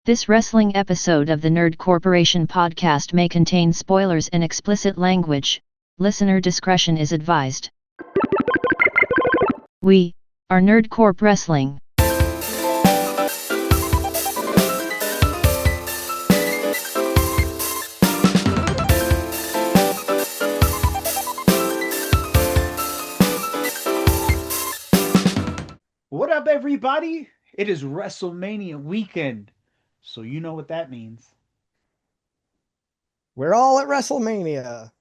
This wrestling episode of the Nerd Corporation podcast may contain spoilers and explicit language. Listener discretion is advised. We are Nerd Corp Wrestling. What up, everybody? It is Wrestlemania weekend, so you know what that means. We're all at Wrestlemania.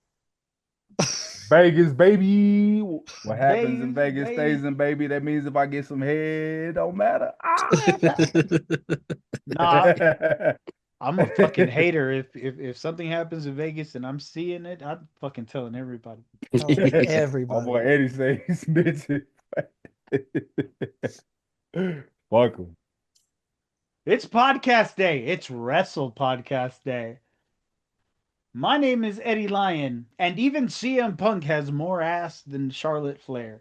Vegas, baby. What happens in Vegas, Vegas baby. stays in baby. That means if I get some head, don't matter. Nah, I'm a fucking hater. If something happens in Vegas and I'm seeing it, I'm fucking telling everybody. Telling My everybody. boy Eddie says he's bitching. Fuck him. It's podcast day. It's Wrestle Podcast Day. My name is Eddie Lyon, and even CM Punk has more ass than Charlotte Flair.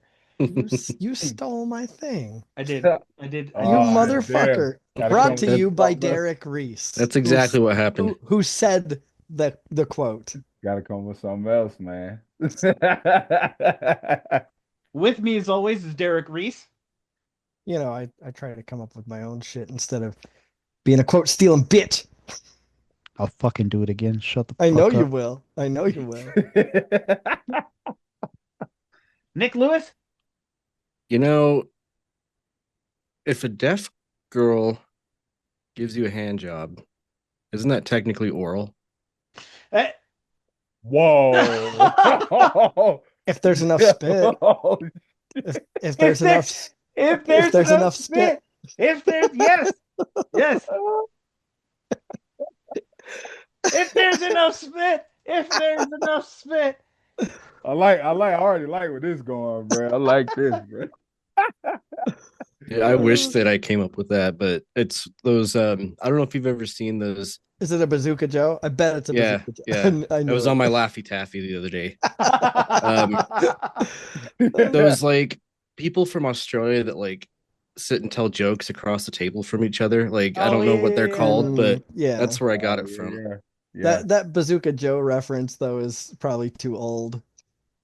You stole my thing. I did. You Oh, motherfucker. damn. Brought to you by something else. Derek Reese. That's exactly what happened. Who said the quote. Gotta come with something else, man. With me, as always, is Derek Reese. You know, I try to come up with my own shit instead of being a quote stealing bitch. I'll fucking do it again. Shut the fuck I know up. you will. I know you will. Nick Lewis? You know, if a deaf girl gives you a hand job, isn't that technically oral? Eh, Whoa. If there's enough spit. If there's enough If there's enough spit. If there's yes. Yes. If there's enough spit. If there's enough spit. I already like where this is going, bro. I like this, bro. Yeah, I wish that I came up with that, but it's those I don't know if you've ever seen those. Is it a Bazooka Joe? I bet it's a Yeah, Bazooka Joe. yeah. I I was knew on it. my Laffy Taffy the other day. Those like people from Australia that like sit and tell jokes across the table from each other. Like I don't know what they're called, but yeah. that's where I got it from. Yeah. That Bazooka Joe reference though is probably too old.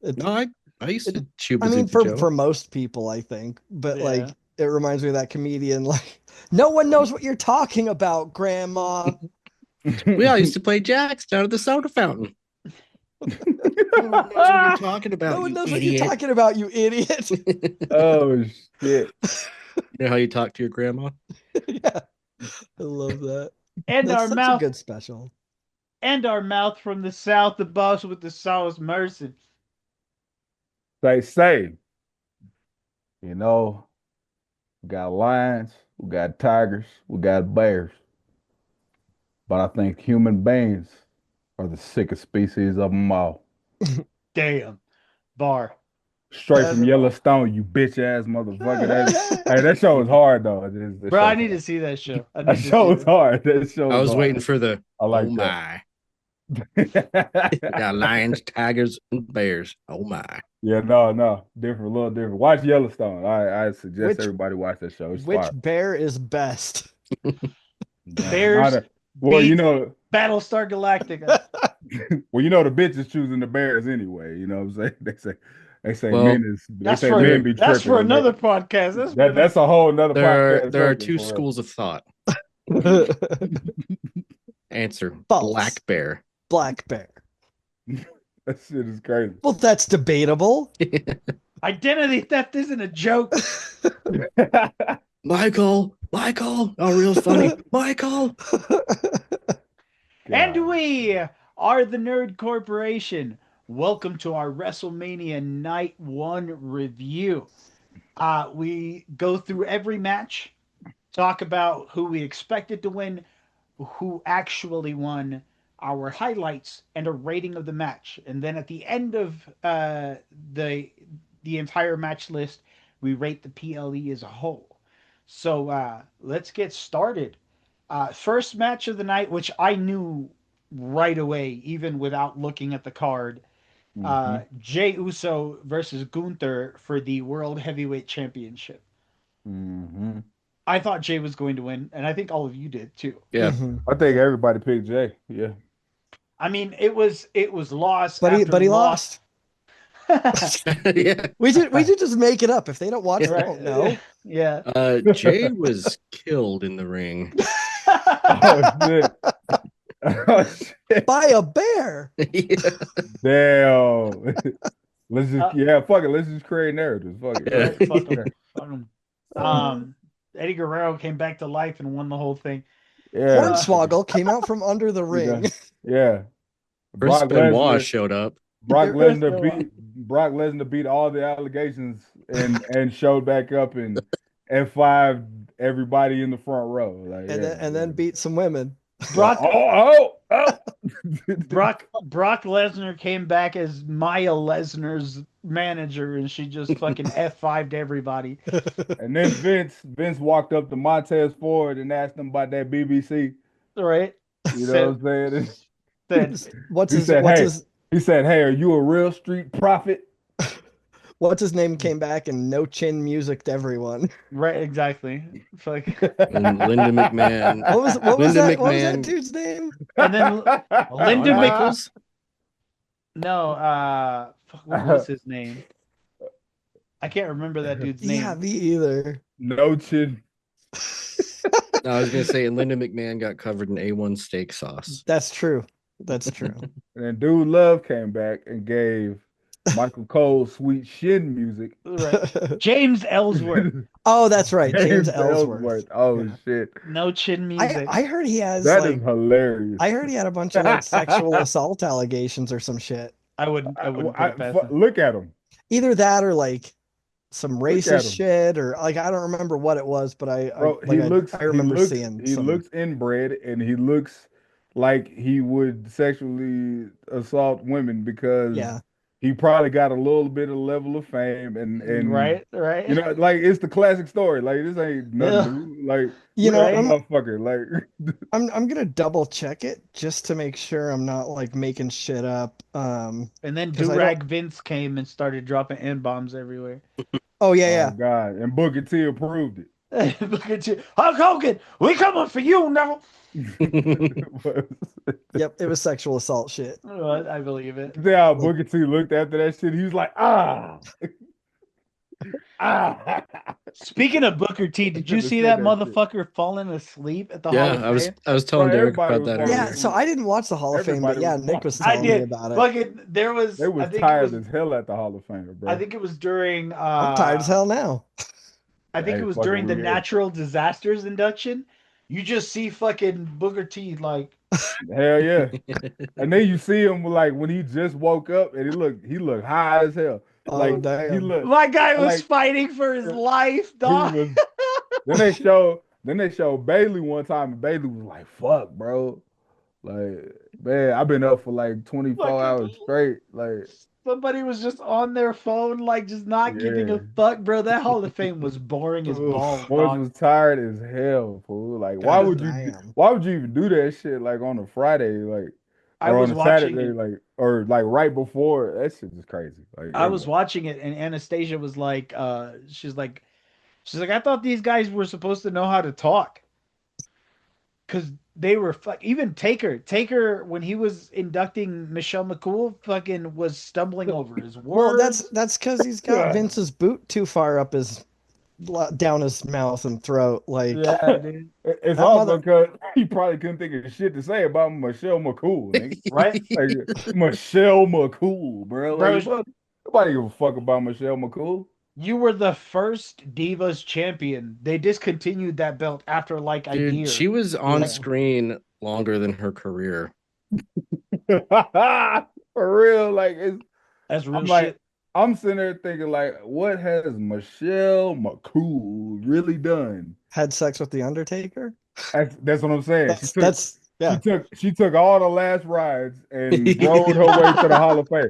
No, I used to chew I mean, Bazooka Joe. for most people, I think, but Yeah. like it reminds me of that comedian. Like, no one knows what you're talking about, Grandma. We all used to play jacks down at the soda fountain. No one knows what you're talking about. No one you knows idiot. what you're talking about, you idiot. Oh shit. You know how you talk to your grandma? Yeah, I love that. And That's our such mouth a good special. and our mouth from the south, the boss with the sauce mercy. Say. You know, we got lions, we got tigers, we got bears. But I think human beings are the sickest species of them all. Damn. Bar. Straight from Yellowstone, you bitch ass motherfucker. Hey, that show was hard though. That Bro, show I was need to hard. see that show. That show was hard. That show I was hard. waiting for the I like oh that. my. We got lions, tigers, and bears. Oh my. Yeah, no, different, a little different. Watch Yellowstone. I suggest Which- everybody watch that show. It's Which fire. bear is best? Bears Well, beat- you know, Battlestar Galactica. the bitches choosing the bears anyway. You know what I'm saying? They say Well, men is. They That's say for, men be that's for tripping. another podcast. That's a whole nother podcast. There are subject two for us. schools of thought. Answer: False. black bear. Black bear. That shit is crazy. Well, that's debatable. Identity theft isn't a joke. Michael. Oh, real funny. Michael. And we are the Nerd Corporation. Welcome to our WrestleMania Night 1 review. We go through every match, talk about who we expected to win, who actually won, our highlights, and a rating of the match. And then at the end of the entire match list, we rate the PLE as a whole. So let's get started. First match of the night, which I knew right away, even without looking at the card. Jey Uso versus Gunther for the World Heavyweight Championship. Mm-hmm. I thought Jay was going to win, and I think all of you did too. Yeah. Mhm. I think everybody picked Jay. Yeah. I mean, it was loss But after he loss. lost. Yeah. We should just make it up. If they don't watch, they won't know. Yeah. Jay was killed in the ring. Oh shit. Oh shit. By a bear. Yeah. Damn. Let's just Uh, fuck it. Let's just create narratives. Fuck it. Yeah. Right? Fuck him. Fuck him. Eddie Guerrero came back to life and won the whole thing. Yeah. Hornswoggle came out from under the ring. Yeah. Chris Brock Benoit Lesnar. showed up. Brock Chris Lesnar Benoit. Brock Lesnar beat all the allegations and showed back up and F5 everybody in the front row. Like, and then beat some women. Brock oh. Brock Lesnar came back as Maya Lesnar's manager, and she just fucking F5'd everybody. And then Vince walked up to Montez Ford and asked him about that BBC. Right? You know what I'm saying? Said, He said, "Hey, are you a real street prophet?" What's his name came back and no chin music to everyone. right, exactly. Fuck. And Linda McMahon. What was Linda that? What was that McMahon. dude's name? And then Linda Shawn Mc- Michaels. No, fuck, what was his name? I can't remember that dude's name. Yeah, me either. No chin. No, I was gonna say, and Linda McMahon got covered in A1 steak sauce. That's true. That's true. And then Dude Love came back and gave Michael Cole sweet shin music. Right. James Ellsworth. Oh, that's right. James Ellsworth. Oh Yeah. shit. No chin music. I heard he has That is hilarious. I heard he had a bunch of like sexual assault allegations or some shit. I wouldn't put it past him. Look at him. Either that or like some at racist him. shit or like I don't remember what it was, but I remember seeing he some... looks inbred and he looks like he would sexually assault women because he probably got a little bit of level of fame and right. You know, like it's the classic story. Like this ain't nothing new. Like you know, motherfucker. Like I'm gonna double check it just to make sure I'm not like making shit up. And then Durag Vince came and started dropping N-bombs everywhere. Oh yeah. Oh God, and Booker T approved it. Look at you, Hulk Hogan. We coming for you now. Yep, it was sexual assault shit. I believe it. See how Booker T looked after that shit? He was like, ah. Speaking of Booker T, did you see that motherfucker falling asleep at the Hall of Fame? I was telling Derek about that earlier. Yeah, so I didn't watch the Hall of Fame, but yeah, Nick was telling me about it. Fucking, they was tired as hell at the Hall of Fame, bro. I think it was during I'm tired as hell now. I think it was during the natural disasters induction. You just see fucking Booker T like hell yeah. And then you see him like when he just woke up and he looked high as hell. Like damn. My guy was fighting for his life, dog. Then they show Bailey one time and Bailey was like, fuck, bro. Like, man, I've been up for like 24 hours straight. Like somebody was just on their phone, like just not giving a fuck, bro. That Hall of Fame was boring as balls. Boys was tired as hell, fool. Like, why would you even do that shit like on a Friday, like or on a Saturday, like or like right before? That shit is crazy. Like I was watching it and Anastasia was like, she's like, I thought these guys were supposed to know how to talk. Cause they were even Taker when he was inducting Michelle McCool fucking was stumbling over his words. Well, that's because he's got Vince's boot too far up down his mouth and throat. Like, yeah, dude. It's also because he probably couldn't think of shit to say about Michelle McCool, nigga. Right? Like, Michelle McCool, bro. Like, nobody give a fuck about Michelle McCool. You were the first Divas champion. They discontinued that belt after like a year. She was on screen longer than her career. For real, like that's real shit. Like, I'm sitting there thinking, like, what has Michelle McCool really done? Had sex with the Undertaker? That's what I'm saying. She took all the last rides and rode her way to the Hall of Fame.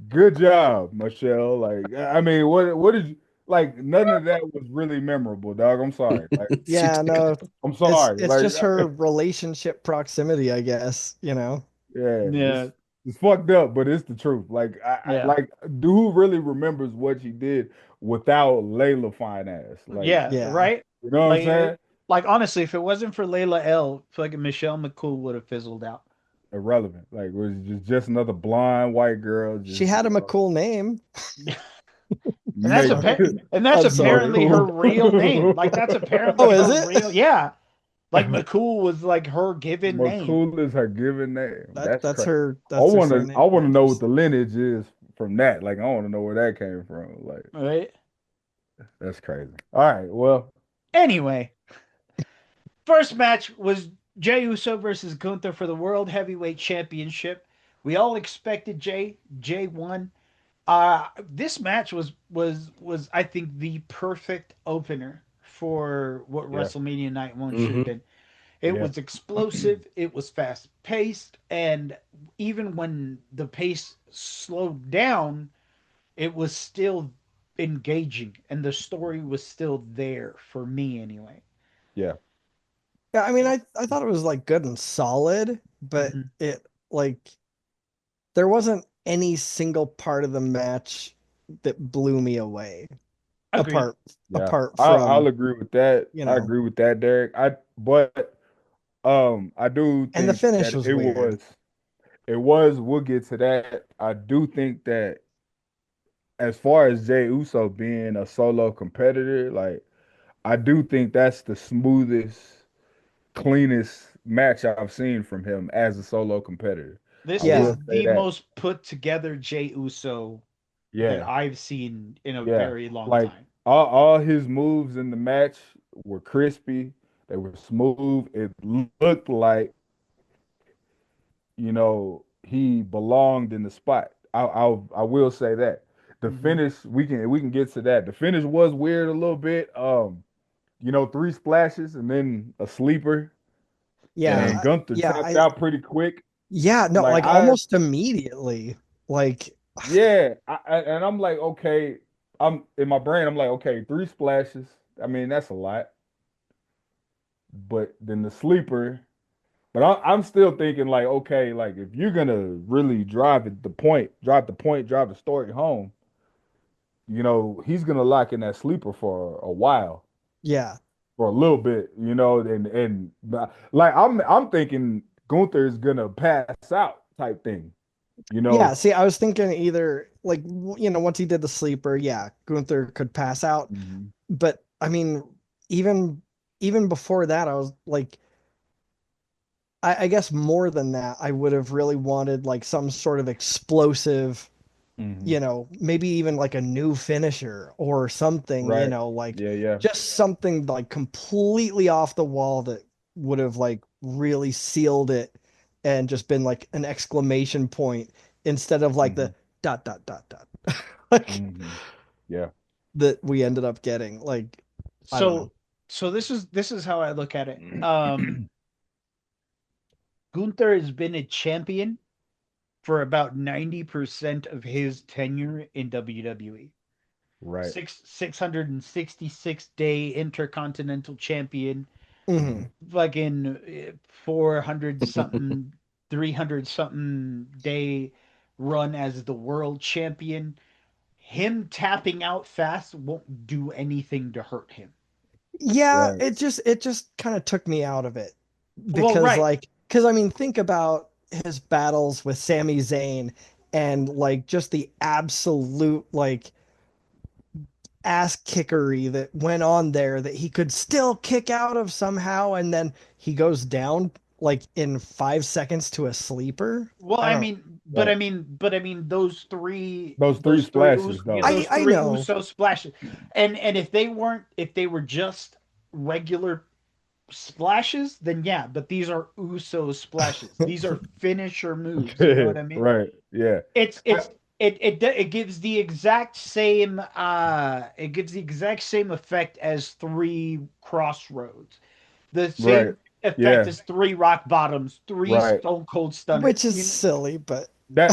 Good job, Michelle. Like, I mean, what did you like? None of that was really memorable, dog. I'm sorry. Like, yeah, no, I'm sorry. It's just her relationship proximity, I guess. You know. Yeah. It's fucked up, but it's the truth. Like, I like, who really remembers what she did without Layla fine ass? Like, right? You know what I'm saying? Like honestly, if it wasn't for Layla L, fucking Michelle McCool would have fizzled out. Irrelevant. Like it was just another blonde white girl. She Just had him a cool name. And that's make I'm sorry. apparently her McCool. real name. Like that's Oh, apparently is her it? real. Yeah, like McCool was like her given name. McCool is her given name. That That's that's crazy. her I that's her wanna I surname. wanna know what the lineage is from that. Like I wanna know where that came from. Like Right. that's crazy. All right, well, Anyway, first match was Jey Uso versus Gunther for the World Heavyweight Championship. We all expected Jey. Jey won. This match was I think the perfect opener for what yeah, WrestleMania Night One should have Hmm. been. It yeah, was explosive. It was fast paced, and even when the pace slowed down, it was still engaging, and the story was still there for me anyway. yeah. Yeah, I mean, I thought it was like good and solid, but Hmm. it like there wasn't any single part of the match that blew me away Agreed. apart Yeah, apart I'll from, agree with that. you I know, agree with that, Derek. I do and the think finish that was weird. we'll get to that. I do think that as far as Jey Uso being a solo competitor, like I do think that's the smoothest, cleanest match I've seen from him as a solo competitor. I This Yeah. is will say the that. most put together Jey Uso that Yeah, I've seen in a yeah. very long Like time. all his moves in the match were crispy. They were smooth. It looked like he belonged in the spot. I will say that. The Hmm. finish, we can get to that. The finish was weird a little bit. Three splashes and then a sleeper, Yeah, and Gunther yeah, tapped out pretty quick. no, Like like almost immediately. Like, yeah, and I'm like, okay, I'm in my brain. I'm like, okay, three splashes. I mean, that's a lot. But then the sleeper. But I'm still thinking like, okay, like if you're gonna really drive the story home, he's gonna lock in that sleeper for a while, yeah. for a little bit, like I'm thinking Gunther is gonna pass out type thing, you Yeah, know. see, I was thinking either like once he did the sleeper, yeah, Gunther could pass out. Mhm. But I mean, even even before that, I was like, I guess more than that, I would have really wanted like some sort of explosive, Mhm. maybe even like a new finisher or something, Right. like Yeah, yeah. just something like completely off the wall that would have like really sealed it and just been like an exclamation point instead of like the Mhm. dot dot dot dot like Mhm. Yeah. that we ended up getting. Like, I don't know. So, so this is how I look at it. Gunther has been a champion for about 90% of his tenure in WWE. Right. 666 day intercontinental champion, Hmm. Mhm. fucking 400 something, 300 something day run as the world champion. Him tapping out fast won't do anything to hurt him. Yeah, Right. it just kind of took me out of it Well, because right. I mean, think about his battles with Sami Zayn and like just the absolute like ass kickery that went on there that he could still kick out of somehow, and then he goes down like in 5 seconds to a sleeper. Well, I don't. but Right. those three, Those three splashes though. Those I three know. Uso splashes, and if they were just regular splashes, then yeah. But these are Uso splashes. These are finisher moves. You know what I mean? Right. Yeah. It's I- it's it gives the exact same effect as three crossroads. The right. same effect Yeah. as three rock bottoms, three Right. stone cold Which stunners. is silly, but That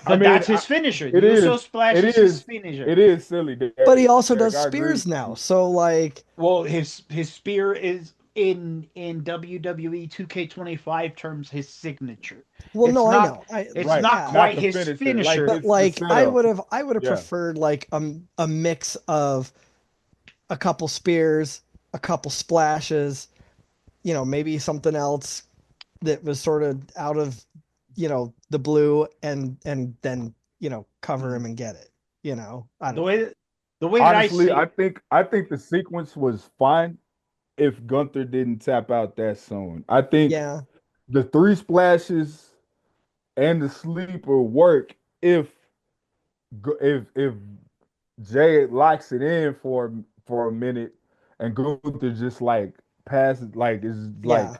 I But mean, that's his finisher. The it Uso is splash it is his is finisher. it is silly, but he Derek. also Derek, does I agree. spears now. So like, Well, his spear is in WWE 2K25 terms his signature. well, It's no, I not know. it's Right. not Yeah, Not quite the his finisher. Like finisher. but it's the like setup. I would have Yeah. preferred like a mix of a couple spears, a couple splashes, maybe something else that was sort of out of, the blue, and then, cover him and get it. I The don't know. way the way that I Honestly, see I it, think I think the sequence was fine if Gunther didn't tap out that soon. I think Yeah, the three splashes and the sleeper work if Jay locks it in for a minute and Gunther just like passes like is like yeah,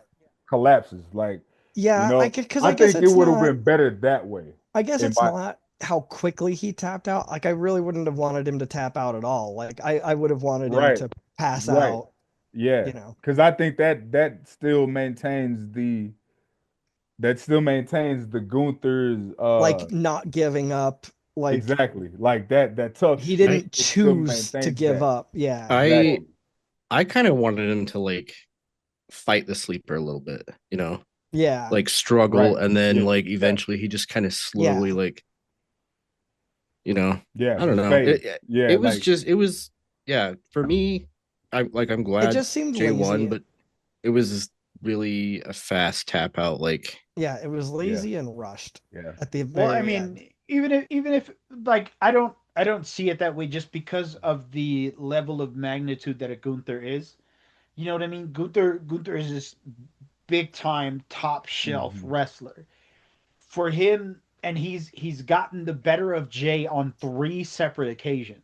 collapses like yeah. Because I I guess think it it's would have not. been better that way. I guess In it's my not how quickly he tapped out. Like I really wouldn't have wanted him to tap out at all. Like I would have wanted him right, to pass right, out. yeah, You know, because I think that still maintains the Gunther's like not giving up. Like exactly like that tough he shit. I didn't It still choose to maintains give that up. Yeah, I exactly. I kind of wanted him to like fight the sleeper a little bit, yeah, like struggle, Right. and then Yeah. like Yeah. eventually he just kind of slowly yeah. like, you know, Yeah. I don't Just know. fade. It Yeah. was Like, just it was yeah, for me, I'm It glad just seemed Jay won, lazy. but it was really a fast tap out. Like, Yeah, it was yeah. lazy and rushed Yeah. at the well, I very end. mean, even if like I don't see it that way just because of the level of magnitude that a Gunther is. You know what I mean? Gunther is this big time top shelf Hmm. wrestler. For him, and he's gotten the better of Jay on three separate occasions.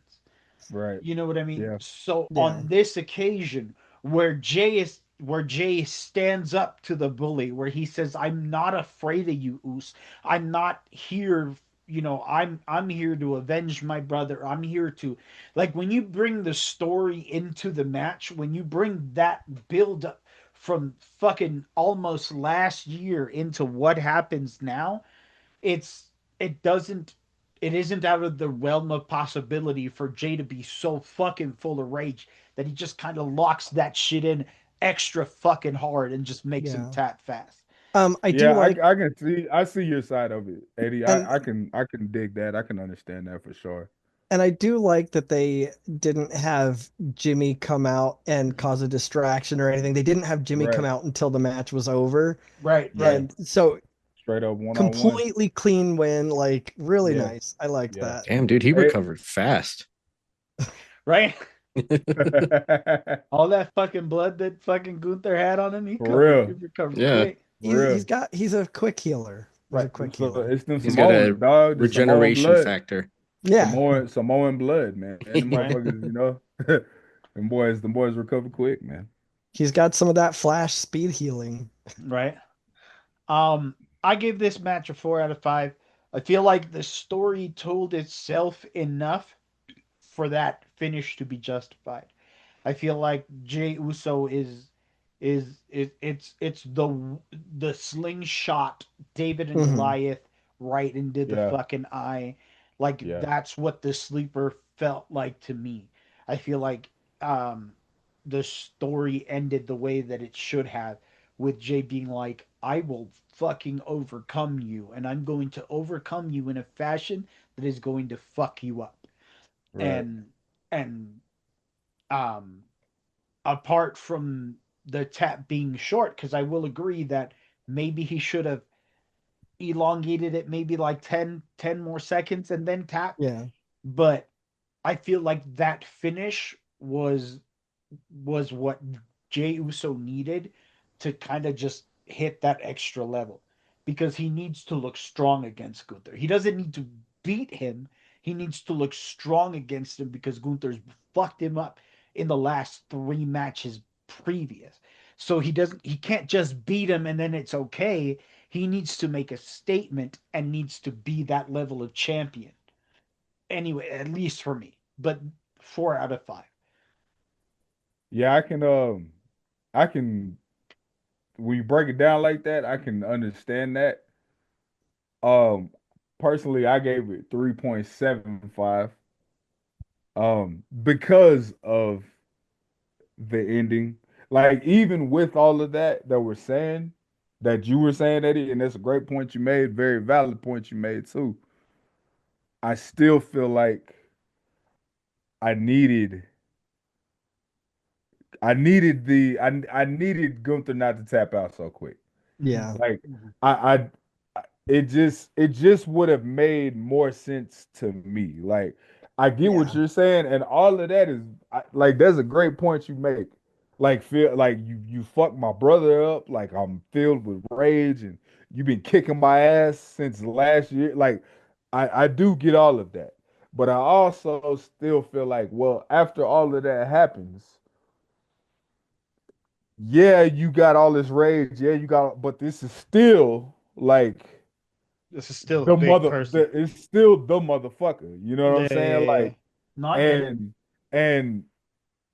Right. You know what I mean? Yeah. So Yeah, on this occasion, where Jay stands up to the bully, where he says, "I'm not afraid of you, Oos. I'm not here. I'm here to avenge my brother. I'm here to like when you bring the story into the match, when you bring that build up from fucking almost last year into what happens now, it's it doesn't it isn't out of the realm of possibility for Jay to be so fucking full of rage that he just kind of locks that shit in extra fucking hard and just makes him yeah. tap fast. I do Yeah. like, I see your side of it, Eddie. and I can dig that. I can understand that for sure. I do like that they didn't have Jimmy come out and cause a distraction or anything. They didn't have Jimmy come Right. out until the match was over. Right, Yeah. right. And so Straight up one on one. completely clean win, like really Yeah. nice. I liked Yeah. that. damn, dude, he Hey. recovered fast. Right? For All that fucking blood that fucking Gunther had on him, he real. recovered Yeah, quick. For real. He's a quick healer. He's a Right. quick So healer. it's them he's got Samoans, a dog. The Samoan regeneration blood. factor. Yeah. Samoan blood, man. And the Right. motherfuckers, them boys recover quick, man. He's got some of that flash speed healing. Right. Um, I gave this match a 4 out of 5. I feel like the story told itself enough for that finish to be justified. I feel like Jey Uso it's the slingshot David and Hmm. Goliath right into the Yeah, fucking eye. Like yeah, that's what the sleeper felt like to me. I feel like um the story ended the way that it should have, with Jay being like, I will fucking overcome you, and I'm going to overcome you in a fashion that is going to fuck you up. right. And um apart from the tap being short, because I will agree that maybe he should have elongated it maybe like 10 more seconds and then tap. Yeah. But I feel like that finish was what Jey Uso needed to kind of just hit that extra level, because he needs to look strong against Gunther. He doesn't need to beat him. He needs to look strong against him because Gunther's fucked him up in the last 3 matches previous. So he can't just beat him and then it's okay. He needs to make a statement and needs to be that level of champion. Anyway, at least for me. But 4 out of 5. Yeah, I can when you break it down like that, I can understand that. Um, Personally, I gave it 3.75. Because of the ending. Like even with all of that we're saying, that you were saying, Eddie, and that's a great point you made, very valid point you made too. I still feel like I needed I needed I needed Gunther not to tap out so quick. Yeah. Like I it just would have made more sense to me. Like I get what Yeah. you're saying, and all of that is like that's a great point you make. Like feel like you fucked my brother up. Like I'm filled with rage, and you've been kicking my ass since last year. Like I do get all of that, but I also still feel like, well, after all of that happens, yeah, you got all this rage. Yeah, you got, but this is still like This is still a big person. it's still the motherfucker. You know what I'm saying? Yeah. Like, No, I get it. and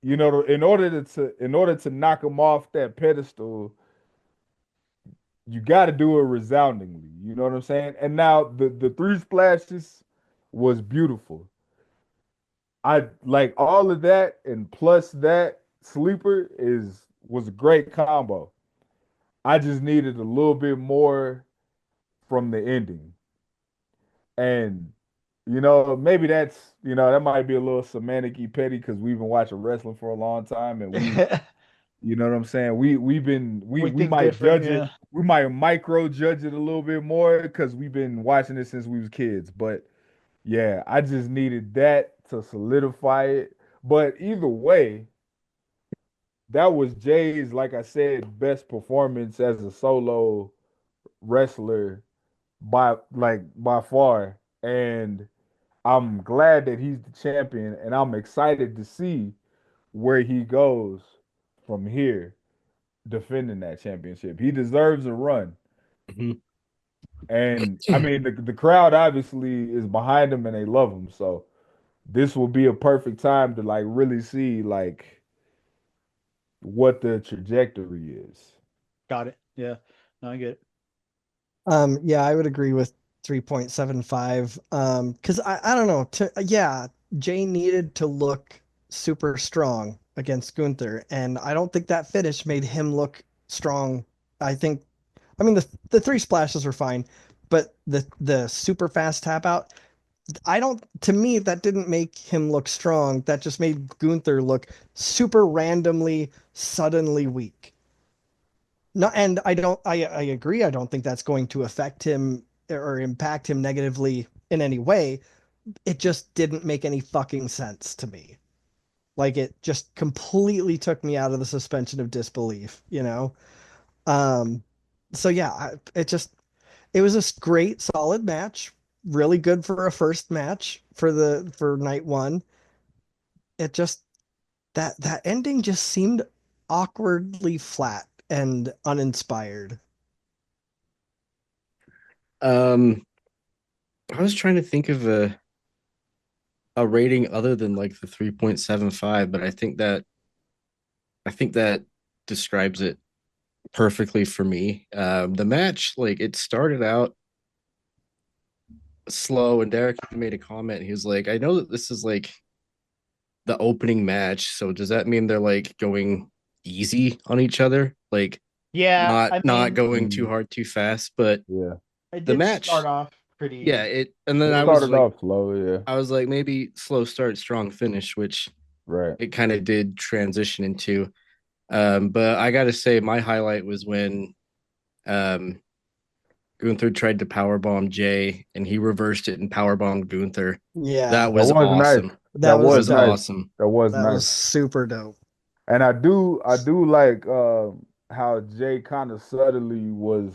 you know, in order to knock him off that pedestal, you got to do it resoundingly. You know what I'm saying? And now the three splashes was beautiful. I like all of that, and plus that sleeper is was a great combo. I just needed a little bit more from the ending. And maybe that's that might be a little semantic-y petty because we've been watching wrestling for a long time and you know what I'm saying? We We think might different, judge it, yeah. we might micro judge it a little bit more because we've been watching it since we was kids. But yeah, I just needed that to solidify it. But either way, that was Jay's, like I said, best performance as a solo wrestler by far. And I'm glad that he's the champion, and I'm excited to see where he goes from here defending that championship. He deserves a run. Mhm. And I mean the crowd obviously is behind him and they love him. So this will be a perfect time to like really see like what the trajectory is. Got it. Yeah. No, I get it. Yeah, I would agree with 3.75. Because I don't know. Yeah, Jay needed to look super strong against Gunther, and I don't think that finish made him look strong. I think, I mean, the three splashes were fine, but the super fast tap out, I don't. To me, that didn't make him look strong. That just made Gunther look super randomly, suddenly weak. No, and I don't. I agree. I don't think that's going to affect him or impact him negatively in any way. It just didn't make any fucking sense to me. Like it just completely took me out of the suspension of disbelief. Um. So yeah, it was a great, solid match. Really good for a first match for night one. It just that ending just seemed awkwardly flat and uninspired. Um, I was trying to think of a rating other than like the 3.75, but I think that describes it perfectly for me. The match, like it started out slow, and Derek made a comment. He was like, "I know that this is like the opening match, so does that mean they're like going easy on each other, like Yeah, not I not mean, going too Mm, hard, too fast?" But yeah. it the did start match, off yeah, pretty. it. And then It I was started like, off slow, yeah. maybe slow start, strong finish, which Right. it kind of did transition into. But I got to say, my highlight was when um, Gunther tried to powerbomb Jay, and he reversed it and powerbombed Gunther. Yeah, That That was was nice. awesome. that That That was was was dope. nice. awesome. That was That nice. was super dope. And I do like how Jay kind of subtly was.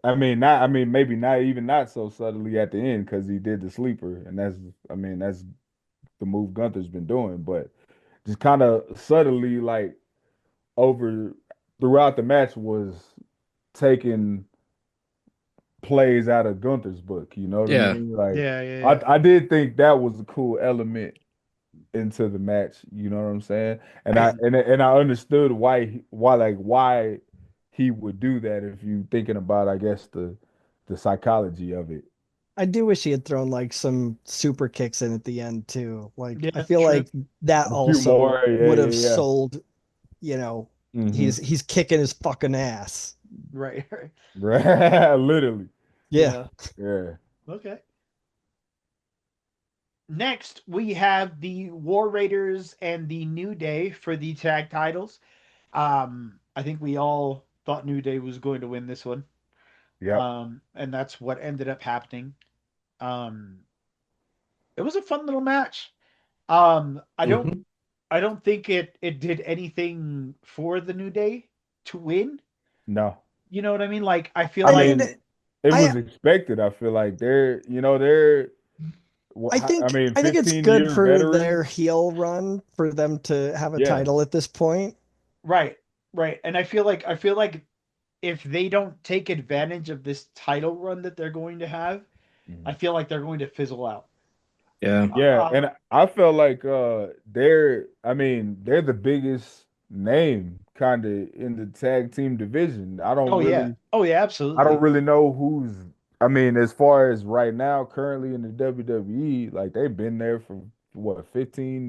I mean maybe not even not so subtly at the end because he did the sleeper, and that's the move Gunther's been doing, but just kind of subtly like over throughout the match was taking plays out of Gunther's book. You know what I Yeah. mean? Like Yeah, yeah, yeah. I did think that was a cool element into the match. You know what I'm saying? And I I understood why he would do that if you thinking about I guess the psychology of it. I do wish he had thrown like some super kicks in at the end too. Like I yeah, feel true. like that A few also more, yeah, would have yeah, sold, you know, yeah. he's kicking his fucking ass. Right, right. Right, literally, Yeah. Yeah. yeah. Okay. next we have the War Raiders and the New Day for the tag titles. I think we all thought New Day was going to win this one. Yep. And that's what ended up happening. Um, it was a fun little match. I don't Hmm. I don't think it did anything for the New Day to win. No. You know what I mean? Like I feel I I like mean, mean, it I was expected. I feel like they're I mean, I think it's 15 good year for veterans. their heel run for them to have a Yeah. title at this point. right, right. And I feel like if they don't take advantage of this title run that they're going to have, I Mhm. feel like they're going to fizzle out. Yeah. Yeah, Uh, and I felt like I mean, they're the biggest name kind of in the tag team division. oh yeah, I don't absolutely. really know who's I mean, as far as right now currently in the WWE, like they've been there for what,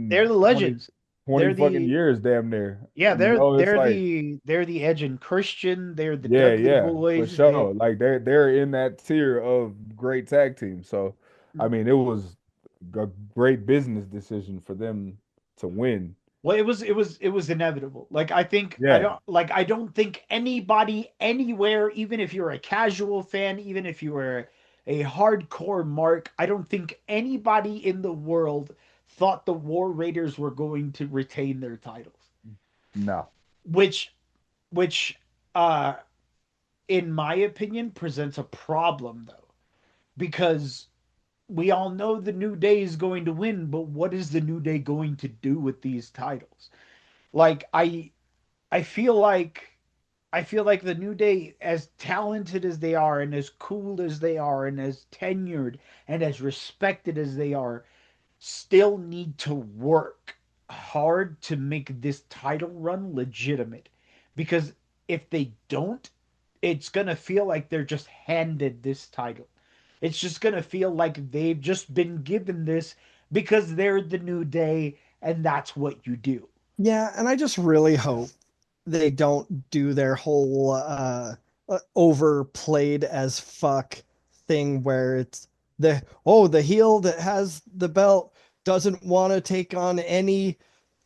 They're 15, the 20, legends. 20 They're fucking the years damn near. yeah, It's like they're the Edge and Christian. They're the yeah, Dudley yeah, for Boys. They sure. Like they're in that tier of great tag teams. So I mean, it was a great business decision for them to win. well, it was inevitable. Like Yeah. I don't think anybody anywhere, even if you're a casual fan, even if you were a hardcore mark, I don't think anybody in the world thought the War Raiders were going to retain their titles. No. Which which uh in my opinion presents a problem though. Because we all know the New Day is going to win, but what is the New Day going to do with these titles? Like I feel like I feel like the New Day, as talented as they are, and as cool as they are, and as tenured and as respected as they are, still need to work hard to make this title run legitimate. Because if they don't, it's gonna feel like they're just handed this title. It's just gonna feel like they've just been given this because they're the New Day and that's what you do. Yeah, and I just really hope they don't do their whole overplayed as fuck thing where it's the heel that has the belt doesn't want to take on any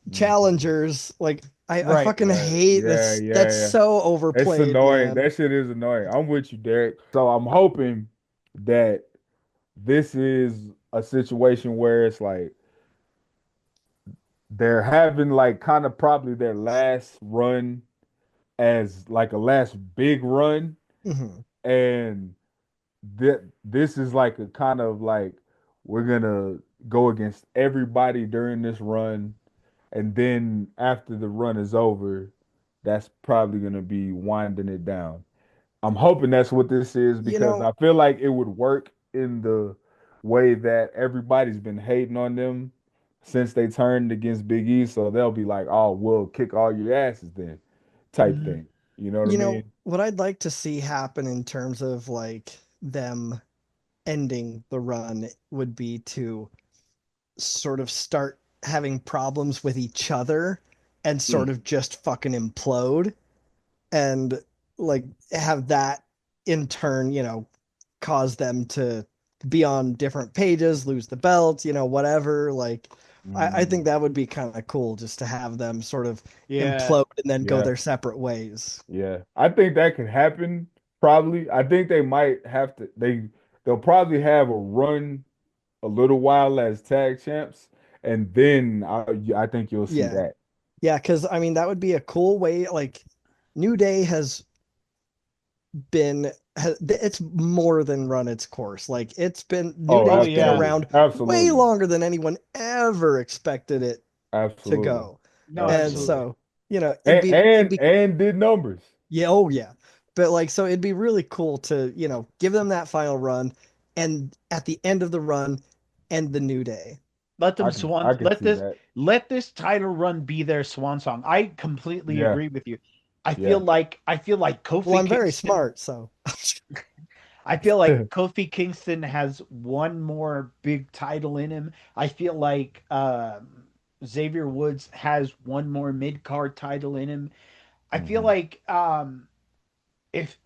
Mhm. challengers. Like I Right. fucking Right. hate Yeah, this. That's yeah, yeah. so It's overplayed, annoying. man. That shit is annoying. I'm with you, Derek. So I'm hoping that this is a situation where it's like they're having like kind of probably their last run as like a last big run, Mhm. and this is like a kind of like we're gonna go against everybody during this run, and then after the run is over, that's probably gonna be winding it down. I'm hoping that's what this is You because I know, feel like it would work in the way that everybody's been hating on them since they turned against Big E. So they'll be like, "Oh, we'll kick all your asses then," type Mhm. thing. You know what I mean? what I'd like to see happen in terms of like them ending the run would be to sort of start having problems with each other and sort Mm. of just fucking implode and like have that in turn, cause them to be on different pages, lose the belt, whatever. Like I think Mm, that would be kind of cool just to have them sort of Yeah. implode and then go yeah, their separate ways. yeah. I think that could happen. Probably. I think they might have to. They'll probably have a run a little while as tag champs, and then I think you'll see Yeah. that. Yeah, because I mean that would be a cool way. Like New Day it's more than run its course. Like New Oh, Oh Day's been yeah. absolutely, around way absolutely, longer than anyone ever expected it to absolutely, go. No, And absolutely. absolutely. so, it'd be And did numbers. yeah, oh yeah. But like so it'd be really cool to, give them that final run and at the end of the run end the New Day. I can see that. Let this title run be their swan song. I completely Yeah, agree with you. yeah. I feel like Well, Kofi I'm very Kingston smart, so I feel like Kofi Kingston has one more big title in him. I feel like Xavier Woods has one more mid card title in him. I feel Mhm. like if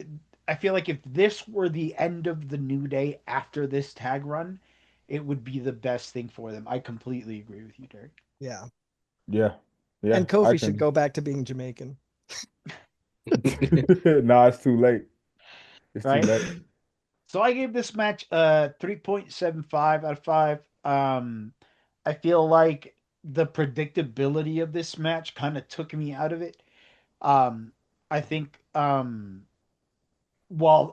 I feel like if this were the end of the New Day after this tag run, it would be the best thing for them. I completely agree with you, Derek. Yeah. Yeah. Yeah. And I Kofi should can. go back to being Jamaican. Nah, it's too late. It's too Right? late. So I gave this match a 3.75 out of 5. I feel like the predictability of this match kind of took me out of it. Um, I think while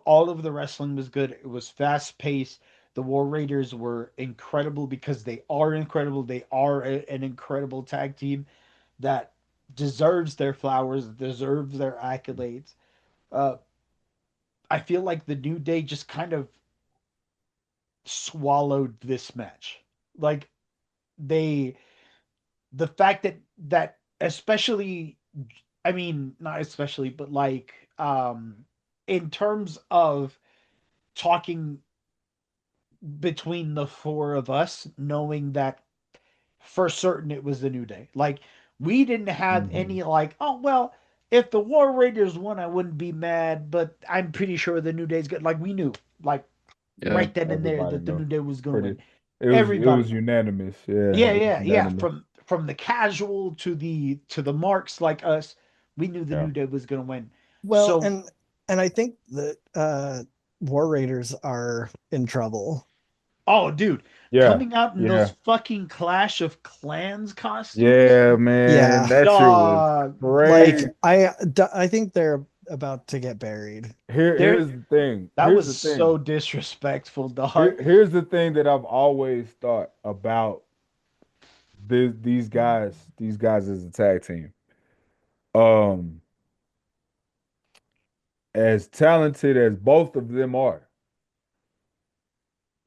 all of the wrestling was good, it was fast paced. The War Raiders were incredible because they are incredible. They are an incredible tag team that deserves their flowers, deserves their accolades. Uh, I feel like the New Day just kind of swallowed this match. Like they, the fact that especially, I mean, not especially, but like in terms of talking between the four of us, knowing that for certain it was the New Day. Like we didn't have Mhm. any like, oh well, if the War Raiders won, I wouldn't be mad, but I'm pretty sure the New Day's good. Like we knew, like Yeah. right then and there, Everybody that the know. New Day was gonna Pretty. win. It was Everybody, unanimous. Yeah, yeah, it was yeah. unanimous. From the casual to the marks like us, we knew the Yeah. New Day was gonna win. Well, So, and I think that War Raiders are in trouble. oh, dude, Yeah. coming out in those Yeah. fucking Clash of Clans costumes, Yeah, man. Yeah. That shit was dog, Like crazy. I think they're about to get buried. there, Here's the thing. that Here's was the thing. so disrespectful, dog. Here's the thing that I've always thought about these guys as a tag team. Um, as talented as both of them are,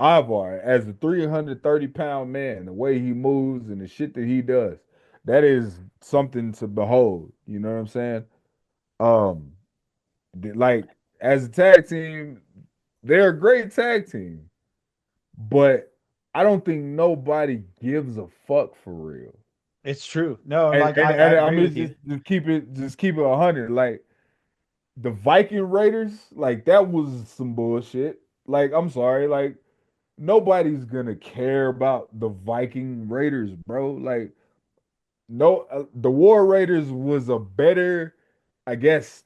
Ivar, as a 330-pound man, the way he moves and the shit that he does, that is something to behold. You know what I'm saying? Um, like as a tag team, they're a great tag team, but I don't think nobody gives a fuck for real. It's true. No, And like and, I and I agree mean with you. just keep it 100. Like the Viking Raiders, like that was some bullshit. Like I'm sorry, like nobody's gonna care about the Viking Raiders, bro. Like no, the War Raiders was a better, I guess,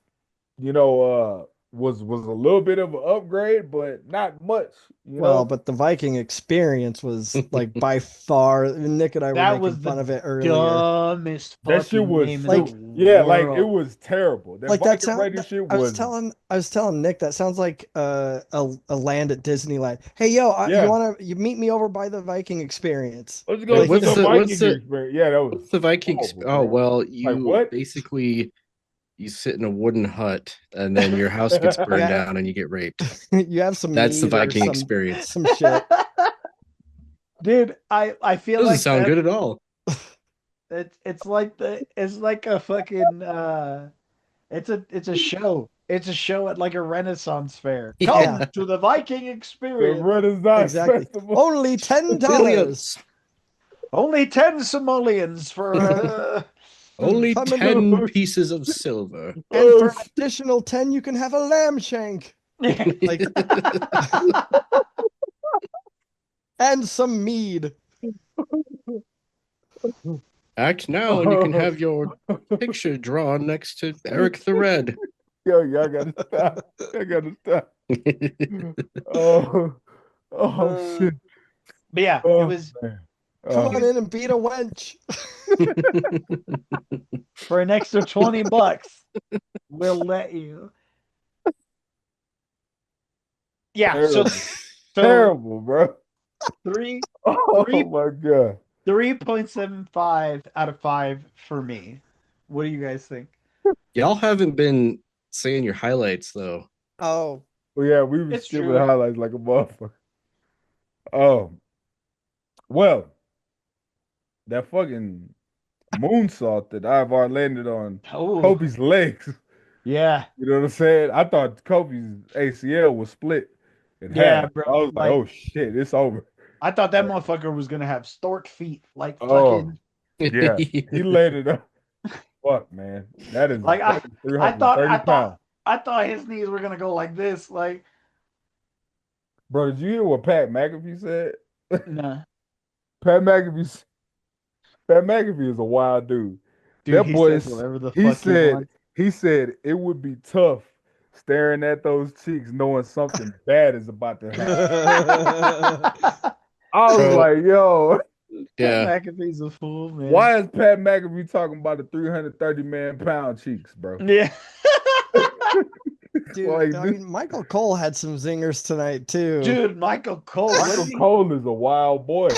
was a little bit of an upgrade, but not much, you Well, know. but the Viking experience was like by far. Nick and I were That making was fun the of it earlier. dumbest That shit fucking was name in the Like stupid. Yeah, like it world. was terrible. That like that Viking sound. Raider shit was, I was telling Nick that sounds like a land at Disneyland. Hey, yo, yeah. you meet me over by the Viking experience? Let's go Wait, Like to what's the this. the what's Viking the experience. Yeah, that was what's the Vikings? horrible, Oh bro. well, Like you what? basically you sit in a wooden hut and then your house gets burned Yeah, down and you get raped. you have some That's the mead or Viking experience. some shit. Dude, I feel Doesn't like sound that good at all. it's like a fucking it's a show. It's a show at like a Renaissance fair. Yeah. Come to the Viking The experience. Renaissance Exactly. Festival. Only $10. Billions. Only 10 simoleons for Only Come in, 10 pieces of silver. and for Oh, an additional 10, you can have a lamb shank. Like and some mead. Act now and you can have your picture drawn next to Eric the Red. yo, y'all gotta stop. I gotta stop. Oh, oh shit. But yeah, it Oh was man. Come Oh. on in and beat a wench. for an extra $20. We'll let you. Yeah, Terrible. so Terrible, bro. three Oh three my god. 3.75 out of 5 for me. What do you guys think? Y'all haven't been saying your highlights though. Oh, Well, yeah, we were It's skipping true. highlights like a motherfucker. Oh, well, that fucking moonsault that Ivar landed on Oh, Kobe's legs. yeah. You know what I'm saying? I thought Kobe's ACL was split in Yeah, half. I bro. was like, Like oh shit, it's over. I thought that motherfucker was gonna have stork feet, like Oh, fucking yeah. He landed up. Fuck, man. like That is I thought 330 pounds. I thought his knees were gonna go like this. Like Bro, did you hear what Pat McAfee said? Nah. Pat McAfee. Pat McAfee is a wild dude. Dude, That he boy says is, whatever the he fuck he said wants. he said it would be tough staring at those cheeks knowing something bad is about to happen. I was Bro, like, yo, Pat yeah. McAfee's a fool, man. why is Pat McAfee talking about the 330-man-pound cheeks, bro? Yeah. Dude, Like I this mean, Michael Cole had some zingers tonight too. Dude, Michael Cole. Michael Cole is a wild boy.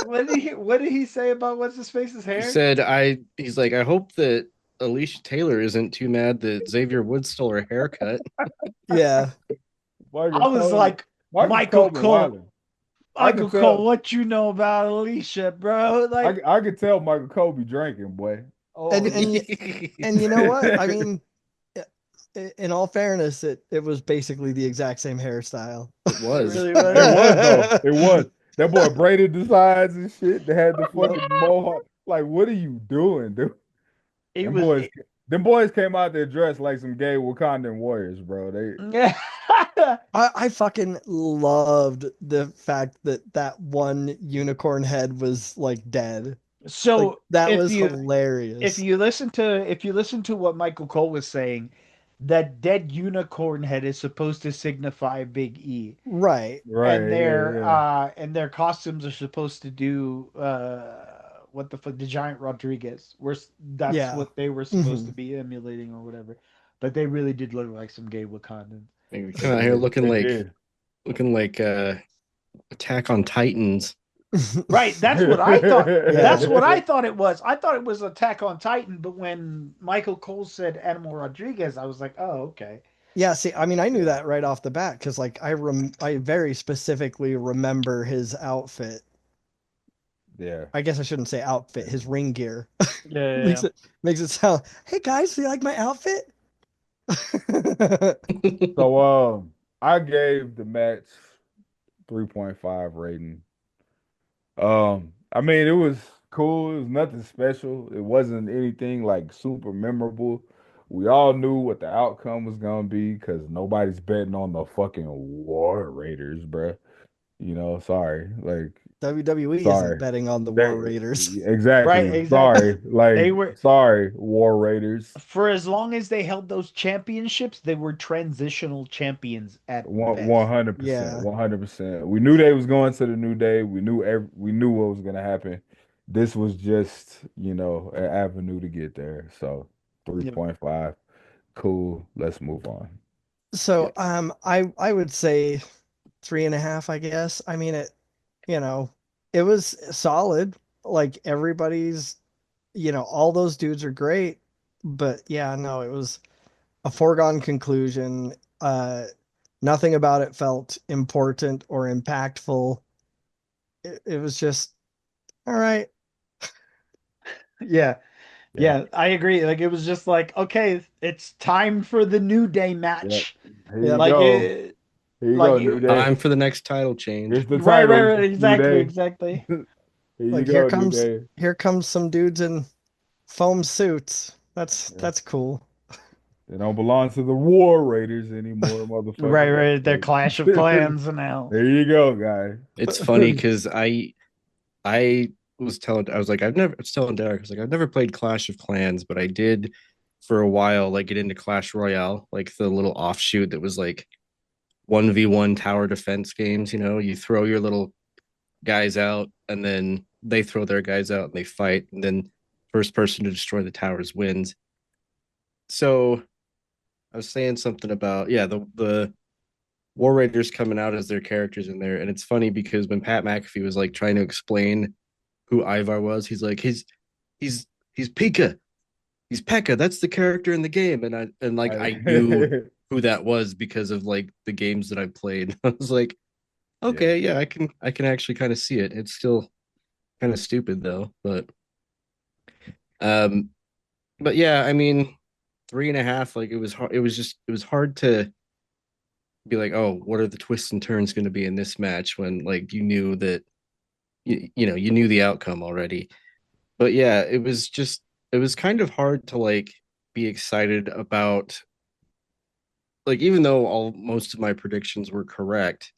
What did he say about what's his face's He hair? said, he's like, I hope that Alicia Taylor isn't too mad that Xavier Woods stole her haircut. Yeah. Michael I was Cole, like, Michael Cole been wilding. I can Michael Cole, tell. what you know about Alicia, bro? Like, I can tell Michael Cole be drinking, boy. Oh, And you know what? I mean, in all fairness, it was basically the exact same hairstyle. It it was. really it was. was though. It was. That boy braided the sides and shit. They had the Yep. fucking mohawk. Like, what are you doing, dude? It Them was. boys, them boys came out there dressed like some gay Wakandan warriors, bro. They I fucking loved the fact that that one unicorn head was like dead. Like So that if was you hilarious. if you listen to what Michael Cole was saying, that dead unicorn head is supposed to signify Big E, Right. and right, yeah, their costumes are supposed to do what the fuck, the Giant Rodriguez. That's Yeah. what they were supposed to Mhm. be emulating or whatever. But they really did look like some gay Wakandans. We yeah. come out here looking They like did. Attack on Titans. Right, that's what I thought. That's Yeah. what I thought it was. I thought it was Attack on Titan, but when Michael Cole said Animal Rodriguez, I was like, oh, okay. Yeah, see, I mean, I knew Yeah, that right off the bat because, like, I very specifically remember his outfit. yeah. I guess I shouldn't say outfit, his ring gear. Yeah, yeah, makes it sound. Hey guys, do you like my outfit? So I gave the match 3.5 rating. I mean, it was cool. It was nothing special. It wasn't anything like super memorable. We all knew what the outcome was gonna be because nobody's betting on the fucking War Raiders, bruh. Sorry. Like, WWE isn't sorry. betting on the War They, Raiders. right, exactly. exactly. Sorry. Like, They were sorry, War Raiders. for as long as they held those championships, they were transitional champions at One best. hundred percent, Yeah. 100%. We knew they was going to the New Day. We knew what was gonna happen. This was just, an avenue to get there. So Yep. 3.5, cool. Let's move on. So, I would say 3.5. I guess. I mean, you know, it was solid. Like everybody's, all those dudes are great, but yeah, no, it was a foregone conclusion. Nothing about it felt important or impactful. It was just all right. Yeah, Yeah, yeah, I agree. Like it was just like, okay, it's time for the New Day yeah. match. Here you Yep. Like go. it, Here you like go, New it, Day. Time for the next title change. Here's the right, right, titles, right, New exactly, Day. exactly. Here you Like go, New Day. here comes some dudes in foam suits. Yeah. That's cool. They don't belong to the War Raiders anymore, Right, motherfucker. right. Their Clash of Clans now. There you go, guy. It's funny because I was like, I was telling Derek, I was like, I've never played Clash of Clans, but I did for a while, like get into Clash Royale, like the little offshoot that was like 1v1 tower defense games. You throw your little guys out and then they throw their guys out and they fight, and then first person to destroy the towers wins. So I was saying something about, yeah, the War Raiders coming out as their characters in there. And it's funny because when Pat McAfee was like trying to explain who Ivar was, he's like, he's Pika. He's Pekka. That's the character in the game. And like I knew who that was because of like the games that I played. I was like, Yeah. okay, yeah, I can actually kind of see it. It's still kind of stupid though, um but yeah, I mean 3.5, like it was hard, it was hard to be like, oh, what are the twists and turns going to be in this match when like you knew that you knew the outcome already. But yeah, it was kind of hard to like be excited about, like, even though all most of my predictions were correct,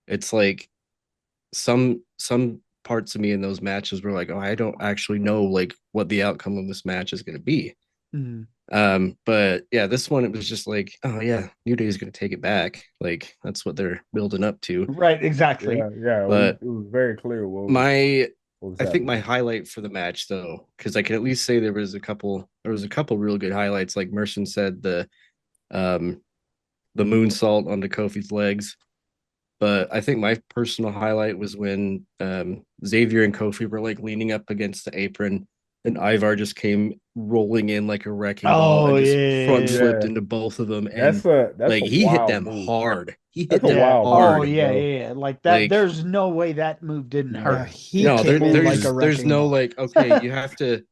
it's like some parts of me in those matches were like, oh, I don't actually know like what the outcome of this match is going to be. Mhm. But yeah, this one it was just like, oh yeah, New Day is going to take it back. Like that's what they're building up to. Right, exactly. Yeah. But It was very clear my what was I think my happening. highlight for the match though, because I can at least say there was a couple real good highlights. Like Merson said, um the moonsault onto Kofi's legs. But I think my personal highlight was when Xavier and Kofi were like leaning up against the apron, and Ivar just came rolling in like a wrecking ball Oh and just front yeah. flipped Yeah, into both of them. And that's a like he hit wild them move. hard. He That's hit a them Yeah. wild Oh hard. move, yeah, bro. yeah, yeah. Like that. Like There's no way that move didn't Yeah, hurt. he no, That came in move like a is there's wrecking no ball. like okay, you have to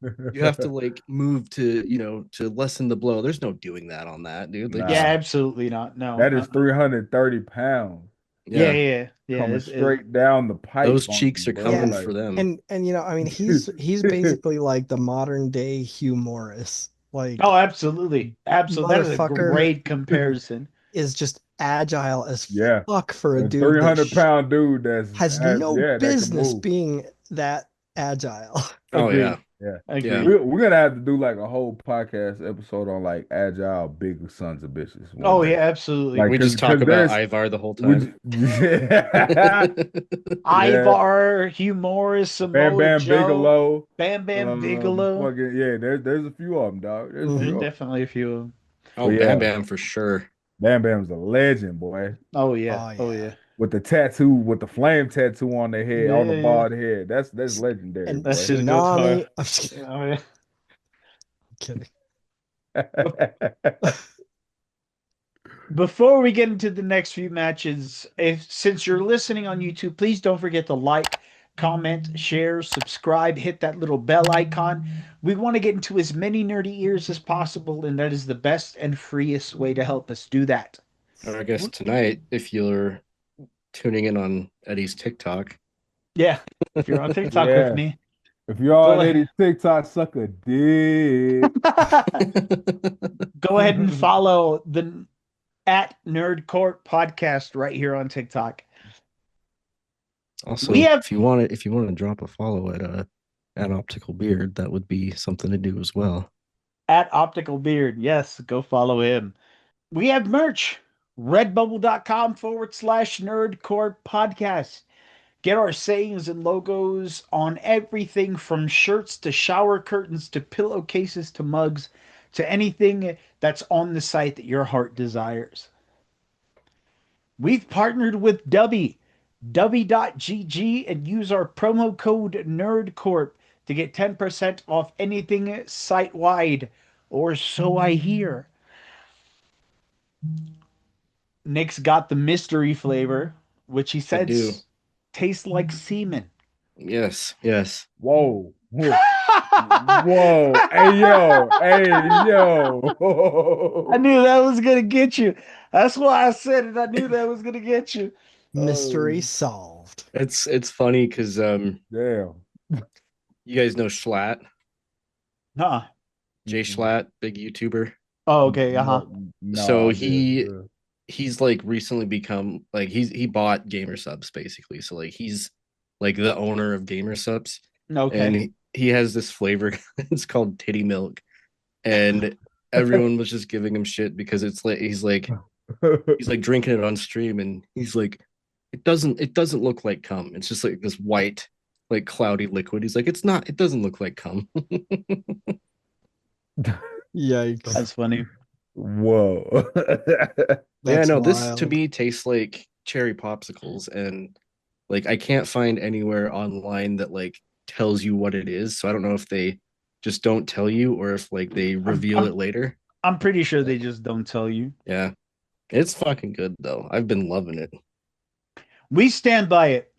like move to to lessen the blow. There's no doing that on that, dude. Like Yeah, just nah. absolutely not. No. That is 330 pounds Yeah, yeah, yeah, yeah. coming straight down the pipe those on cheeks you, are bro. Yeah, coming Like, for them. and I mean, he's basically like the modern day Hugh Morris. Like Oh, absolutely. Absolutely. That is a motherfucker great comparison. is just agile as yeah, fuck for a a dude 300-pound dude has no that can business move. being that agile. Oh Agreed. yeah, Yeah. yeah. Agreed. We're gonna have to do like a whole podcast episode on like agile big sons of bitches one Oh day. yeah, absolutely. Like, We just talk cause about there's Ivar the whole we, time. yeah, Ivar, Hugh Morris, Bam Samoa Bam Joe, Bigelow, Bam Bam Bigelow. fucking yeah. There's a few of them, dog. There's a There's few of Hmm. 'em. definitely a few of them. But Oh, Bam yeah, Bam for sure. Bam Bam's a legend, boy. Oh yeah. Oh Oh yeah. yeah. With the tattoo, with the flame tattoo on their head, Yeah, on the yeah, yeah. bald head. That's legendary, And That boy. shit goes hard. Tsunami. I'm just kidding. Oh yeah. Kidding. Before we get into the next few matches, if since you're listening on YouTube, please don't forget to like, comment, share, subscribe, hit that little bell icon. We want to get into as many nerdy ears as possible, and that is the best and freest way to help us do that. Or I guess tonight, if you're tuning in on Eddie's TikTok. Yeah, if you're on TikTok with Yeah. me, If you're go on ahead. Eddie's TikTok, suck a dick. Go ahead and follow the at Nerd Corp podcast right here on TikTok. Also, We have if you want to drop a follow at Optical Beard, that would be something to do as well. at Optical Beard. Yes, go follow him. We have merch. Redbubble.com/nerdcore podcast. Get our sayings and logos on everything from shirts to shower curtains to pillowcases to mugs to anything that's on the site that your heart desires. We've partnered with Dubby.gg and use our promo code NERDCORP to get 10% off anything site wide, or so I hear. Nick's got the mystery flavor, which he I said do. tastes like semen. Yes, yes. Whoa. Whoa. Hey yo. Hey yo. I knew that was gonna get you. That's why I said it. I knew that was gonna get you. Mystery Oh, solved. It's funny because damn. you guys know Schlatt, Huh. Jay Schlatt, big YouTuber. Oh, okay. Uh huh. So I did. he's like recently become like he bought Gamer Subs basically. So like he's like the owner of Gamer Subs, and Okay. he has this flavor. It's called Titty Milk, and everyone was just giving him shit because it's like he's like drinking it on stream, and he's like, it doesn't look like cum. It's just like this white, like cloudy liquid. He's like, it doesn't look like cum. Yikes. That's funny. Whoa. Yeah, That's no, this to wild. me tastes like cherry popsicles, and like I can't find anywhere online that like tells you what it is. So I don't know if they just don't tell you or if like they I'm, reveal I'm it later. I'm pretty sure they just don't tell you. Yeah. It's fucking good though. I've been loving it. We stand by it.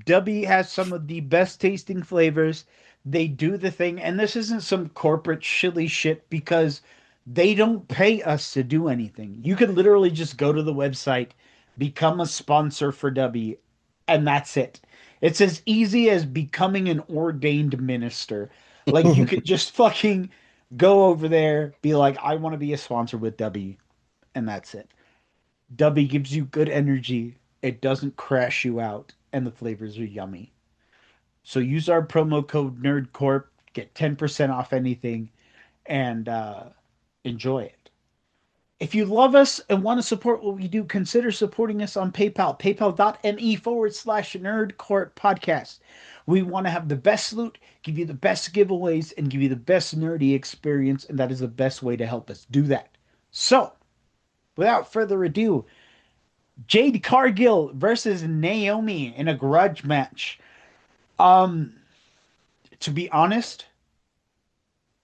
W has some of the best tasting flavors. They do the thing, and this isn't some corporate shilly shit because they don't pay us to do anything. You could literally just go to the website, become a sponsor for W, and that's it. It's as easy as becoming an ordained minister. Like you could just fucking go over there, be like, I want to be a sponsor with W, and that's it. W gives you good energy. It doesn't crash you out. and the flavors are yummy. So use our promo code NerdCorp, get 10% off anything, and enjoy it. If you love us and want to support what we do, consider supporting us on PayPal, paypal.me/nerdcourt podcast. We want to have the best loot, give you the best giveaways, and give you the best nerdy experience, and that is the best way to help us do that. So, without further ado, Jade Cargill versus Naomi in a grudge match. Um, to be honest,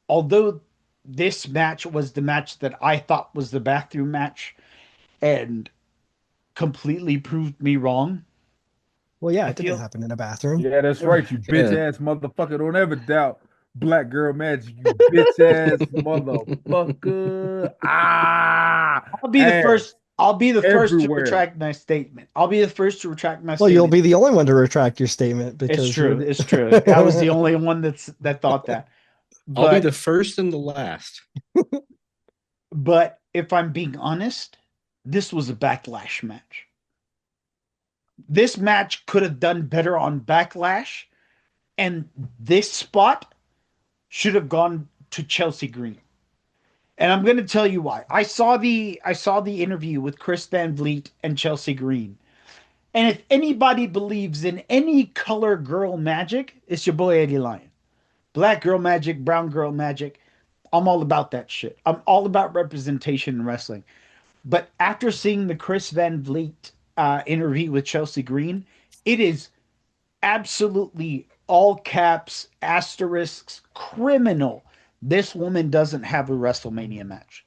although this match was the match that I thought was the bathroom match and completely proved me wrong, Well, yeah, I it didn't feel happen in a bathroom. Yeah, that's right, you bitch Yeah. ass motherfucker. Don't ever doubt Black Girl Magic, you bitch ass motherfucker. I'll be the Ass first. I'll be the first to everywhere. retract my statement. I'll be the first to retract my Well, you'll statement. be the only one to retract your statement It's because true. you're It's true. I was the only one that thought that. I'll be But the first and the last. but if I'm being honest, this was a backlash match. This match could have done better on backlash, and this spot should have gone to Chelsea Green. And I'm going to tell you why. I saw the interview with Chris Van Vliet and Chelsea Green. And if anybody believes in any color girl magic, it's your boy Eddie Lyon. Black girl magic, brown girl magic. I'm all about that shit. I'm all about representation in wrestling. But after seeing the Chris Van Vliet interview with Chelsea Green, it is absolutely all caps, asterisks, criminal. This woman doesn't have a WrestleMania match.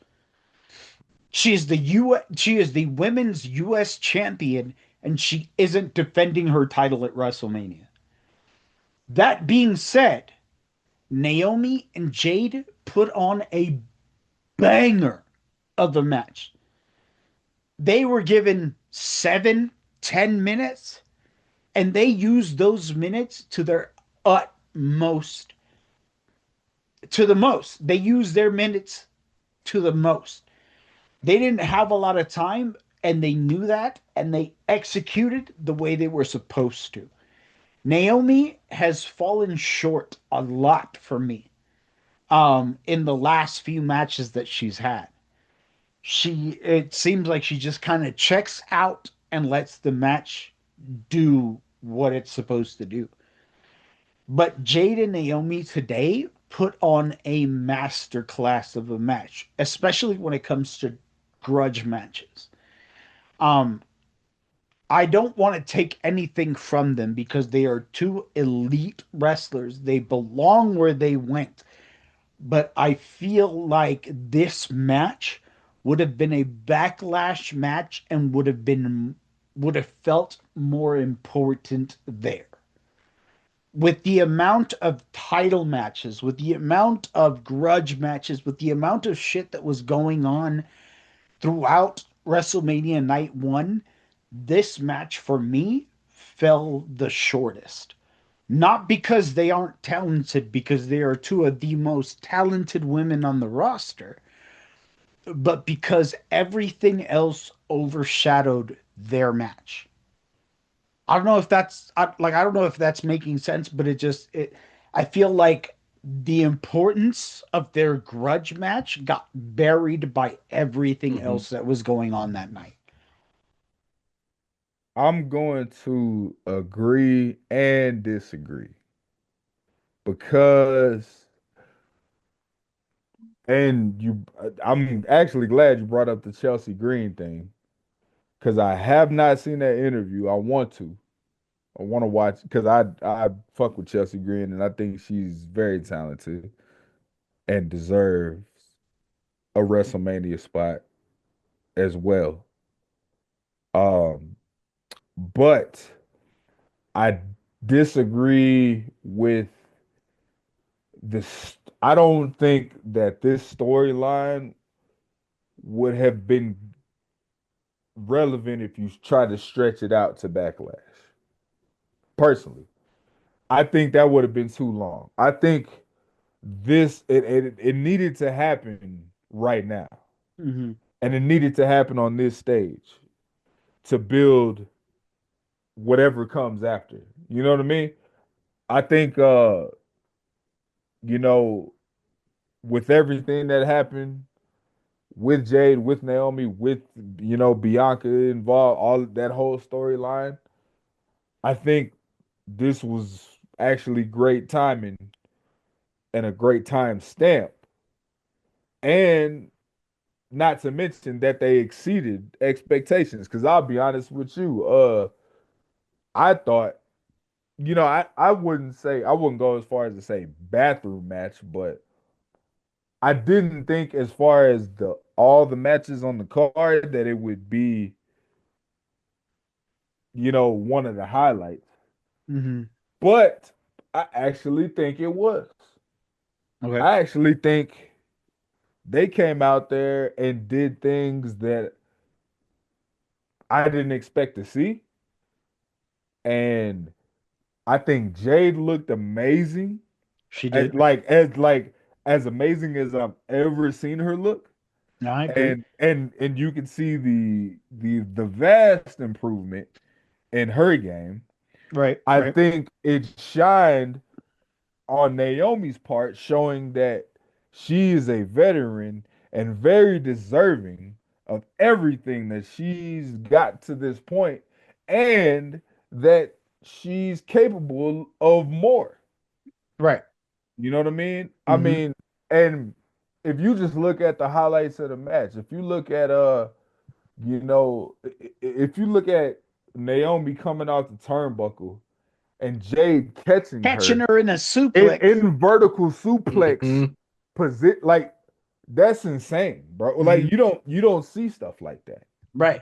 She is the women's US champion and she isn't defending her title at WrestleMania. That being said, Naomi and Jade put on a banger of a match. They were given 7, 10 minutes and they used those minutes to their utmost, to the most. They used their minutes to the most. They didn't have a lot of time and they knew that and they executed the way they were supposed to. Naomi has fallen short a lot for me in the last few matches that she's had. It seems like she just kind of checks out and lets the match do what it's supposed to do. But Jade and Naomi today put on a masterclass of a match, especially when it comes to grudge matches. Um, I don't want to take anything from them because they are two elite wrestlers. They belong where they went. But I feel like this match would have been a backlash match and would have felt more important there. With the amount of title matches, with the amount of grudge matches, with the amount of shit that was going on throughout WrestleMania Night 1, this match for me fell the shortest. Not because they aren't talented, because they are two of the most talented women on the roster, but because everything else overshadowed their match. I don't know if I don't know if that's making sense, but it I feel like the importance of their grudge match got buried by everything Mhm. else that was going on that night. I'm going to agree and disagree because, and I'm actually glad you brought up the Chelsea Green thing because I have not seen that interview. I want to. I want to watch because I fuck with Chelsea Green and I think she's very talented and deserves a WrestleMania spot as well. Um, but I disagree with this. I don't think that this storyline would have been relevant if you tried to stretch it out to Backlash. Personally, I think that would have been too long. I think it needed to happen right now, Mm-hmm. and it needed to happen on this stage to build whatever comes after. You know what I mean? I think you know, with everything that happened with Jade, with Naomi, with Bianca involved, all that whole storyline, I think this was actually great timing and a great time stamp. And not to mention that they exceeded expectations. Because I'll be honest with you, I thought, I wouldn't go as far as to say bathroom match, but I didn't think as far as the all the matches on the card that it would be, one of the highlights. Mm-hmm. But I actually think it was. Okay. I actually think they came out there and did things that I didn't expect to see. And I think Jade looked amazing. She As, did. like as like as amazing as I've ever seen her look. No, I agree. And you can see the vast improvement in her game. Right. I Right. think it shined on Naomi's part, showing that she is a veteran and very deserving of everything that she's got to this point, and that she's capable of more. Right. You know what I mean? I Mm-hmm. mean, and if you just look at the highlights of the match, if you look at if you look at Naomi coming out the turnbuckle and Jade catching Catching her her in a in, suplex. in vertical suplex Mhm. position, like that's insane, bro. Mm-hmm. Like you don't see stuff like that. Right.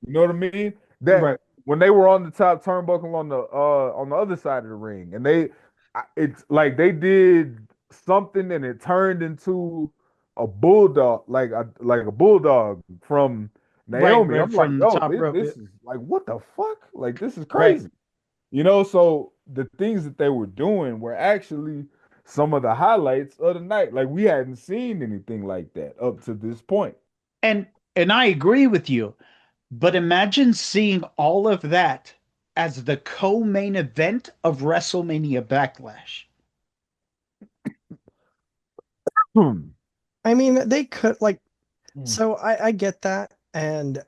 You know what I mean? That Right. when they were on the top turnbuckle on the other side of the ring, and it's like they did something and it turned into a bulldog, like a bulldog from Right. Naomi. Right. I'm like, From the yo, top this, rope. this is like what the fuck? Like this is Right. crazy. So the things that they were doing were actually some of the highlights of the night. Like we hadn't seen anything like that up to this point. And and I agree with you. But imagine seeing all of that as the co-main event of WrestleMania Backlash. Hmm. I mean, they could like, Mm. so I get that. And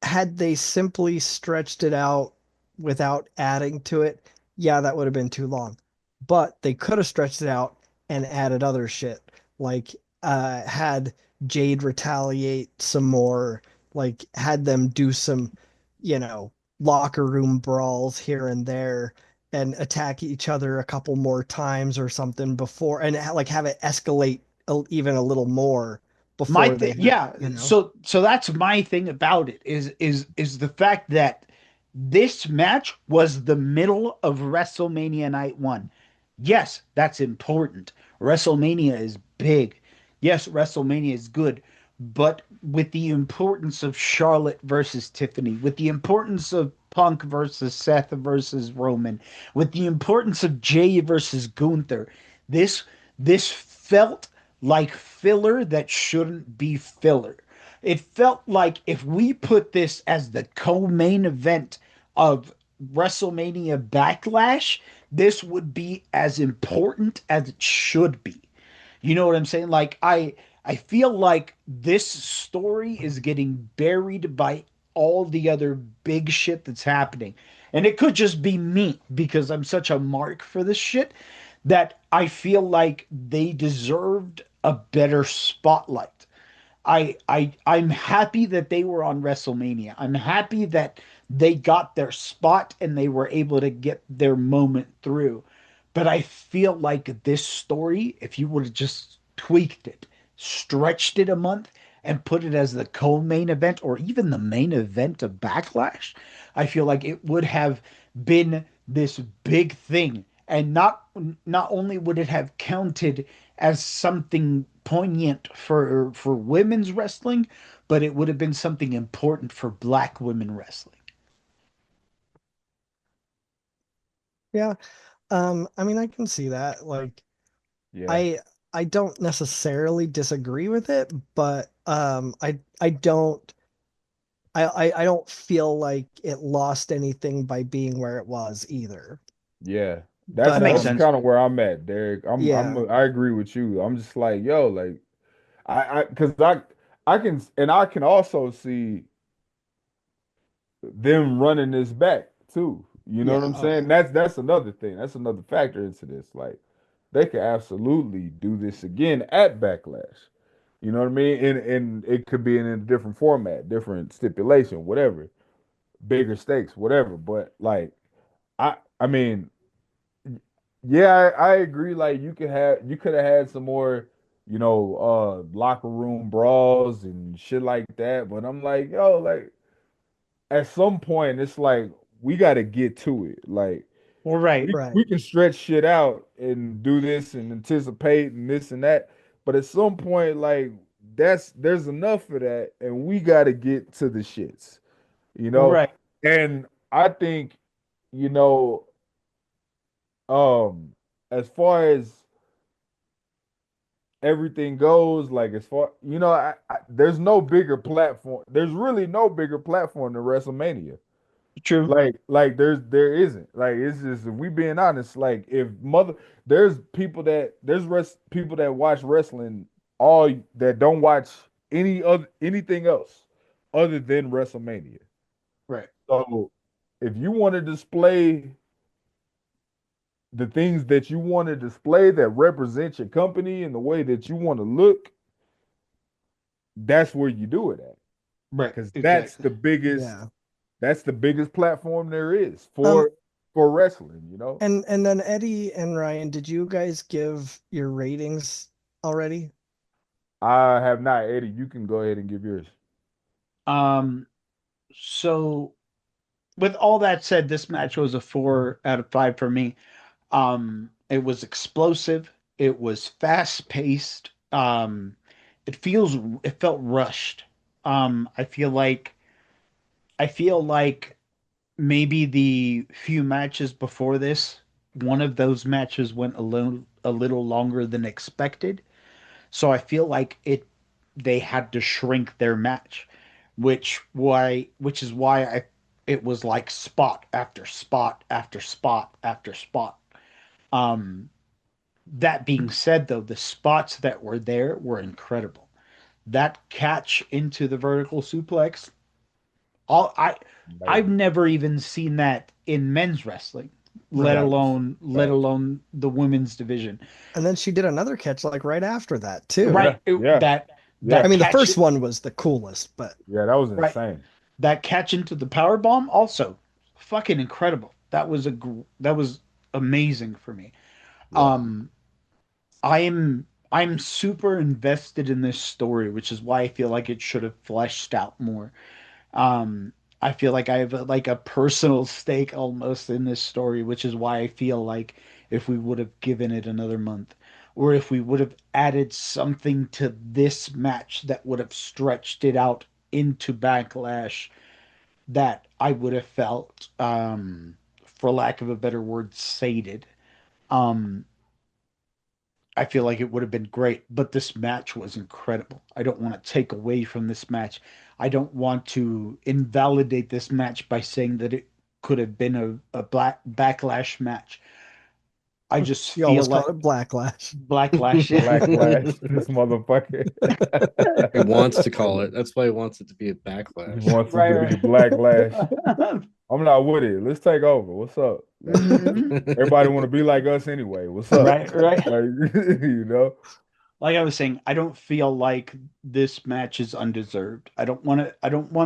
had they simply stretched it out without adding to it, yeah, that would have been too long. But they could have stretched it out and added other shit, like had Jade retaliate some more, like had them do some, you know, locker room brawls here and there and attack each other a couple more times or something before, and like have it escalate even a little more My before they thing, had, yeah. you know. So that's my thing about it is the fact that this match was the middle of WrestleMania Night One. Yes, that's important. WrestleMania is big. Yes, WrestleMania is good, but with the importance of Charlotte versus Tiffany, with the importance of Punk versus Seth versus Roman, with the importance of Jay versus Gunther, this this felt like filler that shouldn't be filler. It felt like if we put this as the co-main event of WrestleMania Backlash, this would be as important as it should be. You know what I'm saying? Like I feel like this story is getting buried by all the other big shit that's happening. And it could just be me because I'm such a mark for this shit that I feel like they deserved a better spotlight. I'm happy that they were on WrestleMania. I'm happy that they got their spot and they were able to get their moment through. But I feel like this story, if you would have just tweaked it, stretched it a month, and put it as the co-main event or even the main event of Backlash, I feel like it would have been this big thing. And not only would it have counted as something poignant for women's wrestling, but it would have been something important for black women wrestling. Yeah. I mean, I can see that. Like, Yeah. I I don't necessarily disagree with it, but I don't I don't feel like it lost anything by being where it was either. Yeah. That But makes That's sense. kind of where I'm at, Derek. yeah, I agree with you. I'm just like, yo, like because I can also see them running this back too. You know what yeah, I'm oh saying? yeah. That's another thing. That's another factor into this. Like they could absolutely do this again at Backlash. You know what I mean? And it could be in a different format, different stipulation, whatever, bigger stakes, whatever. But like I mean, yeah, I agree. Like you could have had some more, locker room brawls and shit like that. But I'm like, yo, like at some point it's like we got to get to it. Like Well, right, Right. we can stretch shit out and do this and anticipate and this and that, but at some point, like there's enough of that, and we got to get to the shits, you know. right. And I think, you know, as far as everything goes, like as far there's no bigger platform. There's really no bigger platform than WrestleMania. True. There isn't. Like it's just if we being honest, like if mother people that watch wrestling all that don't watch anything else other than WrestleMania. Right. So if you want to display the things that you want to display that represent your company and the way that you want to look, that's where you do it at. Right. Because Exactly. Yeah. that's the biggest platform there is Um for wrestling, you know. and then Eddie and Ryan, did you guys give your ratings already? I have not, Eddie. You can go ahead and give yours. Um, so with all that said, this match was a 4 out of 5 for me. It was explosive. It was fast paced. It felt rushed. Um, I feel like I feel like maybe the few matches before this, one of those matches went a little longer than expected. So I feel like they had to shrink their match, which is why it was like spot after spot after spot after spot. Um, that being said, though, the spots that were there were incredible. That catch into the vertical suplex, all I've Amazing. never even seen that in men's wrestling, let Right. Facts. alone let Facts. alone the women's division. And then she did another catch like right after that too. Right, Yeah, yeah, I that yeah, mean, the catch, first one was the coolest, but yeah. That was right, insane. that catch into the power bomb also fucking incredible. That was amazing for me. Yeah. Um, I'm super invested in this story, which is why I feel like it should have fleshed out more. Um, I feel like I have like a personal stake almost in this story, which is why I feel like if we would have given it another month, or if we would have added something to this match that would have stretched it out into Backlash, that I would have felt, for lack of a better word, sated. Um, I feel like it would have been great, but this match was incredible. I don't want to take away from this match. I don't want to invalidate this match by saying that it could have been a black backlash match. I just you feel almost called like it Blacklash. backlash. Black Lash, this motherfucker. He wants to call it. That's why he wants it to be a He backlash. wants it Right, to be Black Lash. right. I'm not with it. Let's take over. What's up? Like Mhm. everybody want to be like us anyway. What's up? Right, right. Like you know. Like I was saying, I don't feel like this match is undeserved. I don't want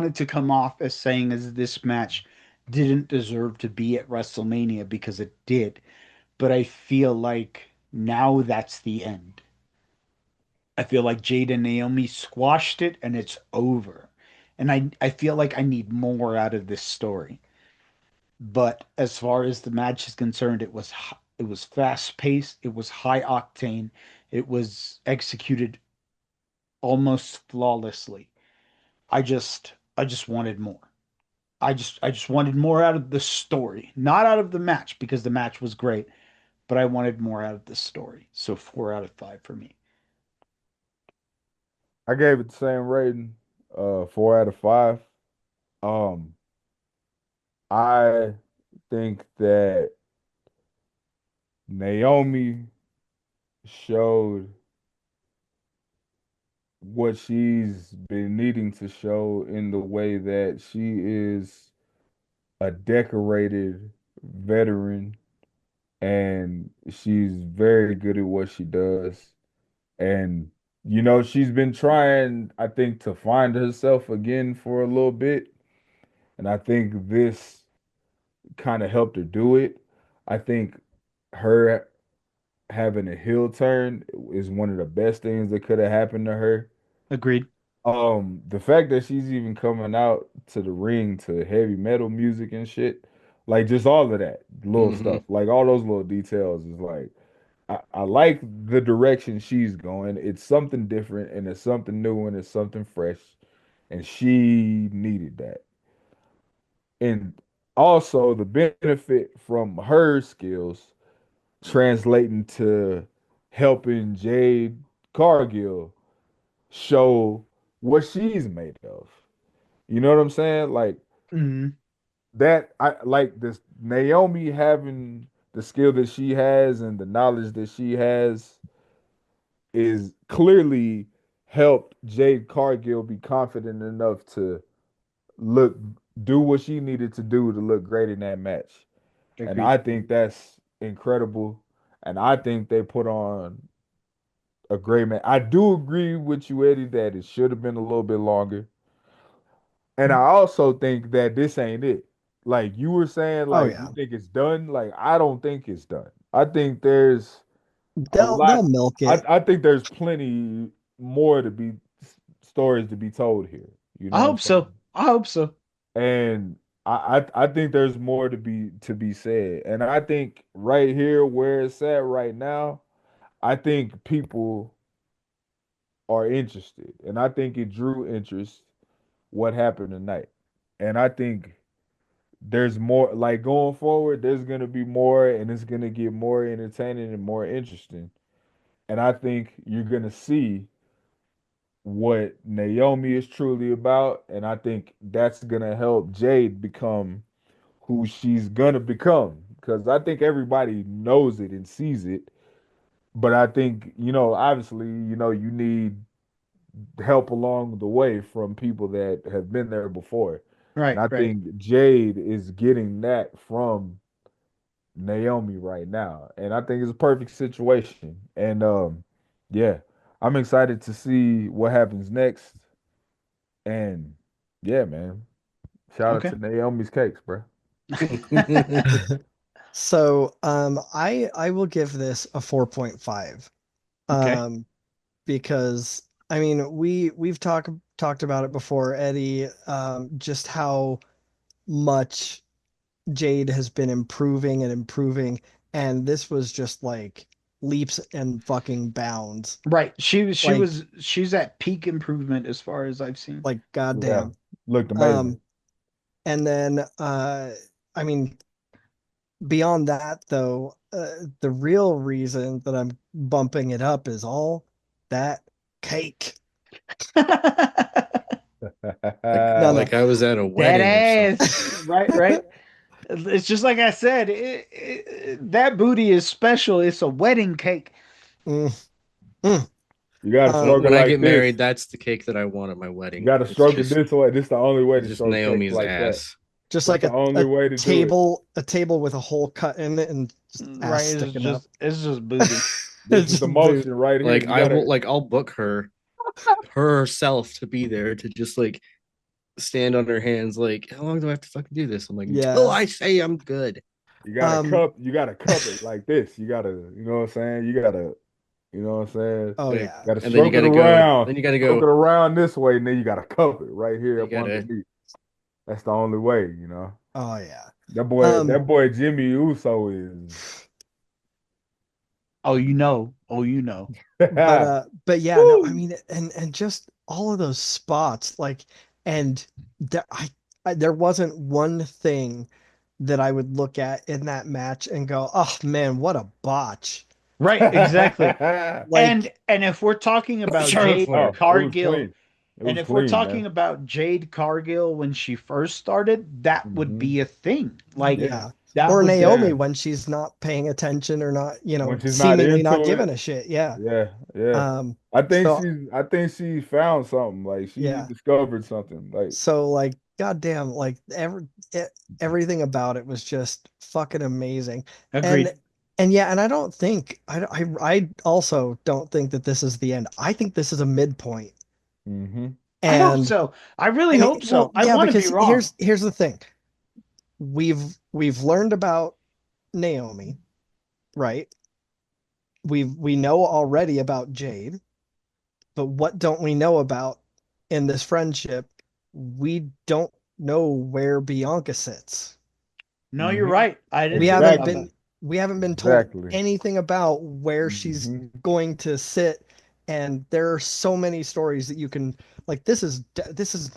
it to come off as saying as this match didn't deserve to be at WrestleMania, because it did. But I feel like now that's the end. I feel like Jade and Naomi squashed it and it's over. And I feel like I need more out of this story. But as far as the match is concerned, it was fast paced, it was high octane, it was executed almost flawlessly. I just wanted more. I just wanted more out of the story, not out of the match, because the match was great, but I wanted more out of the story. So 4 out of 5 for me. I gave it the same rating, 4 out of 5. Um, I think that Naomi showed what she's been needing to show in the way that she is a decorated veteran and she's very good at what she does. And she's been trying, I think, to find herself again for a little bit. And I think this kind of helped her do it. I think her having a heel turn is one of the best things that could have happened to her. Agreed. The fact that she's even coming out to the ring to heavy metal music and shit, like just all of that little Hmm. stuff, like all those little details is like I like the direction she's going. It's something different and it's something new and it's something fresh. And she needed that. And also the benefit from her skills translating to helping Jade Cargill show what she's made of. You know what I'm saying? Like Hmm. that I like this Naomi having the skill that she has and the knowledge that she has is clearly helped Jade Cargill be confident enough to look do what she needed to do to look great in that match. And Agreed. I think that's incredible. And I think they put on a great match. I do agree with you, Eddie, that it should have been a little bit longer. And I also think that this ain't it. Like you were saying, Oh like you yeah. think it's done. Like I don't think it's done. I think there's a They'll lot. milk I, it. I think there's plenty more to be stories to be told here. You I know what I'm hope so. saying? I hope so. And I think there's more to be said. And I think right here where it's at right now, I think people are interested. And I think it drew interest what happened tonight. And I think there's more like going forward, there's gonna be more and it's gonna get more entertaining and more interesting. And I think you're gonna see what Naomi is truly about, and I think that's gonna help Jade become who she's gonna become. Because I think everybody knows it and sees it, but I think obviously, you need help along the way from people that have been there before, and Right, I right. think Jade is getting that from Naomi right now, and I think it's a perfect situation. And yeah, I'm excited to see what happens next. And yeah, man, shout out Okay. to Naomi's Cakes, bro. So I will give this a 4.5. Okay. Um because I mean we've talked about it before, Eddie, just how much Jade has been improving and improving, and this was just like leaps and fucking bounds. Right. She Like was she's at peak improvement as far as I've seen. like Yeah, goddamn. looked amazing. Um and then I mean beyond that though, the real reason that I'm bumping it up is all that cake. like No, no. like I was at a That wedding or something. ass. Right, right. It's just like I said, that booty is special. It's a wedding cake. Mm, mm. You gotta Um, stroke it When I like get this. married, that's the cake that I want at my You wedding. gotta It's stroke it just this way. This is the only way it's to just stroke cakes Naomi's like that. ass. just It's like the only way to do it. a table with a hole cut in it and just ass Right. sticking up. It's just booty. This It's is the just boot. motion right here. Like You I will gotta. like I'll book herself to be there to just like stand on her hands like how long do I have to fucking do this? I'm like until Yeah. I say I'm good. You gotta Um, cup. You gotta cup it like this. You gotta. You know what I'm saying? You gotta. You know what I'm saying? oh Like yeah. Gotta and then you stroke it gotta go around. then you gotta Stroke it go around this way, and then you gotta cup it right here you up gotta underneath. That's the only way. Oh yeah. That boy. Um, That boy Jimmy Uso is. Oh, you know. Oh, you know. but yeah, no, I Woo! mean, and just all of those spots, like, and there, there wasn't one thing that I would look at in that match and go, oh man, what a botch. Right, exactly. Like, And if we're talking about Charlotte Jade Flair. Oh, it was Cargill, clean. It And was if we're clean, talking man. about Jade Cargill when she first started, that would Hmm. be a thing. Like Yeah. that Or would Naomi be, Yeah. when she's not paying attention or not, When she's not seemingly not into giving it, a shit. Yeah. yeah, yeah. Um, so I think she found something. Like she yeah. discovered something. Like So like goddamn, like everything about it was just fucking amazing. And agreed. yeah, and I don't think I also don't think that this is the end. I think this is a midpoint. hmm I hope And so. I really hope well, so. I yeah, want to be because wrong. here's the thing. We've learned about Naomi, right? We know already about Jade, but what don't we know about in this friendship? We don't know where Bianca sits. No, you're hmm right. I didn't we think haven't about Exactly. that. been we haven't been told Exactly. anything about where she's hmm going to sit, and there are so many stories that you can like this is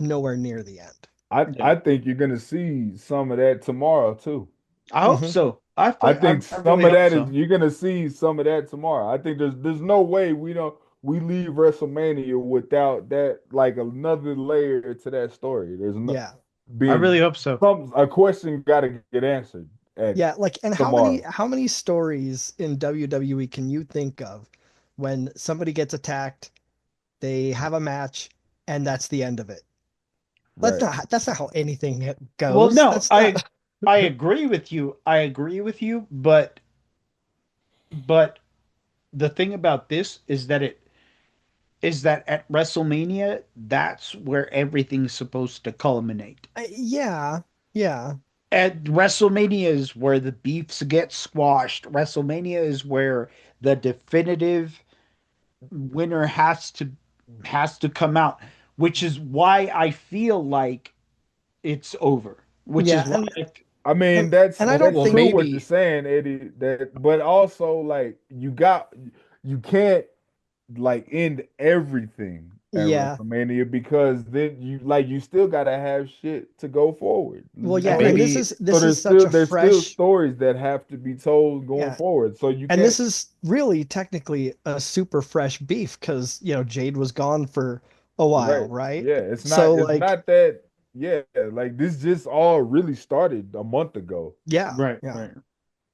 nowhere near the end. Yeah. I think you're gonna see some of that tomorrow too. I hope Hmm. so. I think I some really of hope that is so. you're gonna see some of that tomorrow. I think there's no way we leave WrestleMania without that like another layer to that story. There's no Yeah. I really being hope so. some a question got to get answered at Yeah, like, and tomorrow. how many stories in WWE can you think of when somebody gets attacked, they have a match, and that's the end of it? Right. That's not how anything Well, goes. no, That's not. I agree with you. I agree with you, but the thing about this is that at WrestleMania, that's where everything's supposed to culminate. Yeah, yeah, At WrestleMania is where the beefs get squashed. WrestleMania is where the definitive winner has to come out, which is why I feel like it's over. Which is yeah, why I and mean, and I Well, don't that's well, think. true what you're maybe saying, Eddie. That, but also like you can't like end everything at Yeah, WrestleMania because then you still gotta have shit to go forward. well, You yeah, know what I and mean? maybe So this is such a there's still fresh. stories that have to be told going Yeah, forward. So you and can't this is really technically a super fresh beef because Jade was gone for a while, right. right? Yeah, So it's like, not that yeah, like this just all really started a month ago. yeah, right, yeah. right.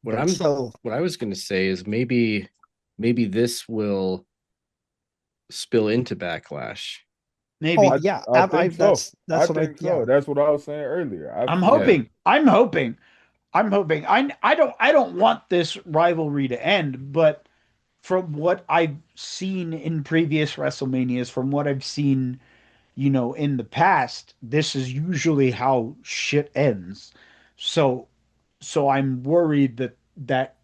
what I'm So what I was going to say is maybe this will spill into Backlash. oh Maybe. yeah, I think so. I that's what I think so. yeah, That's what I was saying earlier. I I'm feel Yeah. like hoping. I'm hoping. I'm hoping. I don't want this rivalry to end, but from what I've seen in previous WrestleManias, from what I've seen, in the past, this is usually how shit ends. So I'm worried that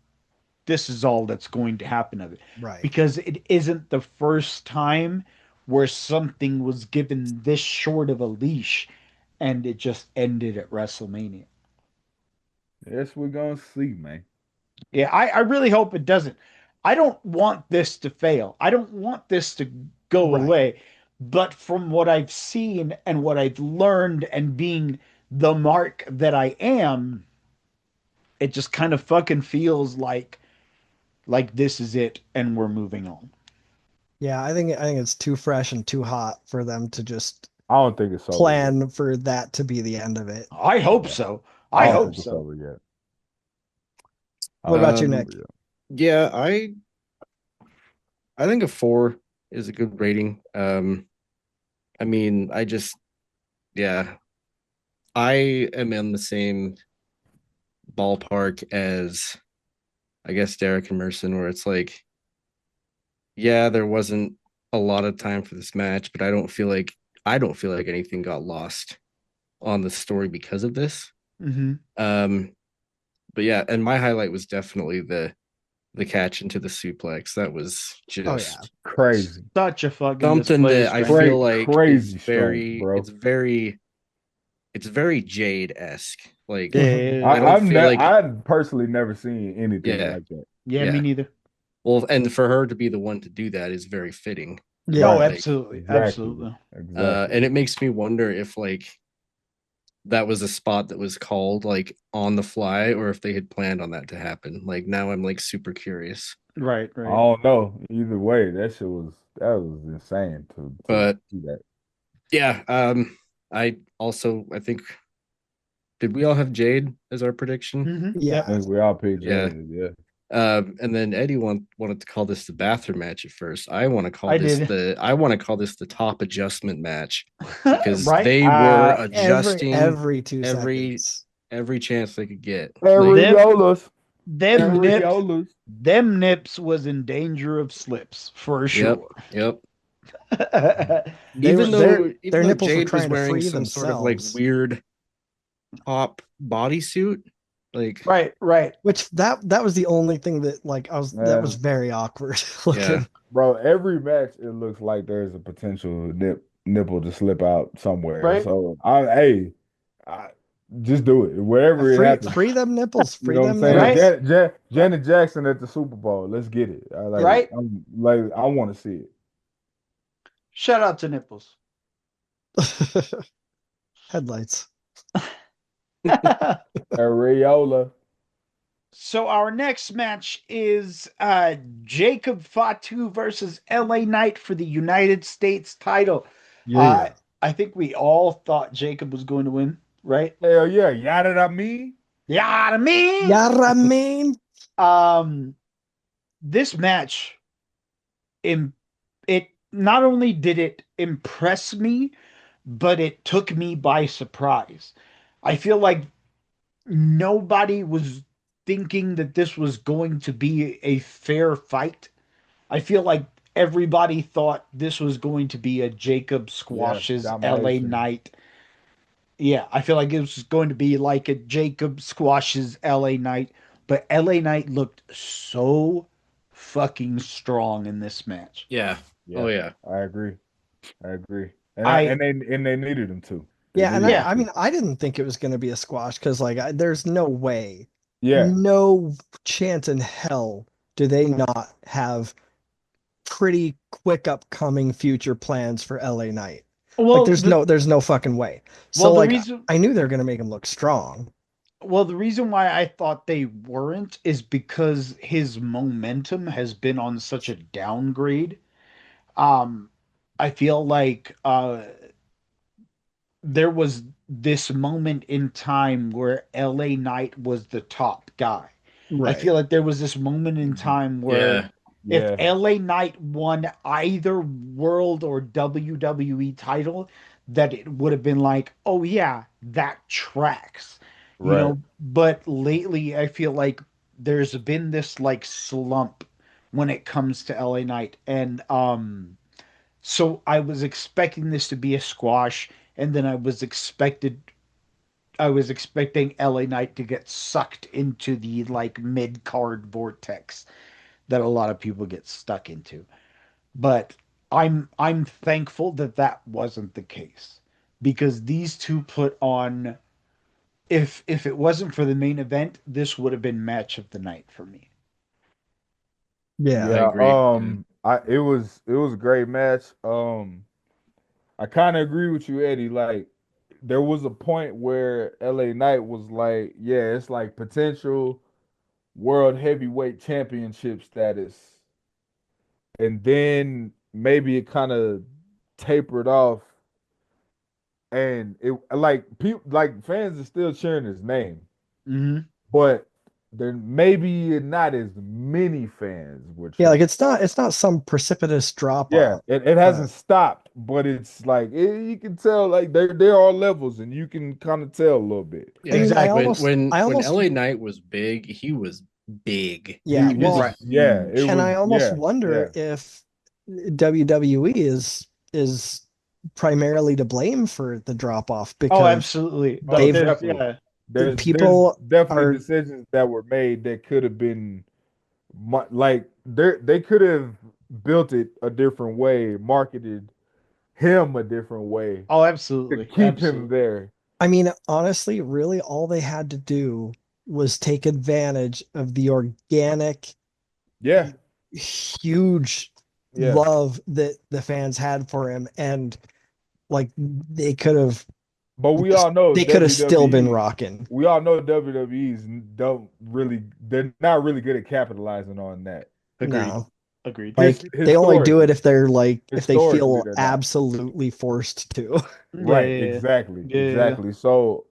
this is all that's going to happen of it right. because it isn't the first time where something was given this short of a leash and it just ended at WrestleMania. yes, we're gonna see, man. Yeah, I really hope it doesn't. I don't want this to fail. I don't want this to go Right. away. But from what I've seen and what I've learned and being the mark that I am, it just kind of fucking feels like this is it and we're moving on. Yeah, I think it's too fresh and too hot for them to just I don't think it's over yet. plan for that to be the end of it. I hope Yeah. so. I I don't Yeah. hope think it's so. over yet. I What don't about think you, it's Um Nick? over yet. yeah, I think a 4 is a good rating. I mean, yeah, I am in the same ballpark as I guess Derek and Merson where it's like yeah, there wasn't a lot of time for this match, but I don't feel like anything got lost on the story because of this. Hmm. Um, but yeah, and my highlight was definitely the catch into the suplex. That was Oh yeah. just Crazy. Such a fucking something display of that I strength. feel Great, like crazy strength, bro. it's very Jade esque. Like Hmm. I don't feel like I've personally never seen anything yeah like that. Yeah, me yeah. neither. Well, and for her to be the one to do that is very fitting. Oh, Yeah. Right. Like absolutely. Exactly. Absolutely. Exactly. and it makes me wonder if like that was a spot that was called like on the fly or if they had planned on that to happen. Like now I'm like super curious. Right, I right. don't know. Either way, that was insane to But see that. Yeah. I think did we all have Jade as our prediction? Mm-hmm. Yeah. I think we all picked Yeah. Jade. Yeah. And then Eddie wanted to call this the bathroom match at first. I want to call I this did. the top adjustment match because Right? they were Every adjusting every 2 every seconds. every chance they could get. Areolas. Them nips, Areolas. them nips was in danger of slips for Yep, sure. yep. They were their Even though nipples were Jade was trying to wearing free some sort of like themselves. weird top bodysuit, like right. Which that was the only thing that that was Man, very awkward yeah, looking. bro, every match it looks like there's a potential nipple to slip out somewhere. Right. So I just do it. Wherever it happens. Free them nipples. You Free know what I'm them saying? Right. nipples. Janet Jackson at the Super Bowl. Let's get it. Right. I want to see it. Shout out to nipples. Headlights. Areola. So our next match is Jacob Fatu versus LA Knight for the United States title. Yeah. I think we all thought Jacob was going to win, right? Hell yeah. Yada I mean. Yeah, I mean, Yaramin. this match, it not only did it impress me, but it took me by surprise. I feel like nobody was thinking that this was going to be a fair fight. I feel like everybody thought this was going to be a Jacob Yeah, squashes LA domination. Knight. Yeah, I feel like it was going to be like a Jacob squashes LA Knight, but LA Knight looked so fucking strong in this match. yeah, oh Yeah, yeah, I agree. I agree. And I they needed him to. They Yeah, and needed him yeah, I to. mean, I didn't think it was going to be a squash because, there's no way, Yeah. no chance in hell do they not have pretty quick upcoming future plans for LA Knight. Like, well there's no fucking way. well So, the reason I knew they were going to make him look strong. well the reason why I thought they weren't is because his momentum has been on such a downgrade. Um I feel like there was this moment in time where LA Knight was the top guy. I Right. feel like there was this moment in Mhm. time where yeah, if Yeah. LA Knight won either world or WWE title, that it would have been like, oh yeah, that tracks. Right. But lately I feel like there's been this like slump when it comes to LA Knight. And so I was expecting this to be a squash, and then I was expecting LA Knight to get sucked into the like mid card vortex that a lot of people get stuck into. But I'm thankful that that wasn't the case because these two put on if it wasn't for the main event, this would have been match of the night for me. I Yeah. Yeah. agree. It was a great match. I kind of agree with you, Eddie. Like, there was a point where LA Knight was like, yeah, it's like potential world heavyweight championship status. And then maybe it kind of tapered off. And it like people like fans are still cheering his name. Hmm. But there maybe not as many fans were Yeah, cheering. it's not some precipitous drop Yeah, off, it but hasn't stopped, but it's like you can tell like there are levels, and you can kind of tell a little bit. I Yeah, mean, I when almost LA Knight was big, he was big. yeah, He was well, Right. Yeah, it huge. and was I almost yeah, yeah. wonder if WWE is primarily to blame for the drop off Oh, because absolutely. Oh, they've There's definitely. yeah. There's people definitely are decisions that were made that could have been like they could have built it a different way, marketed him a different way Oh, to absolutely. keep him Absolutely. there. I mean, honestly, really all they had to do was take advantage of the organic Yeah, huge yeah. love that the fans had for him and like they could have But we all know still been WWE. rocking. We all know WWE's don't really. They're not really good at capitalizing on that. Agreed. No. Agreed. Like they only do it Historically, if they're like if they historically, feel they're not. absolutely forced to. Yeah, Right, yeah, exactly, yeah, yeah. exactly. So,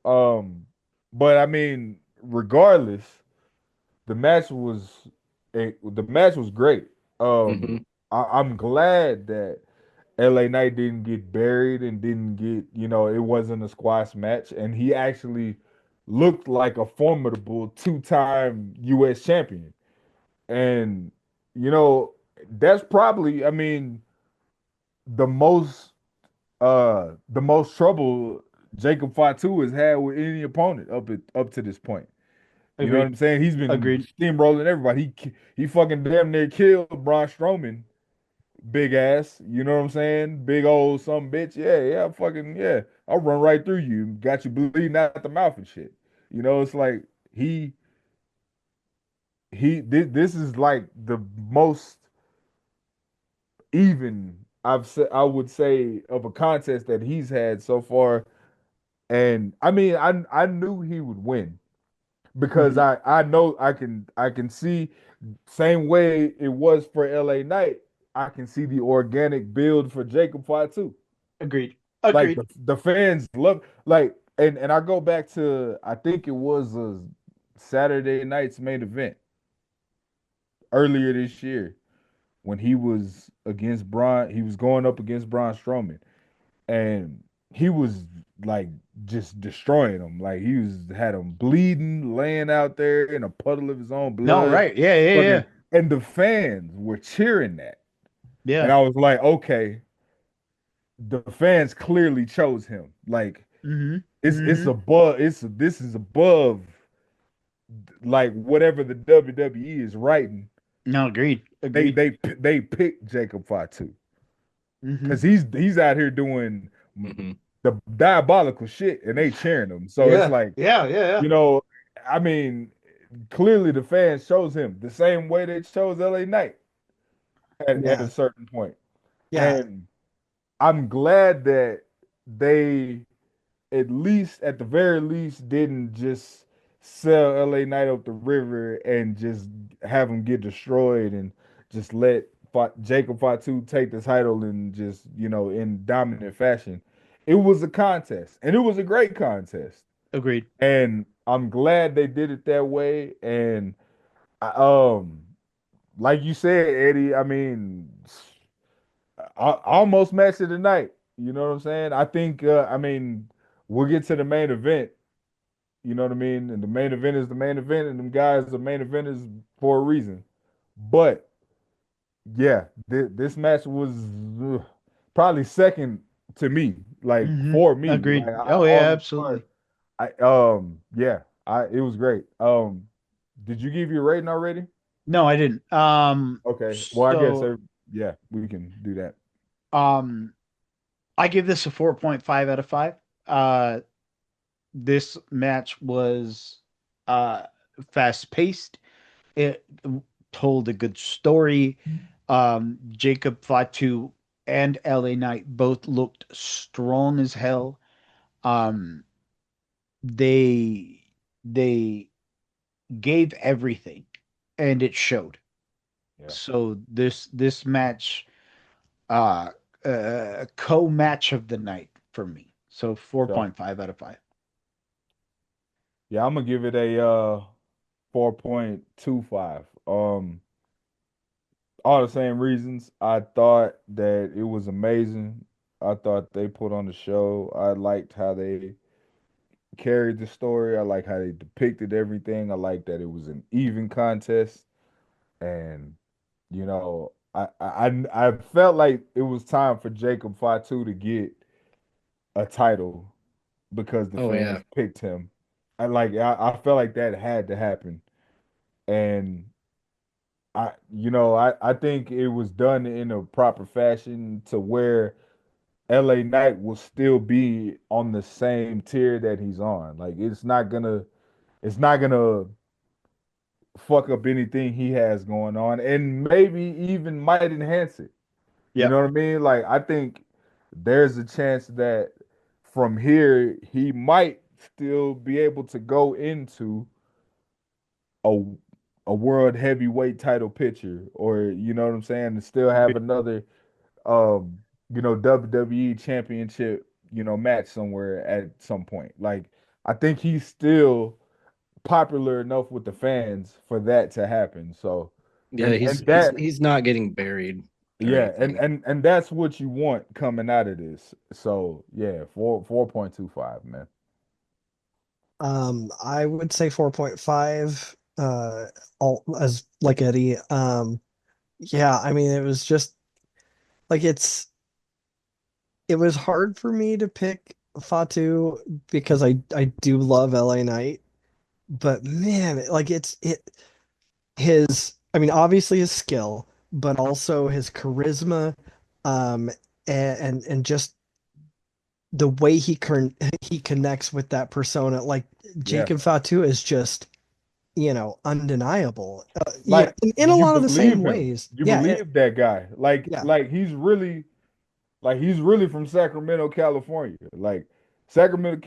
but I mean, regardless, the match was the match was great. Hmm. I'm glad that LA Knight didn't get buried and didn't get, it wasn't a squash match, and he actually looked like a formidable two-time U.S. champion. And you know, that's probably, I mean, the most the most trouble Jacob Fatu has had with any opponent up to this point. You know what Agreed. I'm saying? He's been Agreed. steamrolling everybody. He fucking damn near killed Braun Strowman, big ass. You know what I'm saying? Big old some bitch. Yeah, yeah, fucking yeah. I'll run right through you. Got you bleeding out the mouth and shit. It's like he this is like the most even I would say of a contest that he's had so far. And I mean, I knew he would win because Mhm. I know I can see same way it was for LA Knight. I can see the organic build for Jacob Fatu. Agreed. Like Agreed. the fans love like and I go back to I think it was a Saturday night's main event earlier this year when he was going up against Braun Strowman, and he was like just destroying him. Like he was had him bleeding, laying out there in a puddle of his own No, blood. right. Yeah, yeah, yeah. Fucking, and the fans were cheering that. And Yeah. I was like, okay, the fans clearly chose him. Like Mm-hmm. it's Mm-hmm. above this is above like whatever the WWE is writing. No, agreed. They Agreed. they they picked Jacob Fatu Mm-hmm. because he's out here doing Hmm. the diabolical shit and they cheering him. So it's Yeah. like, Yeah, yeah, yeah. you know, I mean, clearly the fans chose him the same way they chose LA Knight at a Yeah. certain point. Yeah. And I'm glad that they at least at the very least didn't just sell LA Knight up the river and just have him get destroyed and just let Jacob Fatu take the title and just, in dominant fashion. It was a contest and it was a great contest. Agreed. And I'm glad they did it that way. And um, like you said, Eddie, I mean, I almost match of the night. You know what I'm saying? I think, I mean, we'll get to the main event. You know what I mean? And the main event is the main event, and them guys are main eventers for a reason. But yeah, this match was probably second to me, like Mm-hmm. for me. Agreed. Like Oh, yeah, on the card, absolutely. yeah, it was great. Did you give your rating already? No, I didn't. Okay, well I guess So yeah, we can do that. um I give this a 4.5 out of 5. Uh this match was uh fast paced. It told a good story. Jacob Fatu and LA Knight both looked strong as hell. Um, they they gave everything, and it showed. Yeah, So this match, uh, co-match of the night for me. So four so point five out of five. yeah, I'm gonna give it a 4.25. All the same reasons. I thought that it was amazing. I thought they put on the show. I liked how they carried the story. I like how they depicted everything. I like that it was an even contest, and I felt like it was time for Jacob Fatu to get a title because the Oh fans yeah. picked him. I felt like that had to happen, and I think it was done in a proper fashion to where LA Knight will still be on the same tier that he's on. Like it's not gonna fuck up anything he has going on and maybe even might enhance it. You know Yep. what I mean? Like I think there's a chance that from here he might still be able to go into a a world heavyweight title picture, or you know what I'm saying, and still have another um, WWE championship, match somewhere at some point. Like I think he's still popular enough with the fans for that to happen. So Yeah, and he's he's that he's not getting buried or yeah, and anything. and and that's what you want coming out of this. So yeah, 4.25, man. I would say 4.5, all as like Eddie. Yeah, I mean it was just like it was hard for me to pick Fatu because I do love LA Knight, but man, like it his I mean obviously his skill, but also his charisma, um, and just the way he connects with that persona. Like Yeah. Jacob Fatu is just undeniable. Yeah, Like in a you lot of the same believe him. ways. You Yeah, believe that guy. Like yeah, like he's really from Sacramento, California. Like Sacramento,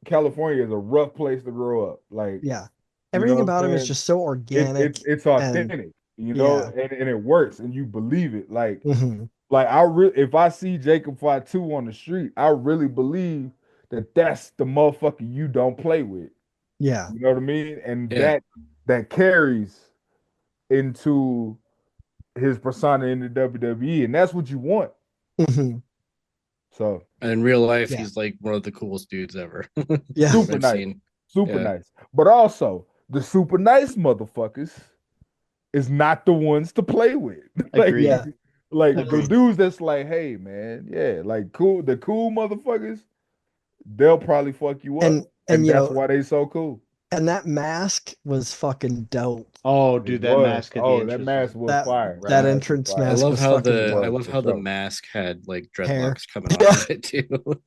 California is a rough place to grow up. Like, yeah. you know Everything what I'm about him is saying? just so It, organic it's it's and authentic, yeah. and it works and you believe it. Hmm. Like if I see Jacob Fatu on the street, I really believe that that's the motherfucker you don't play with. Yeah. You know what I mean? And Yeah. that carries into his persona in the WWE, and that's what you want. Hmm. So And in real life, Yeah. he's like one of the coolest dudes ever Yeah. that super I've nice, seen. super Yeah. nice. But also the super nice motherfuckers is not the ones to play with. like, Agreed. Yeah. like the Agreed. dudes that's like, hey man, yeah, like the cool motherfuckers, they'll probably fuck you up, And and that's why they so cool. and that mask was fucking dope. Oh, It dude, that was. mask at the Oh, that entrance was mask was That fire. That that rad. mask was entrance I fire. mask love was how fucking It the I dope. was love for how the sure. mask had like Hair. dreadlocks coming off Yeah. of it too.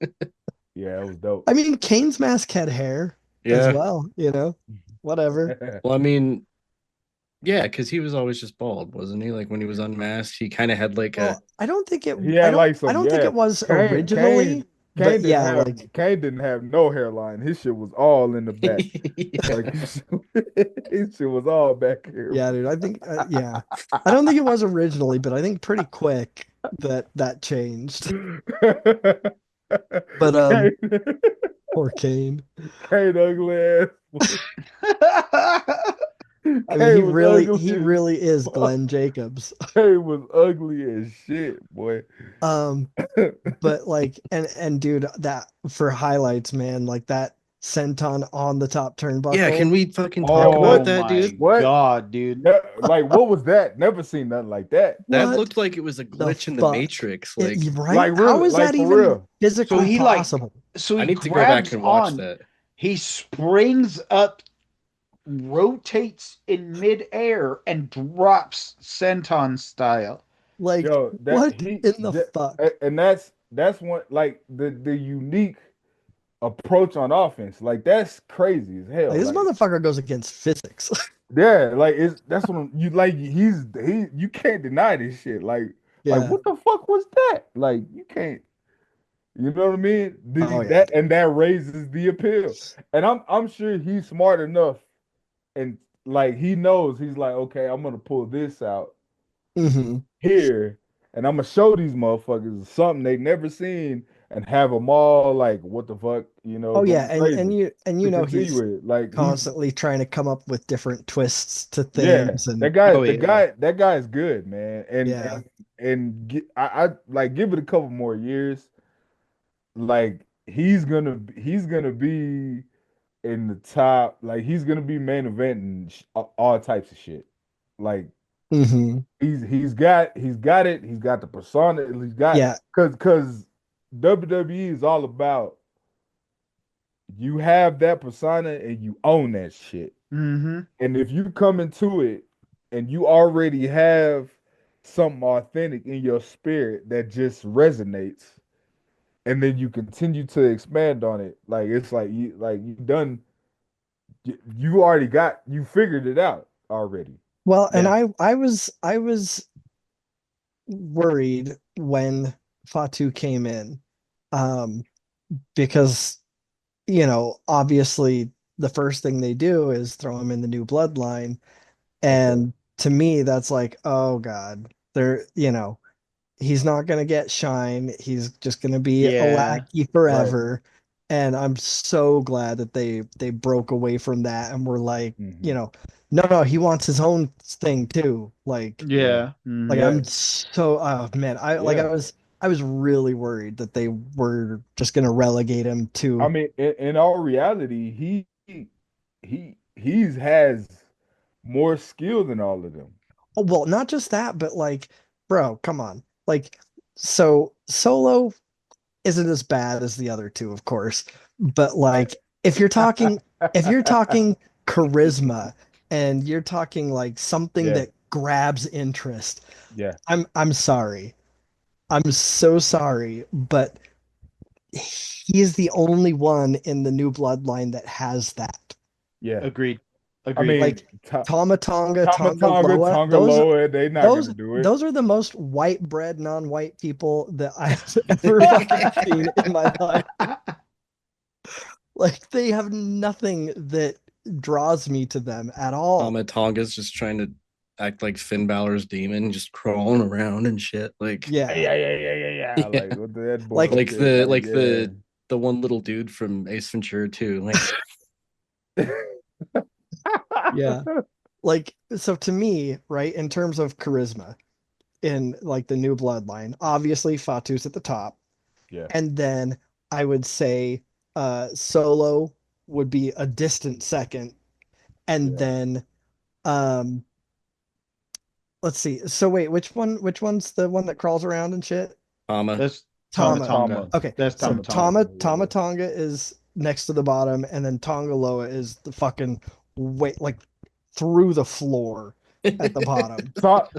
Yeah, it was dope. I mean, Kane's mask had hair as Yeah. well, Whatever. Well, I mean, yeah, because he was always just bald, wasn't he? Like when he was unmasked, he kind of had like a Well, I don't think it He had like I some, don't think yeah. it was Kane, originally, Kane, but yeah, like Kane didn't have no hairline. His shit was all in the back. yeah. Like his shit was all back here. yeah, dude, I think yeah. I don't think it was originally, but I think pretty quick that changed. But Kane, poor Kane. Kane ugly ass. I mean, he Kane was really ugly he as really is fuck. Glenn Jacobs. Kane was ugly as shit, boy. Um, but like and dude, that for highlights, man, like that senton on the top Yeah, can turnbuckle. we fucking talk Oh about What? that, my dude? What? god, dude. Like, what was that? Never seen nothing like that. That What looked like it was a the glitch in the fuck? Matrix. It, Like, right? Like How really, is like that for even real. So physically he like possible? so I he need to go back grabs and watch on, that. he springs up, rotates in midair, and drops senton style. Like, Yo, what in the fuck? and that's one like the unique approach on offense. Like that's crazy as hell. Like this Like motherfucker goes against physics. yeah, like it's that's what you like. You can't deny this shit. Like Yeah. what the fuck was that? Like you can't. You know what I mean? Oh yeah. That raises the appeal. And I'm sure he's smart enough and like he knows he's like okay, I'm gonna pull this out Hmm. here, and I'm gonna show these motherfuckers something they never seen, and have them all like, what the fuck, Oh yeah, going and crazy you to know continue he's it. Like he's constantly trying to come up with different twists to yeah, things and Oh yeah. that guy is good, man, yeah. I like give it a couple more years, like he's gonna be in the top, like he's gonna be main eventing all types of shit, like. Hmm. He's got it. He's got the persona. He's got Yeah. because WWE is all about you have that persona and you own that shit. Mm-hmm. And if you come into it and you already have something authentic in your spirit that just resonates, and then you continue to expand on it, like it's like you done you already got you figured it out already. Well, and Yeah. I was worried when Fatu came in, um, because obviously the first thing they do is throw him in the new bloodline, Okay. And to me, that's like, oh God, he's not gonna get shine. He's just gonna be a Yeah. lackey Right. forever. And I'm so glad that they broke away from that and were like, Hmm. no, he wants his own thing too. Yeah. Yeah. Like Hmm. Yeah. I'm so oh man, Yeah. I was really worried that they were just gonna relegate him I to mean, in all reality, he's has more skill than all of them. oh well, not just that, but like, bro, come on. Like, so Solo isn't as bad as the other two, of course. But like if you're talking charisma and you're talking like something Yeah. that grabs interest, Yeah. I'm sorry. I'm so sorry, but he is the only one in the new bloodline that has that. Yeah. Agreed. I Agreed. mean, Like Tama Tonga, Tonga Tonga, Loa, Tonga Loa, they not those gonna do it. those are the most white bread non-white people that I've ever fucking seen in my life. Like they have nothing that draws me to them at all. Tonga's just trying to act like Finn Balor's demon, just crawling around and shit. Like, Yeah. Yeah. yeah, Like with that Like like bullshit. the Like, like the the one little dude from Ace Ventura too. Like, yeah. yeah. Like so to me, right, in terms of charisma in like the new bloodline, obviously Fatu's at the top. Yeah. And then I would say Solo would be a distant second. And Yeah. then um let's see. So wait, which one's the one that crawls around and shit? Tama. That's Tama Tama. Tonga. Tama. Okay, That's so Tama Tama Tonga. Tama Tonga. Tama Yeah. Tonga is next to the bottom, and then Tonga Loa is the fucking wait like through the floor at the bottom.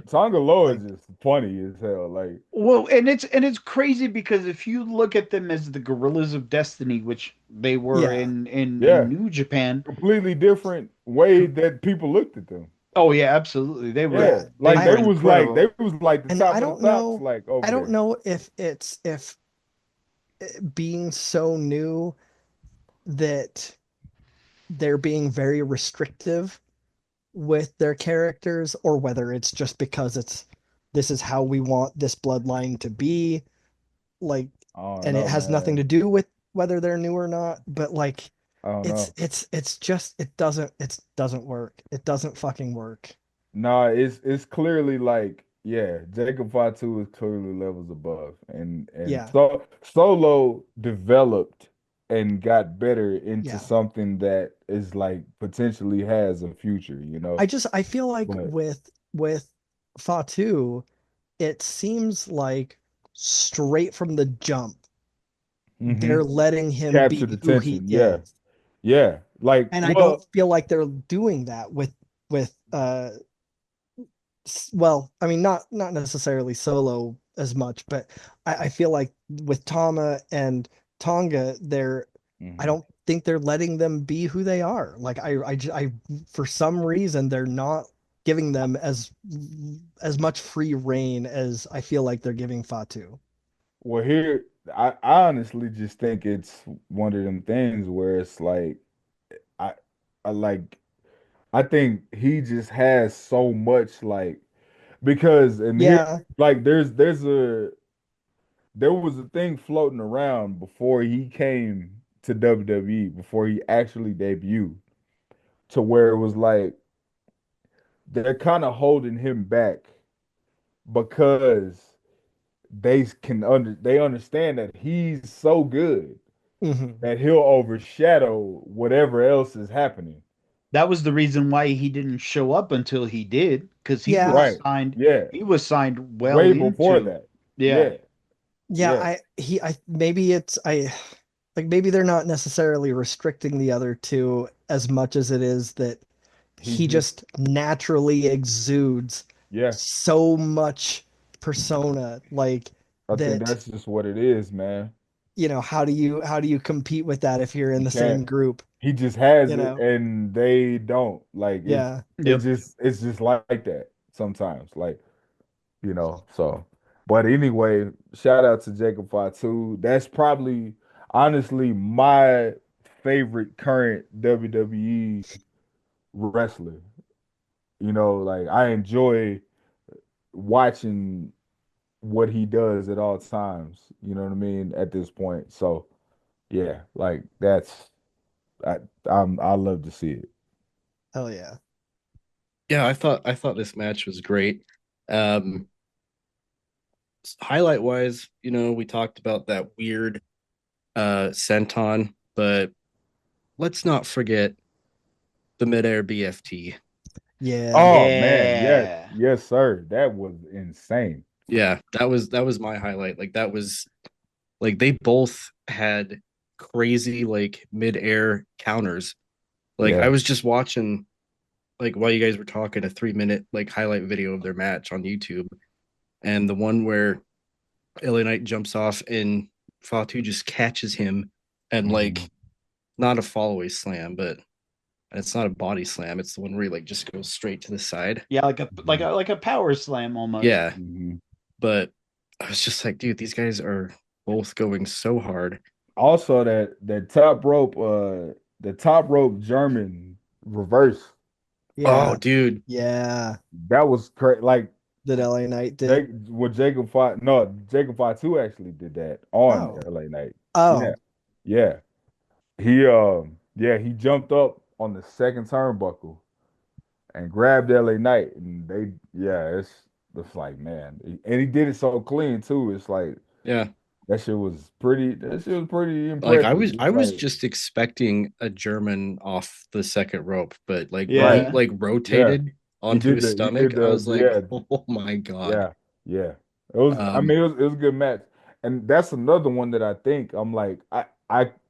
Tonga Loa Like, is just funny as hell. Like, Well, and it's crazy because if you look at them as the Gorillas of Destiny, which they were yeah, in yeah, New Japan. completely different way that people looked at them. Oh yeah, absolutely. They were yeah. Yeah, they like were I incredible. they was like the and top of the tops, like I over don't there. know if it's if being so new that they're being very restrictive with their characters, or whether it's just because it's this is how we want this bloodline to be, like, I don't and it know, has nothing man. to do with whether they're new or not, but like I don't know. it's just it doesn't work. It doesn't fucking work. Nah, it's clearly like, yeah, Jacob Fatu is clearly levels above, and Yeah. so Solo developed and got better into Yeah. something that is like potentially has a future, I feel like But with Fatu, it seems like straight from the jump, they're hmm letting him captured be who he attention, yeah, is. yeah, like And I don't well, feel like they're doing that with well, I mean not necessarily Solo as much, but I feel like with Tama and Tonga, I mhm. don't think they're letting them be who they are. Like I for some reason they're not giving them as much free reign as I feel like they're giving Fatu. Well, here I honestly just think it's one of them things where it's like I I like I think he just has so much like because and here Yeah. like there was a thing floating around before he came to WWE before he actually debuted to where it was like they're kind of holding him back because they understand that he's so good Hmm. that he'll overshadow whatever else is happening. That was the reason why he didn't show up until he did, because he was Yeah. Right. signed. Yeah. He was signed well Way before into. that. Yeah. Yeah. Yeah, Yeah. I maybe it's I like maybe they're not necessarily restricting the other two as much as it is that He he just just naturally exudes yeah. so much persona, like I think that, that's just what it is, man. how do you compete with that if you're in You the can't. same group, He just has you it know? and they don't. Like Yeah. Yep. it's just like that sometimes. Like, so but anyway, shout out to Jacob Fatu. That's probably honestly my favorite current WWE wrestler. like I enjoy watching what he does at all times. You know what I mean? At this point. So yeah, like I I love to see it. Hell yeah. Yeah, I thought this match was great. Um, highlight wise, we talked about that weird senton, but let's not forget the midair BFT. Yeah. Oh man, yes, Yeah. yes, sir. That was insane. Yeah, that was my highlight. Like that was like they both had crazy like midair counters. Like I Yeah. was just watching like while you guys were talking a 3 minute like highlight video of their match on YouTube, and the one where LA Knight jumps off and Fatu just catches him and Mhm. like not a fallaway slam, but it's not a body slam. It's the one where he like just goes straight to the side. Yeah, like a like Mhm. a like a power slam almost. Yeah, Mhm. but I was just like, dude, these guys are both going so hard. Also, the top rope German reverse. Oh, Yeah. dude, Yeah. That was crazy. Like That LA Knight did. Jake, what Jacob Fight, no, Jacob Fight 2 actually did that on Oh. LA Knight. Yeah, Oh. yeah. He jumped up on the second turnbuckle and grabbed LA Knight, and it's like man, and he did it so clean too. It's like yeah. that shit was pretty Like impressive. I It's was like just expecting a German off the second rope, but like when he right, Yeah. like yeah. rotated onto his He did stomach, I the was like, yeah, oh my God. yeah, yeah. It was. I Um, mean, it was a good match, and that's another one that I think I'm like,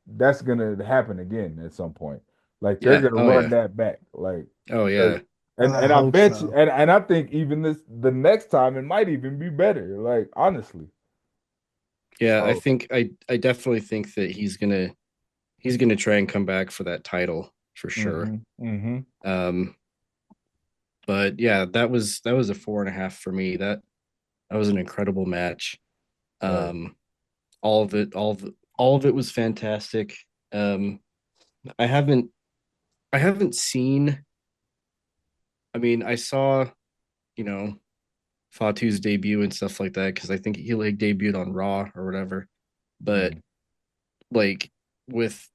that's gonna happen again at some point. Like they're yeah, gonna oh run yeah, that back, like, oh 'cause- yeah. I and I hope bet you, so. and I think even the next time it might even be better. Like honestly, Yeah, I so think I definitely think that he's gonna try and come back for that title for sure. hmm. Um, but yeah, that was a 4.5 for me. That was an incredible match. Right. Um, all of it was fantastic. Um, I haven't I haven't seen. I mean, I saw you know Fatu's debut and stuff like that because I think he like debuted on Raw or whatever. But Mm. like with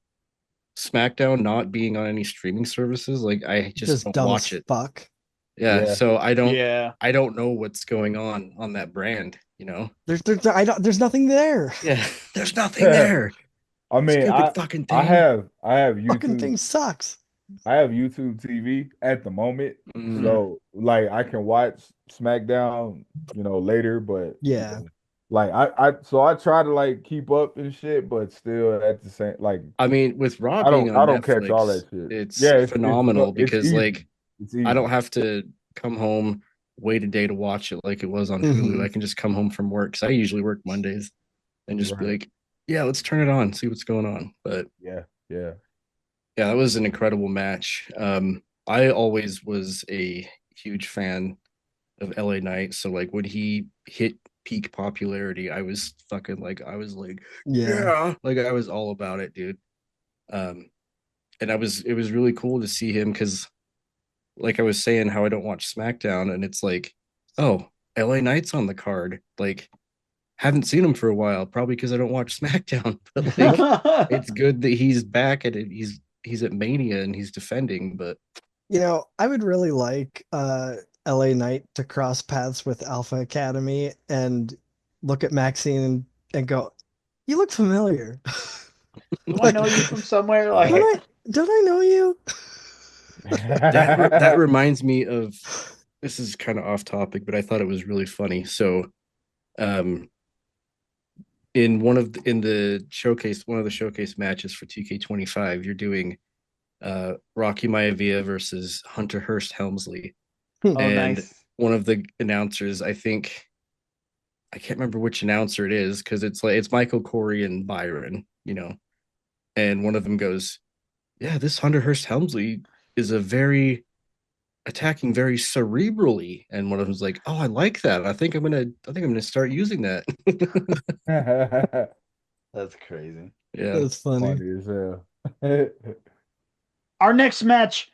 SmackDown not being on any streaming services, like I just Just don't dumb watch as it. fuck. Yeah, Yeah. so I don't Yeah. I don't know what's going on that brand, you know? There's nothing there. Yeah, there's nothing there. I mean, Stupid fucking thing. I have Fucking YouTube. thing sucks. I have YouTube TV at the moment, Mm, Mm. so like I can watch SmackDown, later. But Yeah. like so I try to like keep up and shit, but still at the same like I mean, with Raw being I on don't catch all Netflix, that shit. it's Yeah, phenomenal it's because easy. like It's I don't easy. have to come home, wait a day to watch it like it was on Hulu. Hmm. I can just come home from work because I usually work Mondays and just be Right. like, yeah, let's turn it on, see what's going on. But Yeah. Yeah. yeah, that was an incredible match. I always was a huge fan of LA Knight, so like when he hit peak popularity, I was like, Yeah. yeah, like I was all about it, dude. Um, and it was really cool to see him because like I was saying how I don't watch SmackDown and it's like, oh, LA Knight's on the card. Like haven't seen him for a while, probably because I don't watch SmackDown. But like it's good that he's back at it. He's at Mania and he's defending, but I would really like LA Knight to cross paths with Alpha Academy and look at Maxine and go, "You look familiar." Do I Like, know you from somewhere? don't Like, I know you? that reminds me of this is kind of off topic, but I thought it was really funny. So um in the showcase one of the showcase matches for 2K25, you're doing Rocky Maivia versus Hunter Hearst Helmsley. oh, And nice. one of the announcers, I can't remember which announcer it is because it's Michael Corey and Byron, and one of them goes, "Yeah, this Hunter Hearst Helmsley is a very attacking very cerebrally," and one of them's like, "Oh, I like that. I think I'm gonna start using that." That's crazy. Yeah, That's funny. Funny as hell. Our next match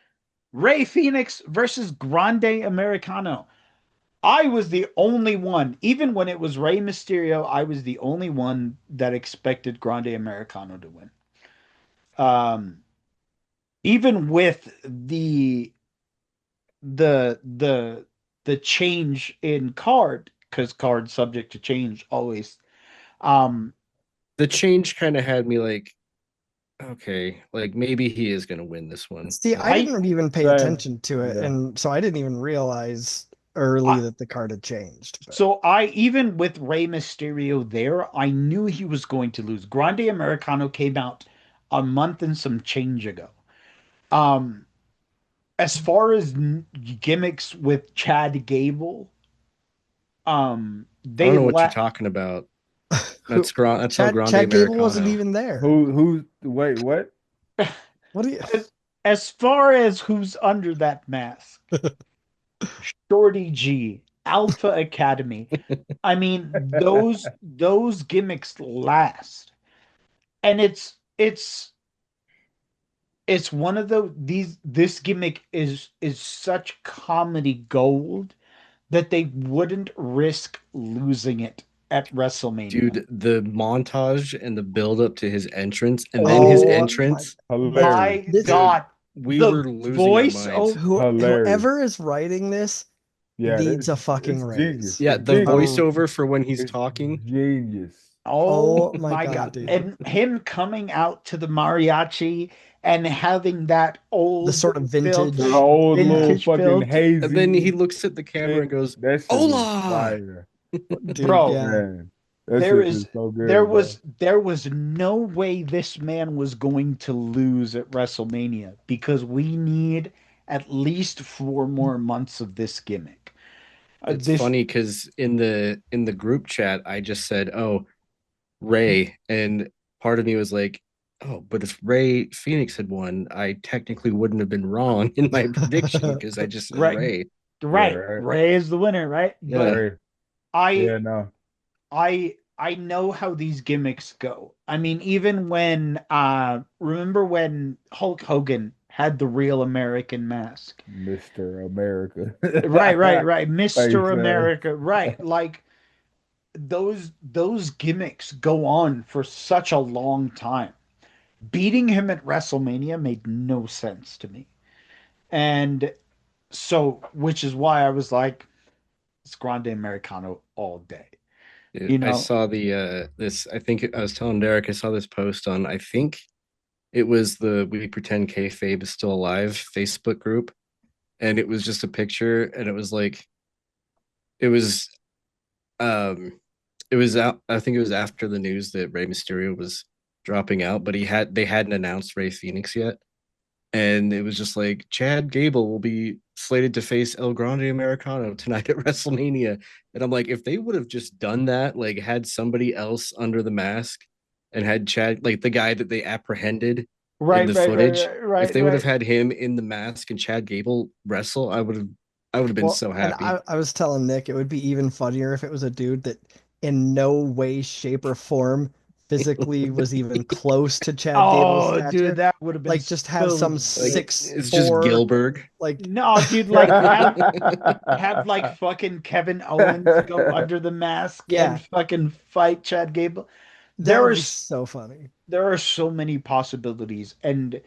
Ray Phoenix versus Grande Americano. I was the only one, even when it was Rey Mysterio, I was the only one that expected Grande Americano to win. Um, even with the the change in card, because card subject to change always. Um, The change kind of had me like, okay, like maybe he is gonna win this one. See, I Like, didn't even pay Same. attention to it, Yeah. and so I didn't even realize early I that the card had changed. But so I even with Rey Mysterio there, I knew he was going to lose. Grande Americano came out a month and some change ago. Um, as far as gimmicks with Chad Gable, I don't they know what you're let talking about. who, That's El Grande Chad Gable wasn't Americano. even there. Wait, what? What do you? as far as who's under that mask, Shorty G, Alpha Academy. I mean, those gimmicks last, and it's one of these this gimmick is such comedy gold that they wouldn't risk losing it at WrestleMania. Dude, the montage and the build up to his entrance, and then his Oh Oh my! entrance, Hilarious. my This dude, God, we the were losing our voice minds. over Hilarious. Whoever is writing this Yeah, needs a fucking it's genius. raise. Yeah, It's the genius. voiceover for when he's It's talking, genius. Oh Oh my my god, God. dude! And him coming out to the mariachi and having that The old sort of filth, The vintage. old Yeah, little vintage fucking filth. and then he hazy looks at the camera and thing. goes, That shit was "Hola!" fire. dude. Bro, Yeah. Man, that shit is so good, bro. there was no way this man was going to lose at WrestleMania because we need at least 4 more months of this gimmick. It's This funny because in the group chat, I just said, "Oh, Ray," and part of me was like, "Oh, but if Ray Phoenix had won, I technically wouldn't have been wrong in my prediction because I just said right Ray." Yeah, right right. Ray is the winner, right? But Yeah, Right. I Yeah, no. I know how these gimmicks go. I mean, even when remember when Hulk Hogan had the real American mask? Mr. America. Right. Thanks, Mr. America, right. Like those gimmicks go on for such a long time. Beating him at WrestleMania made no sense to me. And so which is why I was like, it's Grande Americano all day. dude, You I know? saw the this. I think I was telling Derek I saw this post on. I think it was the We Pretend Kayfabe is Still Alive Facebook group, and it was just a picture, and it was like it was um it was out. I think it was after the news that Rey Mysterio was dropping out, but they hadn't announced Ray Phoenix yet, and it was just like Chad Gable will be slated to face El Grande Americano tonight at WrestleMania, and I'm like, if they would have just done that, like had somebody else under the mask, and had Chad, like the guy that they apprehended in Right, the right, right, footage, right, if right, they would have right. had him in the mask and Chad Gable wrestle, I would have been Well, so and happy. I was telling Nick it would be even funnier if it was a dude that in no way, shape, or form physically was even close to Chad Gable's Oh, dude, stature. that would have been Like just have so some Like great. six it's just four, Gilbert. like No, dude, like have like fucking Kevin Owens go under the mask and yeah, fucking fight Chad Gable. that There would are be so funny. there are so many possibilities, and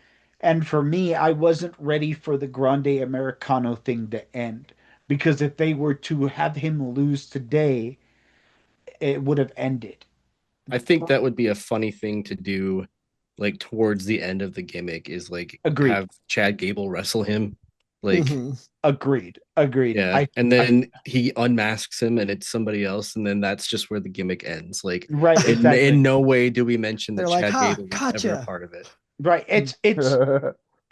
for me, I wasn't ready for the Grande Americano thing to end because if they were to have him lose today, it would have ended. I think that would be a funny thing to do, like towards the end of the gimmick, is like Agreed. have Chad Gable wrestle him. Like, Hmm. Agreed. yeah. And then he unmasks him and it's somebody else, and then that's just where the gimmick ends. Like Right, in exactly. no way do we mention They're that like, Chad "Ha, Gable was ever a gotcha." part of it. Right.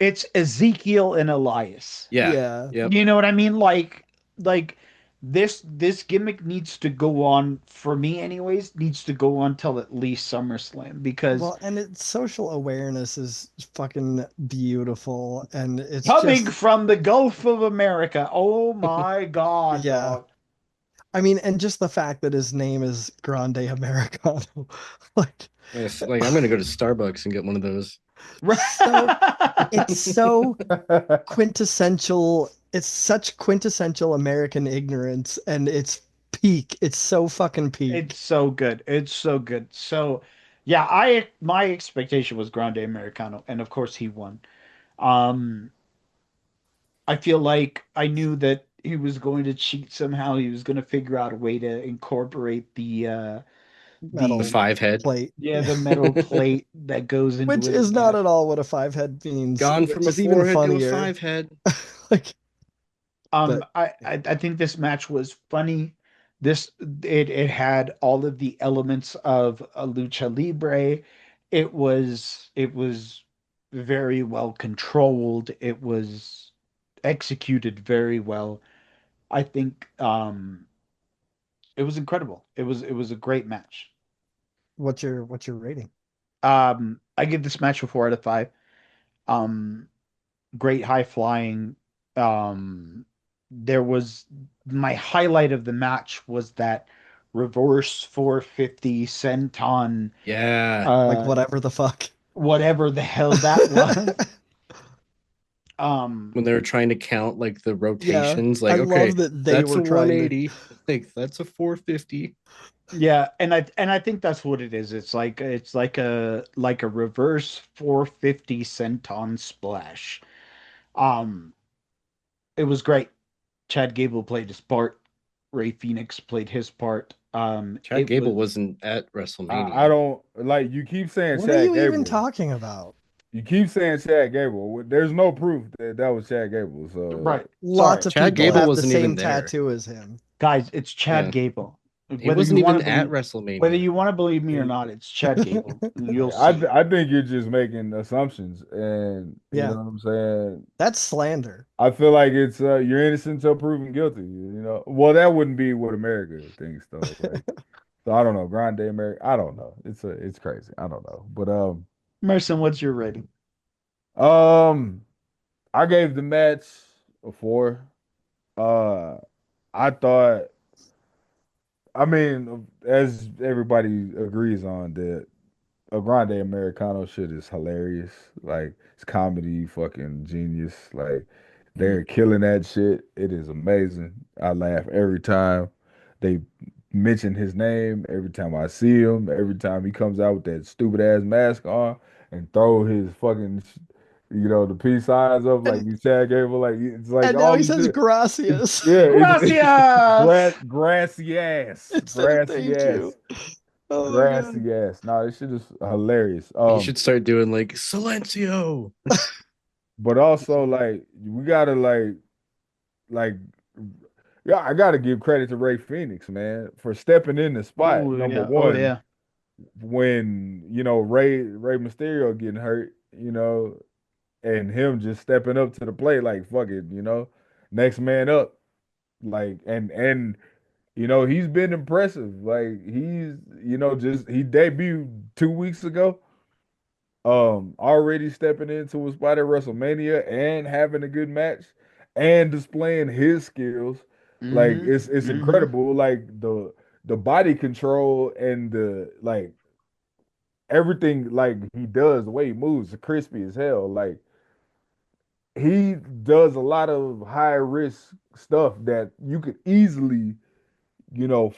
It's Ezekiel and Elias. Yeah. Yeah. Yep. You know what I mean? Like this gimmick needs to go on for me anyways, needs to go on till at least SummerSlam because Well, and its social awareness is fucking beautiful, and it's coming just from the Gulf of America, oh my God, yeah. dog. I mean, and just the fact that his name is Grande Americano, like, Like I'm gonna go to Starbucks and get one of those. So it's so quintessential. It's such quintessential American ignorance, and it's peak. It's so fucking It's peak. so good. It's so good. So, yeah, I my expectation was Grande Americano, and of course he won. Um, I feel like I knew that he was going to cheat somehow. He was going to figure out a way to incorporate The the Metal five head. plate, the metal plate that goes into which his is not match. at all what a five head means, Gone which from a is even four head to a funnier. five head. Like, but I think this match was funny. It had all of the elements of a lucha libre. It was very well controlled. It was executed very well. I think it was incredible. It was a great match. what's your rating? I give this match a 4 out of 5. Um, Great high flying. There was my highlight of the match was that reverse 450 senton, Yeah. Like, uh, whatever the fuck. whatever the hell that was. Um, When they were trying to count like the Yeah, rotations, I like, love okay, that they that's were a trying to. 180. Like, that's a 450. yeah, and I think that's what it is. It's like a reverse 450 senton splash. Um, it was great. Chad Gable played his part. Ray Phoenix played his part. Chad It Gable was wasn't at I WrestleMania. don't like you keep saying What are Chad you even Gable. talking about? You keep saying Chad Gable. There's no proof that that was Chad Gable. So right. Lots Sorry, of Chad people Gable have the wasn't even same there. tattoo as him. guys, it's Chad Yeah. Gable. He Whether you wasn't want even to at believe, whether WrestleMania. you want to believe me or it, not, it's Chad Gable. You'll I see. I think you're just making assumptions, and you know Yeah, what I'm saying. that's slander. I feel like it's you're innocent until proven guilty. You know, well that wouldn't be what America thinks though. Like, so I don't know, Grande America. I don't know. It's crazy. I don't know, but Merson, what's your rating? um, I gave the match a 4. Uh, I thought. I mean, as everybody agrees on that a Grande Americano shit is hilarious. Like it's comedy, fucking genius. Like they're killing that shit. It is amazing. I laugh every time they mention his name. Every time I see him. Every time he comes out with that stupid ass mask on and throw his fucking, the peace signs up like And you Chad Gable. Like it's like and now all he the says shit. gracias Yeah, Gracias. grassy ass, instead of grassy thank ass. you. Oh my god. Grassy ass. No, this shit is hilarious. He should start doing like Silencio. But also like we gotta like yeah, I gotta give credit to Ray Phoenix, man, for stepping in the spot. Oh Number yeah. Oh one, yeah. when Ray Mysterio getting hurt, and him just stepping up to the plate, like fuck it, next man up. Like and he's been impressive. Like he's, just he debuted 2 weeks ago. Already stepping into a spot at WrestleMania and having a good match and displaying his skills. Like Mm-hmm. it's Mm-hmm. incredible. Like the body control and the like everything like he does, the way he moves, is crispy as hell. Like he does a lot of high risk stuff that you could easily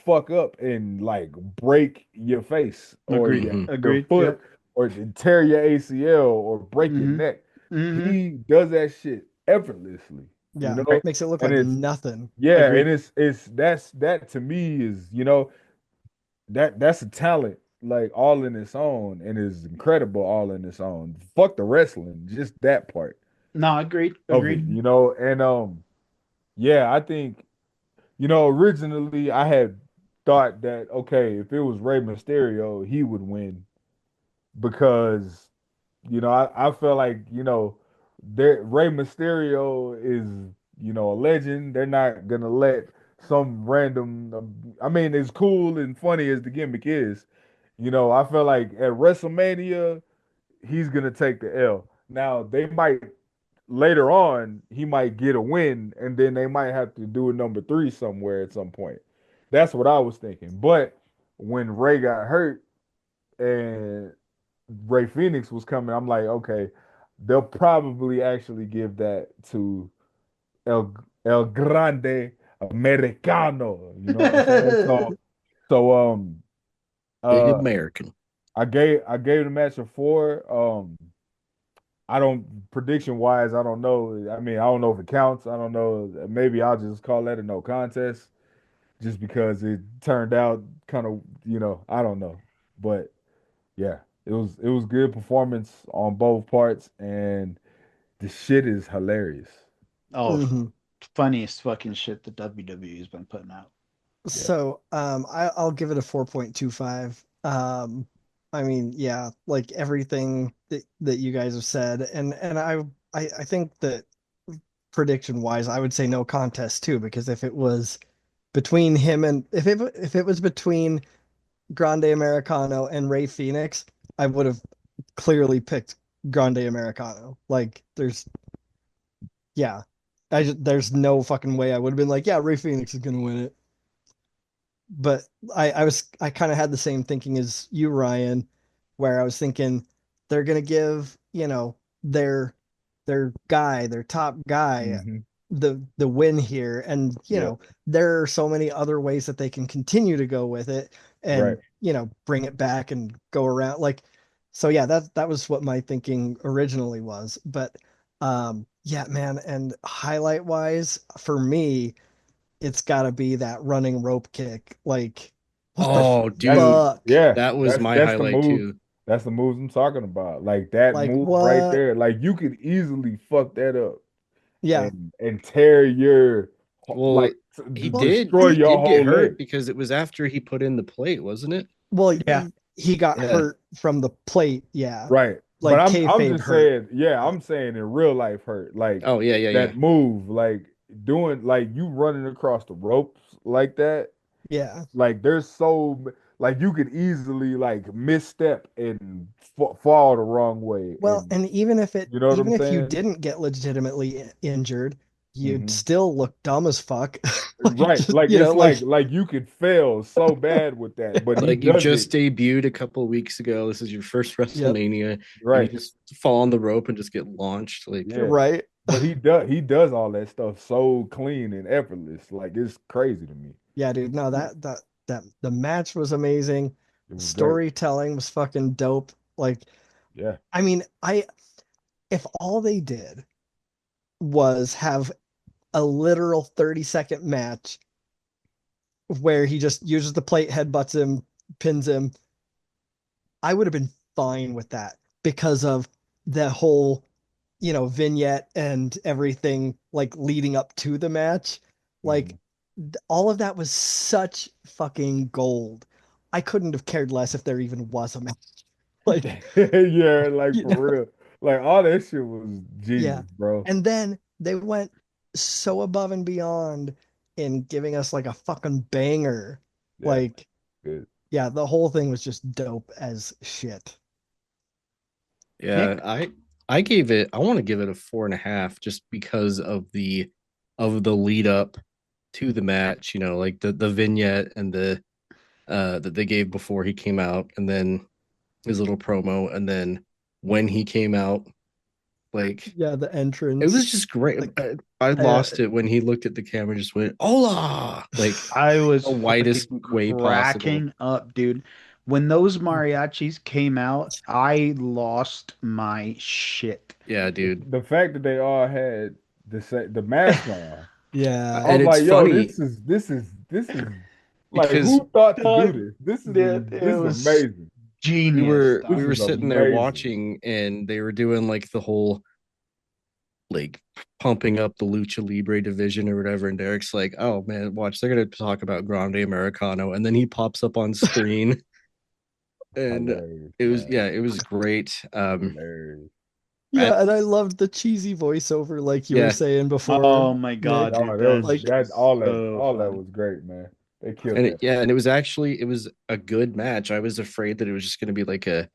fuck up and like break your face or Agreed. Hmm. your Agreed. foot Yep. or tear your ACL or break your Mm-hmm. neck. Mm-hmm. He does that shit effortlessly, Yeah, Right. makes it look and like it's nothing. yeah, and Agreed. that to me is that's a talent like all in its own and is incredible all in its own. Fuck the wrestling, just that part No, agreed. of it, Agreed. and yeah, I think. Originally I had thought that okay, if it was Rey Mysterio, he would win because I felt like Rey Mysterio is a legend. They're not gonna let some random. I mean, as cool and funny as the gimmick is, I feel like at WrestleMania he's gonna take the L. Now they might later on he might get a win and then they might have to do a number 3 somewhere at some point. That's what I was thinking. But when Ray got hurt and Ray Phoenix was coming, I'm like, okay, they'll probably actually give that to El Grande Americano. You know what I'm saying? So Big uh American. I gave the match a 4. I don't prediction wise, I don't know. I mean, I don't know if it counts. I don't know. Maybe I'll just call that a no contest just because it turned out kind of, I don't know. But yeah, it was good performance on both parts, and the shit is hilarious. Oh, Mhm. funniest fucking shit the WWE's been putting out. Yeah. So I'll give it a 4.25. I mean, yeah, like everything that you guys have said, and I think that prediction wise, I would say no contest too, because if it was between him and if it was between Grande Americano and Ray Phoenix, I would have clearly picked Grande Americano. Like yeah, there's no fucking way I would have been like, yeah, Ray Phoenix is gonna win it. But I kind of had the same thinking as you, Ryan, where I was thinking they're gonna give, their their top guy Hmm. the win here. And Yeah. there are so many other ways that they can continue to go with it Right. and bring it back and go around. Like, so yeah, that was what my thinking originally was. But yeah, man, and highlight wise for me, it's got to be that running rope kick. Like, what the Oh, That's dude, fuck? yeah. that was That's my that's the highlight move. too. That's the moves I'm talking about. Like that Like, move right what? there. Like you could easily fuck that up Yeah. and tear your Well, like he Well, did destroy he and your did get whole hurt leg. because it was after he put in the plate, wasn't it? well, Yeah. he got Yeah. hurt from the plate. Yeah. Right. But Like I'm kayfabe just hurt. saying, yeah, I'm saying in real life hurt. Like Oh yeah, yeah, yeah. that move, like doing like you running across the ropes like that. Yeah. Like there's like you could easily like misstep and fall the wrong way, Well, and and you know what even I'm if you saying? didn't get legitimately injured, you'd Hmm. still look dumb as fuck. Like Right. just, Like it's like like like you could fail so bad with that, but he Like you does it just debuted a couple of weeks ago. This is your first yep, WrestleMania, and you right. just fall on the rope and just get launched. Like, Yeah. right. But he does all that stuff so clean and effortless. Like it's crazy to me. Yeah, dude. No, that the match was amazing. It The was great. storytelling was fucking dope. Like, Yeah. I mean, I if all they did was have a literal 30-second match where he just uses the plate, headbutts him, pins him, I would have been fine with that because of the whole, vignette and everything like leading up to the match. Like Mhm. all of that was such fucking gold. I couldn't have cared less if there even was a match. Like, Yeah, like you for know, real. Like all that shit was yeah. genius, bro. And then they went so above and beyond in giving us like a fucking banger. Yeah, Like, good. yeah, the whole thing was just dope as shit. yeah, Nick? I gave it. I want to give it a 4.5 just because of the lead up to the match. You know, like the vignette and the that they gave before he came out, and then his little promo, and then when he came out, like Yeah, the it was entrance. just great. Like, I uh, lost it when he looked at the camera and just went, "Hola!" Like I was the whitest fucking way possible. cracking up, dude. When those mariachis came out, I lost my shit. Yeah, The, dude. the fact that they all had the mask on, I yeah. And was it's like, yo, funny this is like because who thought to do Done. this? This is Dude, it this is was amazing. genius, we This dog. were is sitting there amazing. watching, and they were doing like the whole like pumping up the lucha libre division or whatever, and Derek's like, oh man, watch, they're gonna talk about Grande Americano, and then he pops up on screen, and Hilarious, it was, man. yeah, it was great. Hilarious. I, Yeah, and I loved the cheesy voiceover, like you were yeah, saying before, Oh my god, Nick. Oh, dude, that was Like, that's that all that so all that fun. was great, man. They killed and that. yeah, and it was a good match. I was afraid that it was just gonna be like a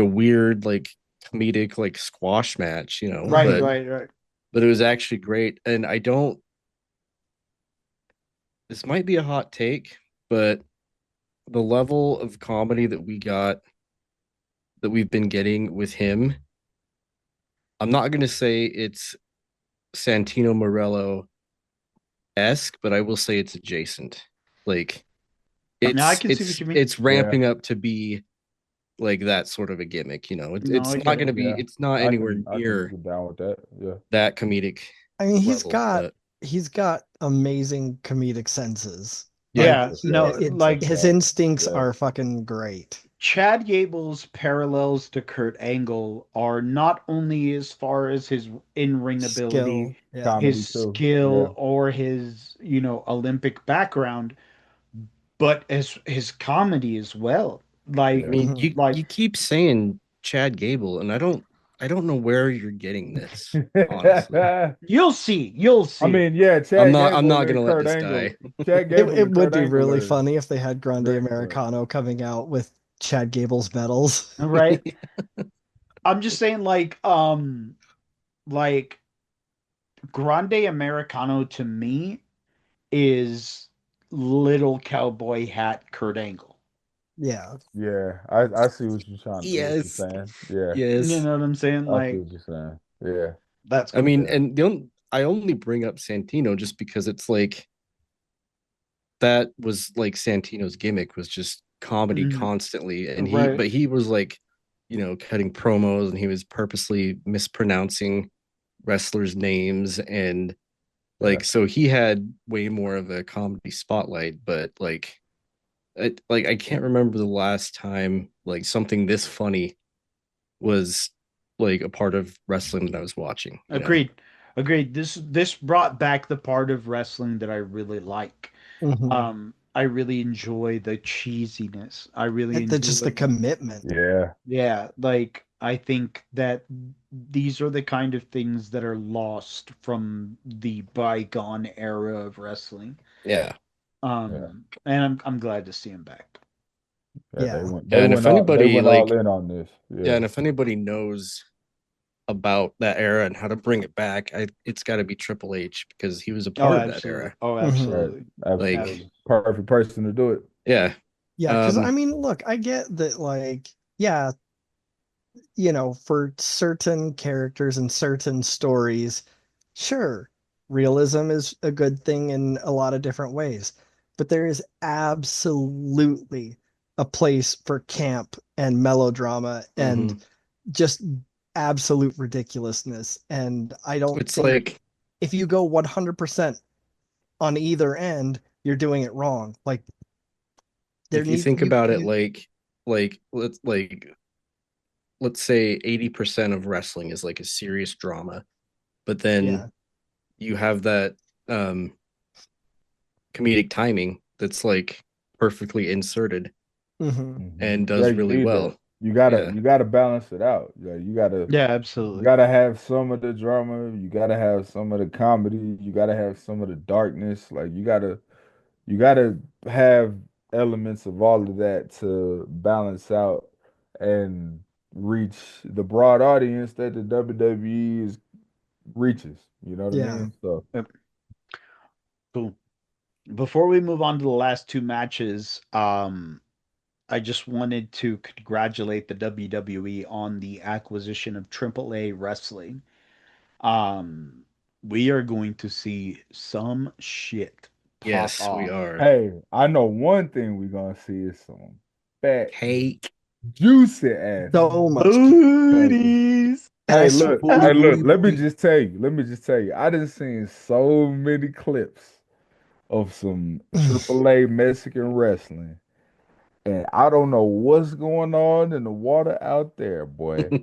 weird like comedic like squash match, you know, Right, mhm. right. but it was actually great. And I don't, this might be a hot take, but the level of comedy that we got that we've been getting with him, I'm not gonna say it's Santino Morello esque, but I will say it's adjacent. Like Now I it's can see what it's you mean. it's Yeah. ramping up to be like that sort of a gimmick. No, It's I not get it. gonna be. Yeah. It's not anywhere I can near get down with that. Yeah. that comedic I mean, level. But he's got amazing comedic senses. yeah, Like Yeah, no, it's like his instincts Yeah. are fucking great. Chad Gable's parallels to Kurt Angle are not only as far as his in-ring ability, Skill. Yeah. Comedy his too. Yeah. skill, or his, Olympic background, but as his comedy as well. I Like, Yeah. mean, Mhm. like you keep saying Chad Gable, and I don't know where you're getting this. Honestly, I you'll see. mean, yeah, I'm not gonna let this die. Chad It Gable it and would Kurt be Angle really are funny if they had Grande very similar. Americano coming out with Chad Gable's medals. Right? I'm just saying, like Grande Americano to me is little cowboy hat Kurt Angle. Yeah. Yeah, I see what what you're Yes, saying. Yeah, You yes. know what I'm saying? I see Like, what you're saying. Yeah, that's I cool. mean, yeah, and I only bring up Santino just because it's like that was like Santino's gimmick was just comedy Mhm. constantly, and Right. he was like, cutting promos, and he was purposely mispronouncing wrestlers' names, and yeah. like so he had way more of a comedy spotlight, but I can't remember the last time like something this funny was like a part of wrestling that I was watching. Agreed. Agreed. This brought back the part of wrestling that I really like. Mhm. I really enjoy the cheesiness. I really Just the enjoy, commitment. Yeah, yeah, like I think that these are the kind of things that are lost from the bygone era of wrestling. Yeah. yeah, And I'm glad to see him back. yeah. Yeah. Yeah, and if They anybody went all like in on this. yeah, Yeah, and if anybody knows about that era and how to bring it back, it's got to be Triple H because he was a Oh, part of that absolutely. era. Oh, Mhm. right. absolutely. Like, Absolutely, perfect person to do it. yeah, Yeah, because I um, mean, look, I get that, like, yeah, for certain characters and certain stories, sure, realism is a good thing in a lot of different ways. But there is absolutely a place for camp and melodrama and mhm. just absolute ridiculousness. And I don't It's think like if you go 100% on either end, you're doing it wrong. Like, there if you needs think about it, you like let's say 80% of wrestling is like a serious drama, but then yeah. you have that um comedic timing that's like perfectly inserted and Yeah, does you really need that. well. Yeah. You gotta balance it out. Yeah, Yeah, you absolutely. gotta have some of the drama. You gotta have some of the comedy. You gotta have some of the darkness. Like you gotta have elements of all of that to balance out and reach the broad audience that the WWE is reaches. You know what I Yeah. mean? So Yep. Cool. Before we move on to the last two matches, I just wanted to congratulate the WWE on the acquisition of AAA Wrestling. Um, we are going to see some shit pop Yes, we off. are. hey, I know one thing we're gonna see is some fat, Cake. juicy ass. So much. Booties. S booty Hey, look, booty booty. let me just tell you, I done seen so many clips of some AAA Mexican wrestling, and I don't know what's going on in the water out there, boy,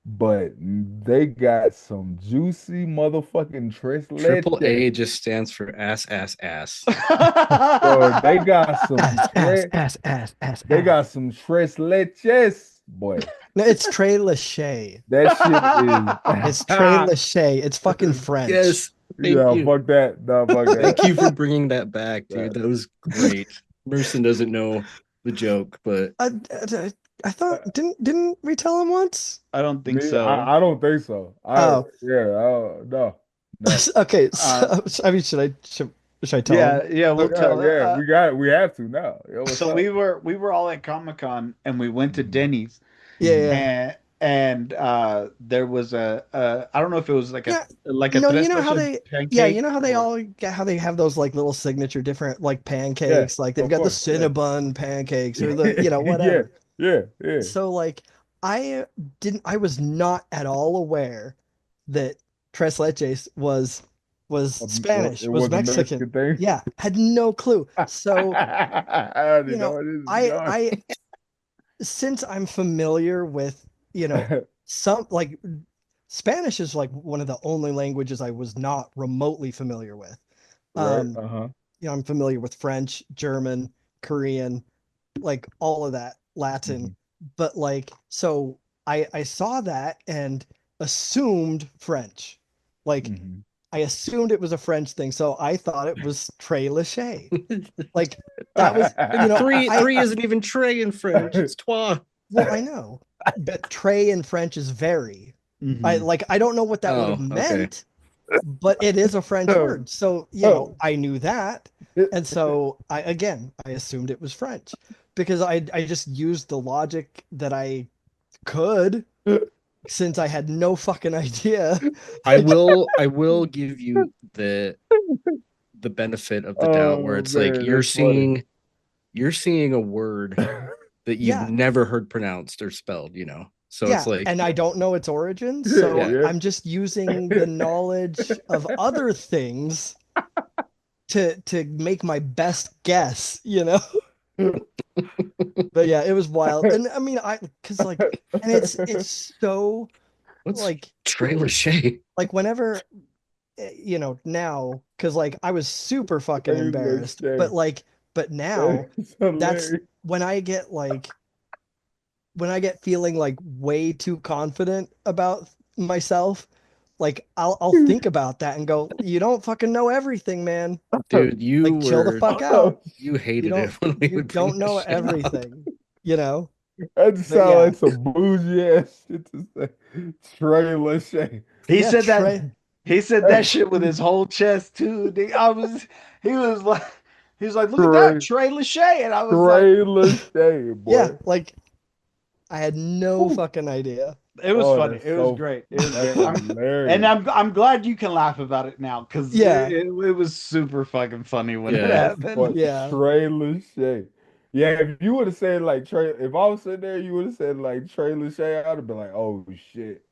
but they got some juicy motherfucking tres Triple leches. A just stands for ass, ass, ass. Bro, they got some Ass, ass, tres, ass, ass, ass, they ass. got some tres leches, boy. No, it's Trey Lachey. That shit is, It's Trey Lachey. It's fucking French. Yes, thank yeah, you. fuck that, no, fuck Thank that. you for bringing that back, dude. Right. That was great. Merson doesn't know the joke, but I thought didn't we tell him once? I don't think Me, so. I don't think so. Oh, No, no. okay. Uh, So, I mean, should I tell him? yeah, we'll tell. Yeah, we have to now. Yeah, what's So up? we were all at Comic Con and we went to Mhm. Denny's. Yeah. and there was I don't know if it was like Yeah. a You tres know how leches they, yeah, you pancake know how they or all how they have those like little signature different like Yeah, pancakes, like they've of got the course. Yeah. Cinnabon pancakes or the, Yeah, whatever. yeah, yeah. So like I I was not at all aware that tres leches was It Spanish, was was a Mexican. Mexican thing. Yeah, had no clue. So, I already you know know, where this is going. I since I'm familiar with, some like Spanish is like one of the only languages I was not remotely familiar with. Right? Um, Uh-huh. I'm familiar with French, German, Korean, like all of that, Latin. Mhm, But like, so I saw that and assumed French. Like mhm. I assumed it was a French thing, so I thought it was Trey Lachey. Like that was, Three I three isn't even tray in French. It's trois. well, I know, but Trey in French is very. Mhm. I don't know what that would have Oh, okay. meant, but it is a French Oh, word. So, oh. I knew that. And so I assumed it was French because I just used the logic that I could since I had no fucking idea. I will give you the benefit of the doubt where Oh it's like man, that's funny. you're seeing a word that you've Yeah. never heard pronounced or spelled, So it's Yeah, like, and I don't know its origins, Yeah, so yeah. yeah. I'm just using the knowledge of other things to make my best guess. But yeah, it was wild. And I mean, cuz like and it's so What's like trailer Shay? like whenever now cuz like I was super fucking Hey, look, embarrassed, Shay, but now that's that's hilarious. when I get feeling like way too confident about myself, like I'll think about that and go, you don't fucking know everything, man. Dude, Like chill the fuck Oh, out. you You hated it don't when we you would bring don't this know shit up. everything, you know? that just But sounds yeah. like some bougie ass shit to say. Trey Lachey. He Yeah, said that Trey. he said that Hey, shit with his whole chest too. He was like he was like, look at that, Trey, Trey Lachey. And I was like, Trey Lachey, Yeah, boy. like I had no Whew. fucking idea. it was Oh, funny. that's It was so, great. It was that's great. hilarious. I'm glad you can laugh about it now because Yeah. it was super fucking funny when it Yeah. That's happened. what Yeah. Trey Lachey. Yeah, if you would have said like Trey, if I was sitting there, you would have said like Trey Lachey, I'd have been like, oh shit.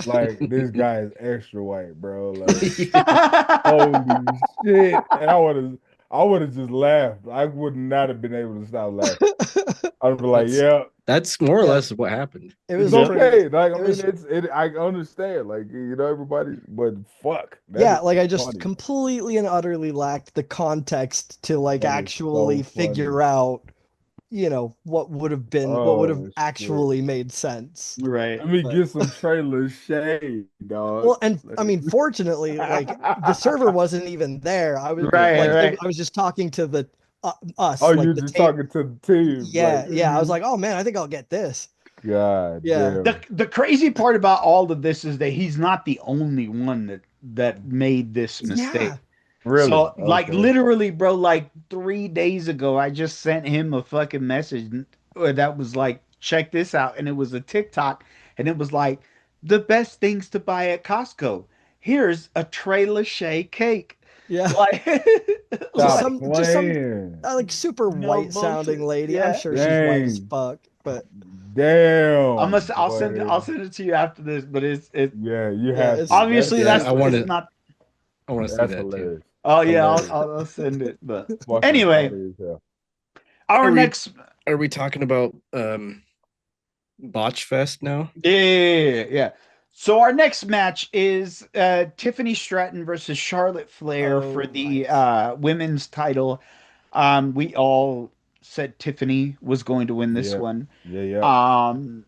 Like this guy is extra white, bro. Like, holy shit. And I would have just laughed. I would not have been able to stop laughing. I'd be like, That's yeah, that's more or Yeah. less what happened. It it's was Yep. pretty okay. Like, I it mean, was I understand. Like, everybody, but fuck, that yeah, is like I just funny. completely and utterly lacked the context to like That is actually so funny. figure out, what would have Oh shit. actually made sense. Right. Let me But get some trailer shade, dog. well, and I mean, fortunately, like the server wasn't even there. I was Right, like, right. I was just talking to the us, Oh, like you're the just tape. talking to the team, like, Yeah, yeah. I was like, oh man, I think I'll get this. God Yeah, damn. The crazy part about all of this is that he's not the only one that made this mistake. yeah, Really? So like Okay. literally, bro, like 3 days ago, I just sent him a fucking message that was like, check this out, and it was a TikTok, and it was like the best things to buy at Costco. Here's a Trey Lachey cake. yeah. Like, Just like Stop some playing. like super no white sounding bullshit. lady. I'm Yeah. sure she's white as Dang. fuck, but Damn, I'll boy. send it to you after this, but Yeah, you yeah, have it's to. That's obviously Yeah, that's I hilarious. want it's to not. I want to see That's that too. hilarious. Oh yeah, Hilarious. I'll send it. But Fucking anyway, funny as hell. our Are we next are we talking about Botch Fest now? yeah. So our next match is Tiffany Stratton versus Charlotte Flair for oh the right. women's title. We all said Tiffany was going to win this Yeah. one. Yeah, yeah. Um,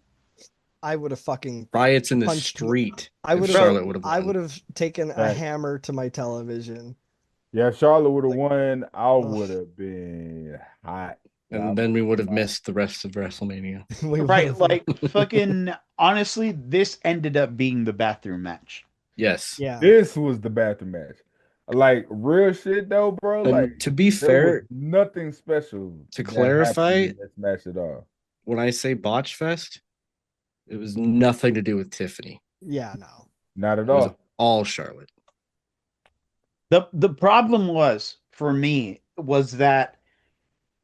I would have fucking Riots in the punched. street I if would have. bro, Charlotte would have I won. would have taken a Facts. hammer to my television. Yeah, Charlotte would have Like, won. I ugh, would have been hot. And I'm then not we would gonna have lie. missed the rest of WrestleMania. we would right, have. like fucking honestly, this ended up being the bathroom match. Yes. Yeah, This was the bathroom match. Like real shit though, bro. Like And to be there was fair, nothing special to that happened clarify, in this match at all. when I say Botch Fest, It was nothing to do with Tiffany. Yeah, no. Not at It was all. all Charlotte. The problem was for me was that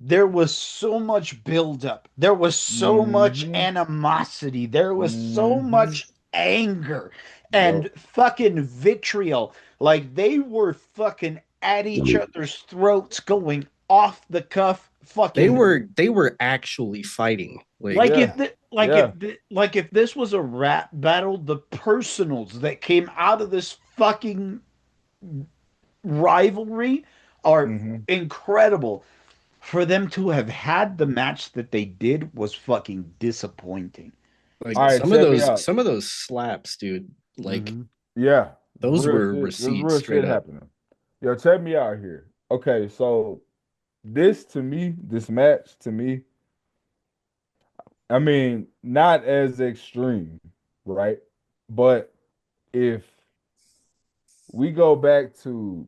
there was so much buildup. There was so much Mm-hmm. animosity. There was so Mm-hmm. much anger Yep. and fucking vitriol. Like they were fucking at each other's throats, going off the cuff. They Fucking were actually fighting. Like Yeah. Yeah. like if this was a rap battle, the personals that came out of this fucking rivalry are Mm-hmm. incredible. For them to have had the match that they did was fucking disappointing. All like right, check me out. some of those slaps, dude. Like Mm-hmm. Yeah. those Real were shit. There's receipts real straight shit up. happening. Yo, check me out here. Okay, so this to me, this match to me, I mean, not as extreme, right? But if we go back to,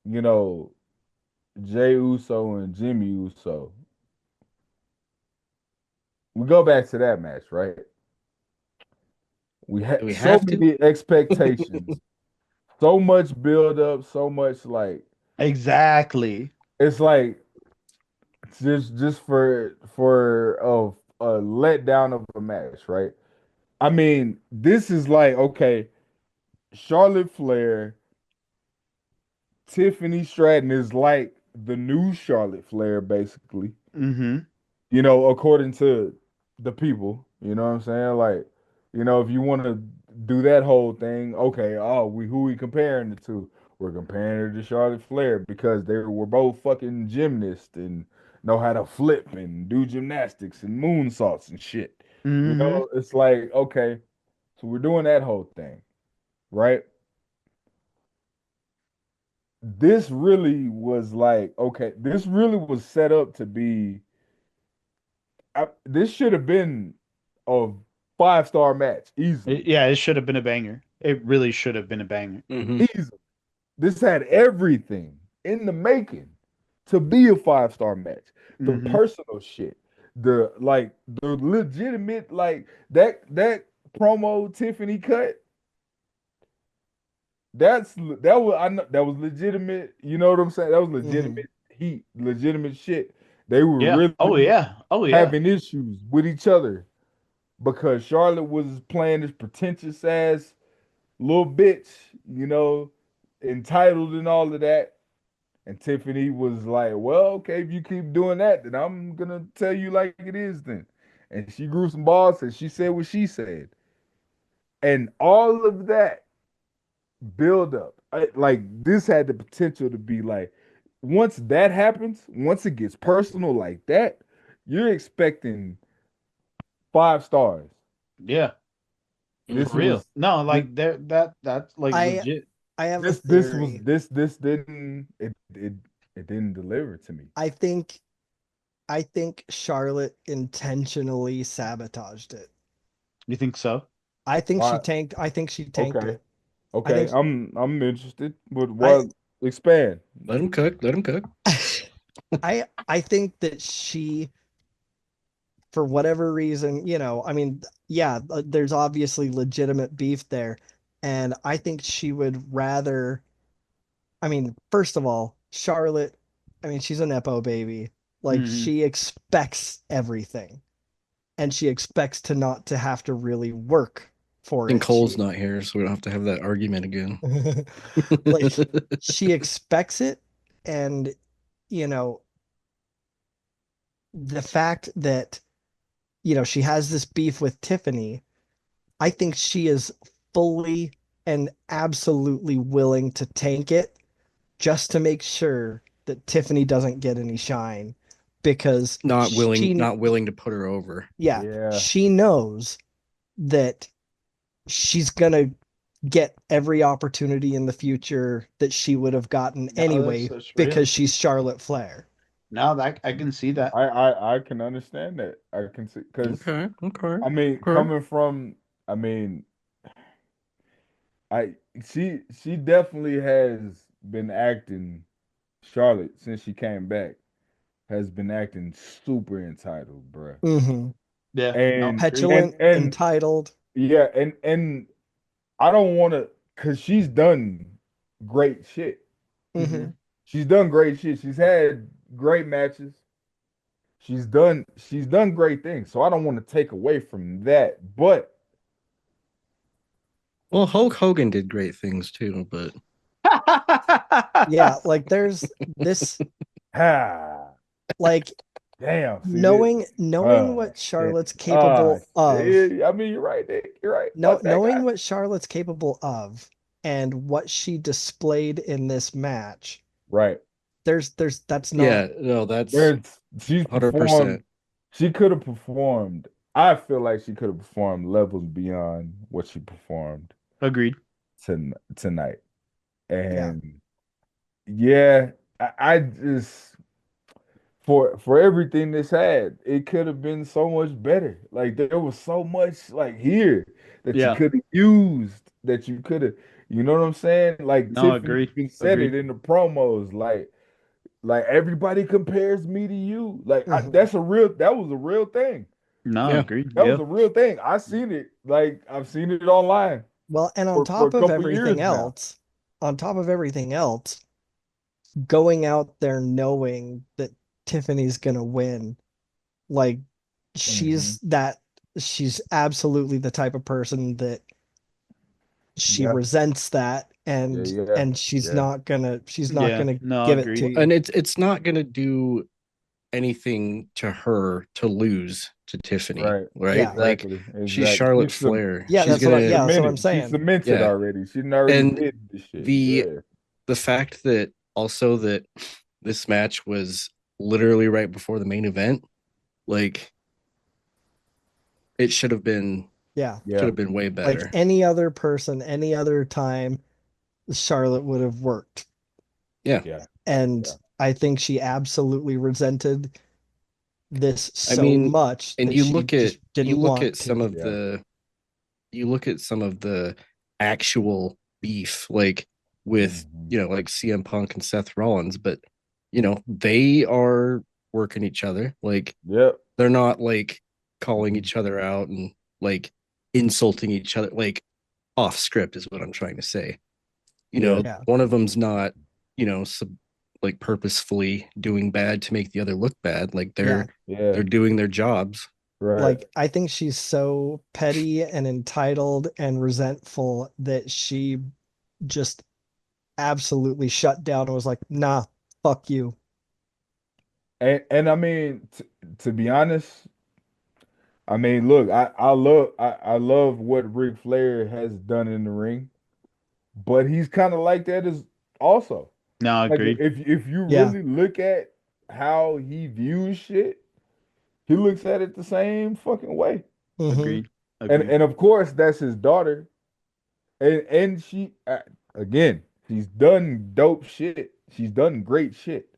you know, Jay Uso and Jimmy Uso, we go back to that match, right? We Do had we so have to? many expectations, so much build up, so much like Exactly. it's like just for a letdown of a match, right? I mean, this is like okay, Charlotte Flair, Tiffany Stratton is like the new Charlotte Flair, basically. Mm-hmm. According to the people, you know what I'm saying? Like, if you want to do that whole thing, okay, who we comparing it to? We're comparing her to Charlotte Flair because they were both fucking gymnasts and know how to flip and do gymnastics and moonsaults and shit. Mm-hmm. It's like, okay, so we're doing that whole thing, right? This really was like, okay, this really was set up to be this should have been a 5-star match easily. Yeah, it should have been a banger. It really should have been a banger. Mhm. Easily. This had everything in the making to be a 5-star match. The Mm-hmm. personal shit, the legitimate that promo Tiffany cut. That was legitimate. You know what I'm saying? That was Hmm. legitimate heat, legitimate shit. They were Yeah. Oh really yeah. Oh yeah. having issues with each other because Charlotte was playing this pretentious ass little bitch, entitled and all of that. And Tiffany was like, well, okay, if you keep doing that, then I'm gonna tell you like it is then. And she grew some balls and she said what she said. And all of that build up, like this had the potential to be like, once that happens, once it gets personal like that, you're expecting 5 stars. Yeah. This For Mhm. real. was No, this like there that's like I legit. I have a this was theory. this didn't it didn't deliver to me. I think I think Charlotte intentionally sabotaged it. You think so? Why? I think she tanked Okay. it. I Okay. think I'm interested. But I what expand? Let him cook. Let him cook. I think that she, for whatever reason, I mean, yeah, there's obviously legitimate beef there. And I think she would rather, I mean, first of all, Charlotte, I mean, she's a Nepo baby. Like Mm-hmm. she expects everything and she expects to have to really work for And it. Cole's not here, so we don't have to have that argument again. Like she expects it. And, you know, the fact that, she has this beef with Tiffany, I think she is fully and absolutely willing to tank it just to make sure that Tiffany doesn't get any shine because Not willing to put her over. yeah, Yeah. she knows that she's gonna get every opportunity in the future that she would have gotten No, anyway that's real. because she's Charlotte Flair. No, that I can see that. I can understand that. I can see because Okay. Okay. I mean, Okay. coming from I mean, I she definitely has been acting Charlotte since she came back has been acting super entitled, bruh. Hmm. Yeah. No, And agreed. Petulant, and entitled. yeah, and I don't want to, because she's done great shit. Mm-hmm. Hmm. She's done great shit. She's had great matches. She's done great things. So I don't want to take away from that. But Well, Hulk Hogan did great things too, but Yeah, like there's this, ah, like damn, see this. knowing what Shit. Charlotte's capable of, Shit. I mean, you're right, Nick. You're right. no, Fuck that knowing guy. what Charlotte's capable of and what she displayed in this match, Right. there's that's not. yeah, no, that's There's she's 100%. performed. She could have performed. I feel like she could have performed levels beyond what she performed Agreed. tonight. Yeah. And yeah, I just for everything this had, it could have been so much better. Like there was so much like here that you Yeah. could have used, that you could have, you know what I'm saying? Like No, Tiffany agreed. even said it Agreed. in the promos, like everybody compares me to you. Like Mhm. that was a real thing. No, Yeah. agreed. That Yeah. was a real thing. I seen it. Like I've seen it online Well, and for a couple years now. on top of everything else, going out there knowing that Tiffany's gonna win, like Hmm. she's absolutely the type of person that she Yeah, resents that, yeah, and yeah, yeah. she's not Yeah. gonna No, give it to agreed. you. And it's not going to do anything to her to lose to Tiffany, Right. Yeah. right? Like Exactly. she's Exactly. Charlotte Flair. Yeah, She's that's what going to that's what I'm She's saying. cemented yeah. already. She done already And did this shit. the Yeah. the fact that also that this match was literally right before the main event, like it Yeah. Yeah. way Like better. any other person, any other time, Charlotte would have worked. Yeah. Yeah. And Yeah. I think she absolutely resented this I so mean, much and that she just you didn't look want at some to. of Yeah. the you look at some of the actual beef, like with, Hmm. you know, like CM Punk and Seth Rollins, but you know, they are working each other. Like Yep. they're not like calling Mhm. each other out and like insulting each other, like off script is what I'm trying to say. You Yeah. know, Yeah. one of them's not, you know, like purposefully doing bad to make the other look bad. Like Yeah. Yeah. they're doing their jobs. Right. Like I think she's so petty and entitled and resentful that she just absolutely shut down and was like, "Nah, fuck you." And I mean, to be honest, I mean, look, I love what Ric Flair has done in the ring, but he's kind of like that as also. No, Like agreed. if you Yeah. really look at how he views shit, he looks at it the same fucking way. Hmm. Agreed. And Agreed. and of course that's his daughter, and she again, she's done dope shit. She's done great shit.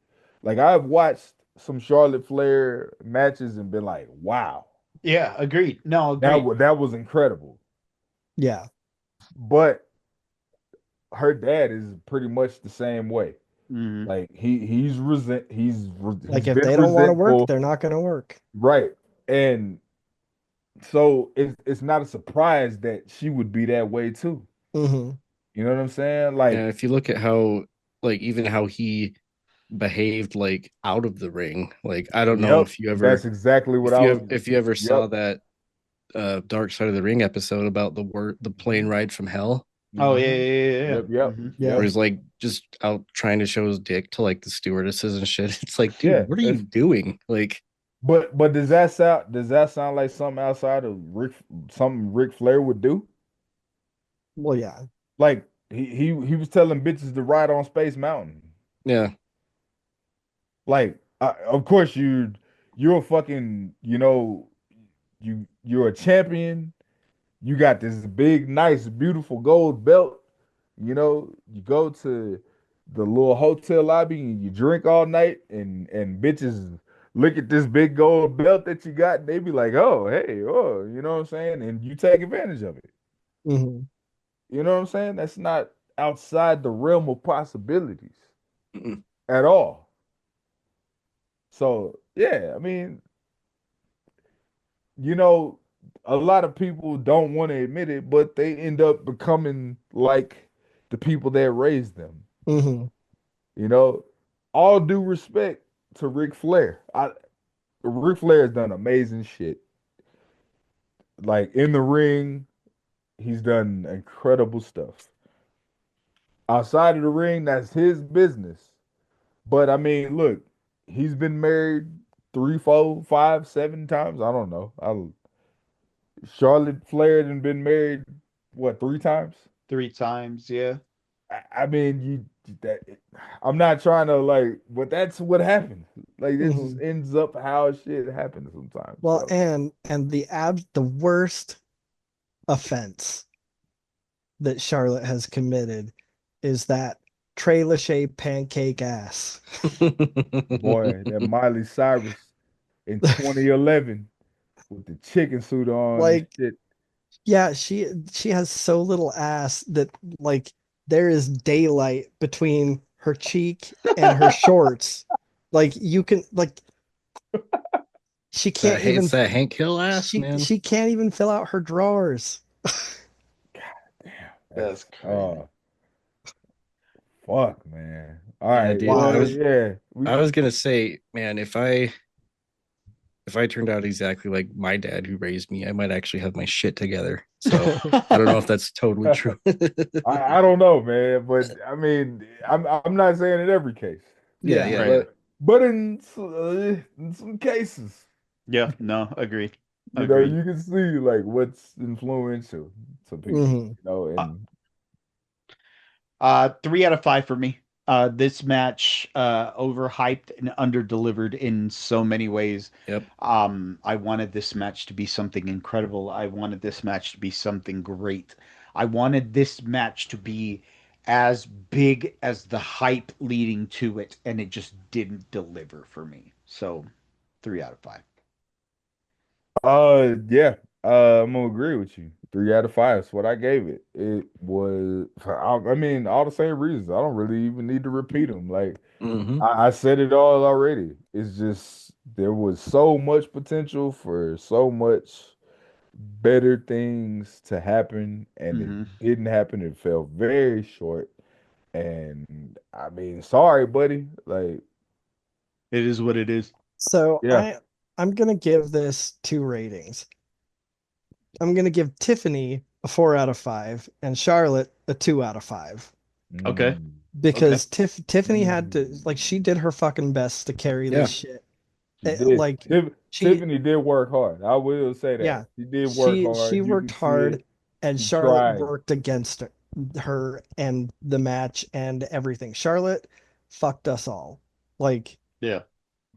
Like I've watched some Charlotte Flair matches and been like, wow, Yeah, agreed. No, that agreed. that was incredible. Yeah. But her dad is pretty much the same way. Hmm. Like he's Like he's if been they don't want to work, resentful, they're not going to work. right? And so it's not a surprise that she would be that way too. Hmm. You know what I'm saying? Yeah, Like, if you look at how like even how he behaved like out of the ring, like I don't know yep, if you ever that's exactly what I was. if you ever Yep. saw that Dark Side of the Ring episode about the plane ride from hell, Oh yeah, Hmm. yeah, yeah, yeah. Yep. Yep. Hmm. where Yeah. Yep. he's like just out trying to show his dick to like the stewardesses and shit. It's like, Yeah. dude, what are you doing? Like, But does that sound like something outside of something Ric Flair would do? Well, yeah. Like he was telling bitches to ride on Space Mountain. yeah, Like, of course you're a fucking, you're a champion. You got this big, nice, beautiful gold belt. You go to the little hotel lobby and you drink all night, and bitches look at this big gold belt that you got, and they be like, "Oh, hey, oh," you know what I'm saying? And you take advantage of it. Hmm. You know what I'm saying? That's not outside the realm of possibilities mm-mm. at all. So, yeah, I mean, you know, a lot of people don't want to admit it, but they end up becoming like the people that raised them. Hmm. You know, all due respect to Ric Flair. Ric Flair has done amazing shit. Like in the ring, he's done incredible stuff. Outside of the ring, that's his business. But I mean, look, he's been married three, four, five, seven times. I don't know. Charlotte Flair and been married what, three times? 3 times, yeah. I mean, that I'm not trying to like, but that's what happens. Like it just Hmm. ends up how shit happens sometimes. Well, So and the worst offense that Charlotte has committed is that Trey Lachey pancake ass. boy, that Miley Cyrus in 2011 with the chicken suit on and Like, shit. yeah, she has so little ass that like there is daylight between her cheek and her shorts. Like you can like she can't It's even that Hank Hill ass, man. she can't even fill out her drawers. Damn, That's crazy. oh fuck, man. All Yeah, right, dude. I Wow. was yeah, I was gonna say, man, if I turned out exactly like my dad who raised me, I might actually have my shit together. So I don't know if that's totally true. I don't know, man, but I mean, I'm not saying in every case, Yeah, Yeah. yeah, yeah. Right. but in some cases, Yeah, no, agreed. Agreed. you can see like what's influential to people, Hmm. Uh, and 3 out of 5 for me. This match, overhyped and underdelivered in so many ways. Yep. I wanted this match to be something incredible. I wanted this match to be something great. I wanted this match to be as big as the hype leading to it, and it just didn't deliver for me. So, 3 out of 5. yeah, I'm gonna agree with you. 3 out of 5 is what I gave it. It was, I mean, all the same reasons. I don't really even need to repeat them. Like Hmm. I said it all already. It's just there was so much potential for so much better things to happen, and it Mm-hmm. didn't happen. It fell very short. And I mean, sorry, buddy. Like, It is what it is. So yeah. I'm gonna give this 2 ratings. I'm gonna give Tiffany a 4 out of 5 and Charlotte a 2 out of 5 Okay. Mm, Okay. because Tiffany had to mm. like she did her fucking best to carry this Yeah. shit. She did. Like she Tiffany did work hard. I will say that. yeah She did work she hard. You worked could see hard it. and She Charlotte tried. worked against her and the match and everything. Charlotte fucked us all. Like Yeah.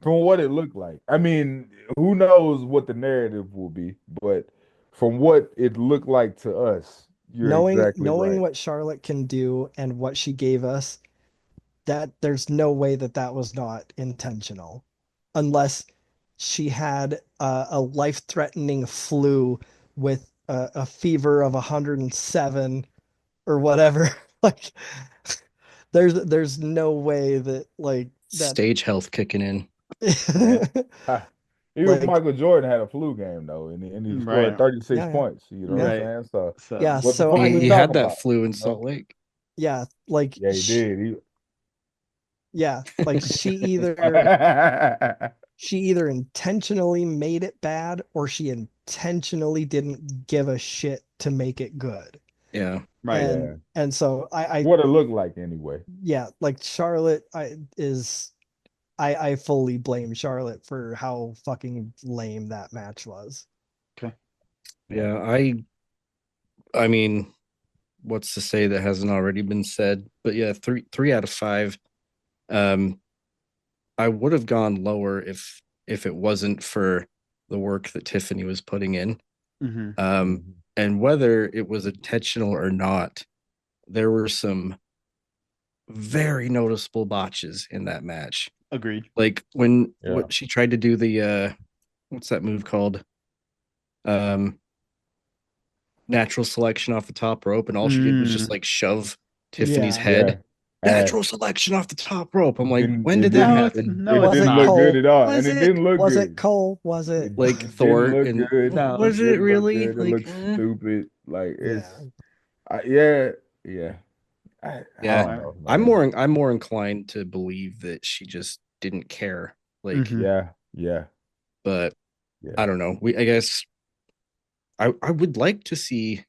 From what it looked like. I mean, who knows what the narrative will be, but from what it looked like to us, you're exactly knowing right. what Charlotte can do and what she gave us, that there's no way that that was not intentional unless she had a life-threatening flu with a fever of 107 or whatever. Like there's no way that like that Stage health kicking in. Yeah. Ha. Even like Michael Jordan had a flu game though, and he scored Right. 36 yeah, yeah, points. You know what yeah, I'm Right. saying? So So, yeah. what the So fuck I are we He mean, had talking that about? flu in You know? Salt Lake. yeah, like Yeah, he did. like she either intentionally made it bad or she intentionally didn't give a shit to make it good. Yeah. right. Yeah. And so I What it looked like anyway. yeah, like Charlotte I fully blame Charlotte for how fucking lame that match was. Okay. Yeah. Yeah. I mean, what's to say that hasn't already been said? But yeah, three out of five. Um, I would have gone lower if it wasn't for the work that Tiffany was putting in. Mm-hmm. Mhm. And whether it was intentional or not, there were some very noticeable botches in that match. Agreed. Like when Yeah. what she tried to do the what's that move called? Um Natural selection off the top rope, and all she did was just Mm. like shove Tiffany's Yeah. Yeah. head. natural selection off the top rope. I'm like, Didn't when it did that didn't happen? No, it it's Was didn't it not. look good Cole? at all, and Was it it didn't look Was it good. Cole? Was it? like It Thor didn't look and good. No. was It it didn't look really? good. It Like, looks stupid. Like Yeah. yeah, yeah. I yeah. don't Right. know, I'm man. more inclined to believe that she just didn't care. Like, Mhm. Yeah, yeah, but yeah. I don't know. I guess I would like to see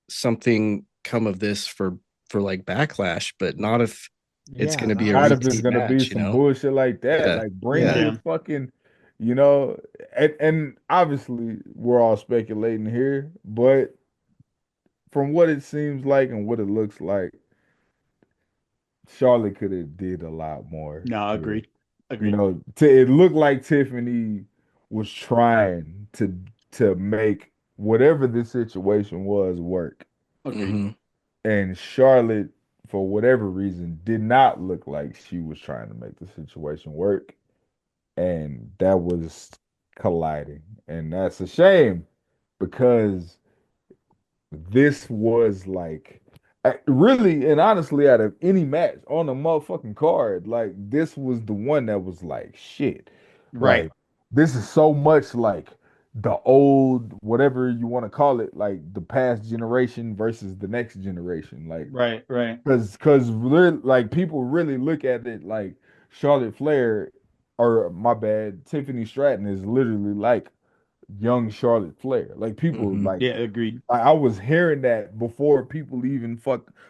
something come of this for like backlash, but not if it's Yeah. going to be a Not if it's repeat gonna be match, you some know? bullshit like that. Yeah. Like bring Yeah. Yeah. your fucking, you know, and obviously we're all speculating here, but from what it seems like and what it looks like, Charlotte could have did a lot more No, here. agreed. Agreed. It looked like Tiffany was trying to make whatever the situation was work. Agreed. Hmm. And Charlotte, for whatever reason, did not look like she was trying to make the situation work. And that was colliding. And that's a shame because this was like really and honestly out of any match on the motherfucking card, like this was the one that was like shit. Right. Like this is so much like the old whatever you want to call it, like the past generation versus the next generation. Like Right. Right. because like people really look at it like Charlotte Flair or my bad, Tiffany Stratton is literally like young Charlotte Flair. Like people Hmm. like Yeah, agreed. I was hearing that before people even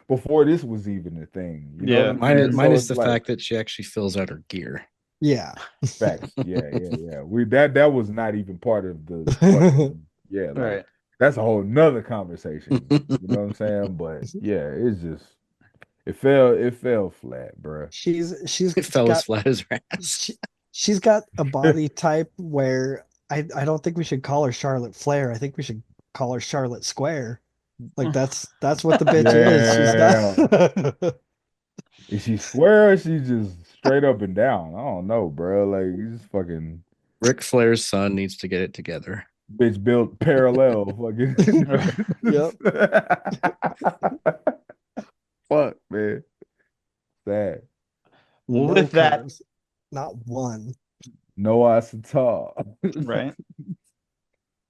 before this was even a thing. You know what Yeah. I'm Mhm. saying? So Minus it's the like fact that she actually fills out her gear. Yeah. facts. Yeah, yeah, yeah. We that was not even part of the fucking yeah, like Right. that's a whole nother conversation. You know what I'm saying? But yeah, it's just it fell flat, bruh. She's It fell as got flat as her ass. she, she's got a body type where I don't think we should call her Charlotte Flair. I think we should call her Charlotte Square. Like that's what the bitch is. She's Yeah. got Is she square or is she just straight up and down? I don't know, bro. Like he's fucking Ric Flair's son needs to get it together. bitch built parallel fucking Yep. fuck, man. Sad. Well, No with that, curves. Not one. No ice at all. right.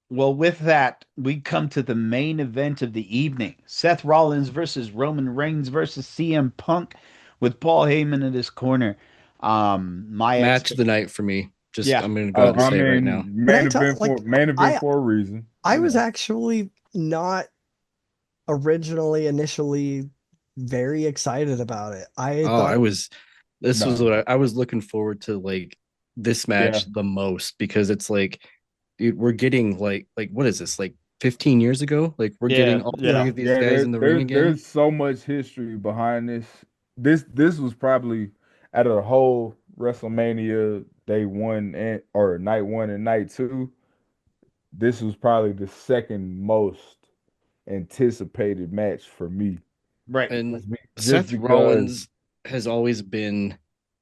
Well, with that, we come to the main event of the evening. Seth Rollins versus Roman Reigns versus CM Punk with Paul Heyman in his corner. My Match of the expect night for me. Just Yeah, I'm gonna go ahead and I Okay. say it right now. mean, Can I tell like main event I for a reason. I You was know. actually not originally initially very excited about it. I Oh, thought this was No. what I was looking forward to, like this Yeah. match the most, because it's like, dude, we're getting like what is this, like 15 years ago? Like we're getting yeah, all three yeah. yeah. of these Yeah, guys in the ring again. there's so much history behind this. This was probably out of the whole WrestleMania day one and or night one and night two. This was probably the second most anticipated match for me. Right. And Just Seth because, Rollins has always been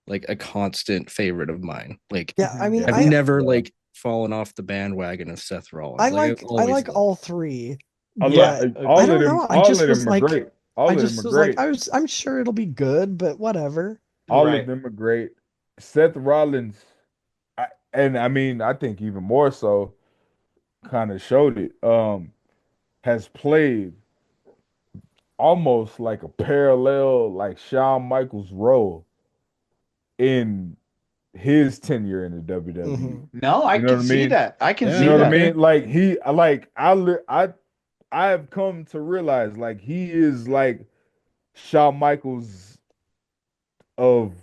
like a constant favorite of mine. Like Yeah, I mean yeah, I've I never yeah. like fallen off the bandwagon of Seth I Rollins. Like I've like I always like loved all him. three, Yeah, but I All of don't them, know. all of them are great. I All of them are just was like great. I'm sure it'll be good, but whatever. All of right. them are great. Seth Rollins, and I mean, I think even more so, kind of showed it. Has played almost like a parallel, like Shawn Michaels role in his tenure in the WWE. Hmm. No, I You know can what I see mean? that. I can You Yeah, see know what I that. okay. mean? Like I have come to realize like he is like Shawn Michaels of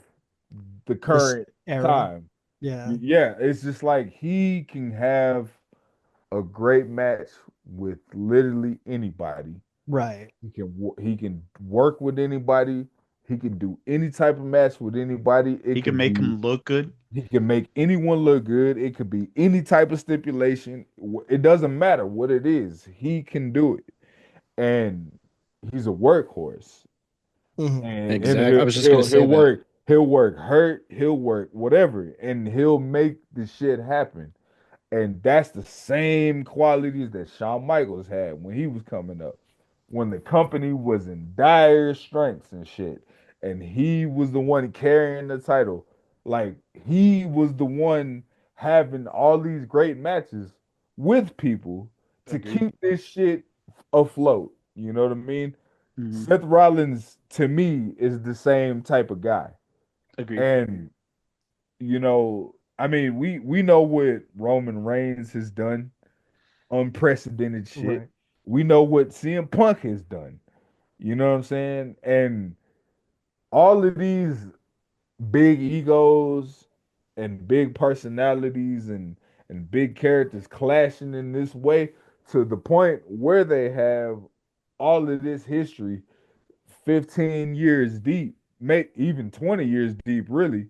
the This current era. time. Yeah. Yeah, it's just like he can have a great match with literally anybody. Right. He can work with anybody. He can do any type of match with anybody. He can make him look good. He can make anyone look good. It could be any type of stipulation. It doesn't matter what it is. He can do it, and he's a workhorse. Hmm. And Exactly. I was just gonna say that. he'll work hurt. He'll work whatever, and he'll make the shit happen. And that's the same qualities that Shawn Michaels had when he was coming up, when the company was in dire strengths and shit. and he was the one carrying the title. Like he was the one having all these great matches with people to Agreed. keep this shit afloat. You know what I mean? Hmm. Seth Rollins to me is the same type of guy. Agreed. And I mean, we know what Roman Reigns has done, unprecedented shit. Right. We know what CM Punk has done. You know what I'm saying? And all of these big egos and big personalities and big characters clashing in this way to the point where they have all of this history 15 years deep, make even 20 years deep really.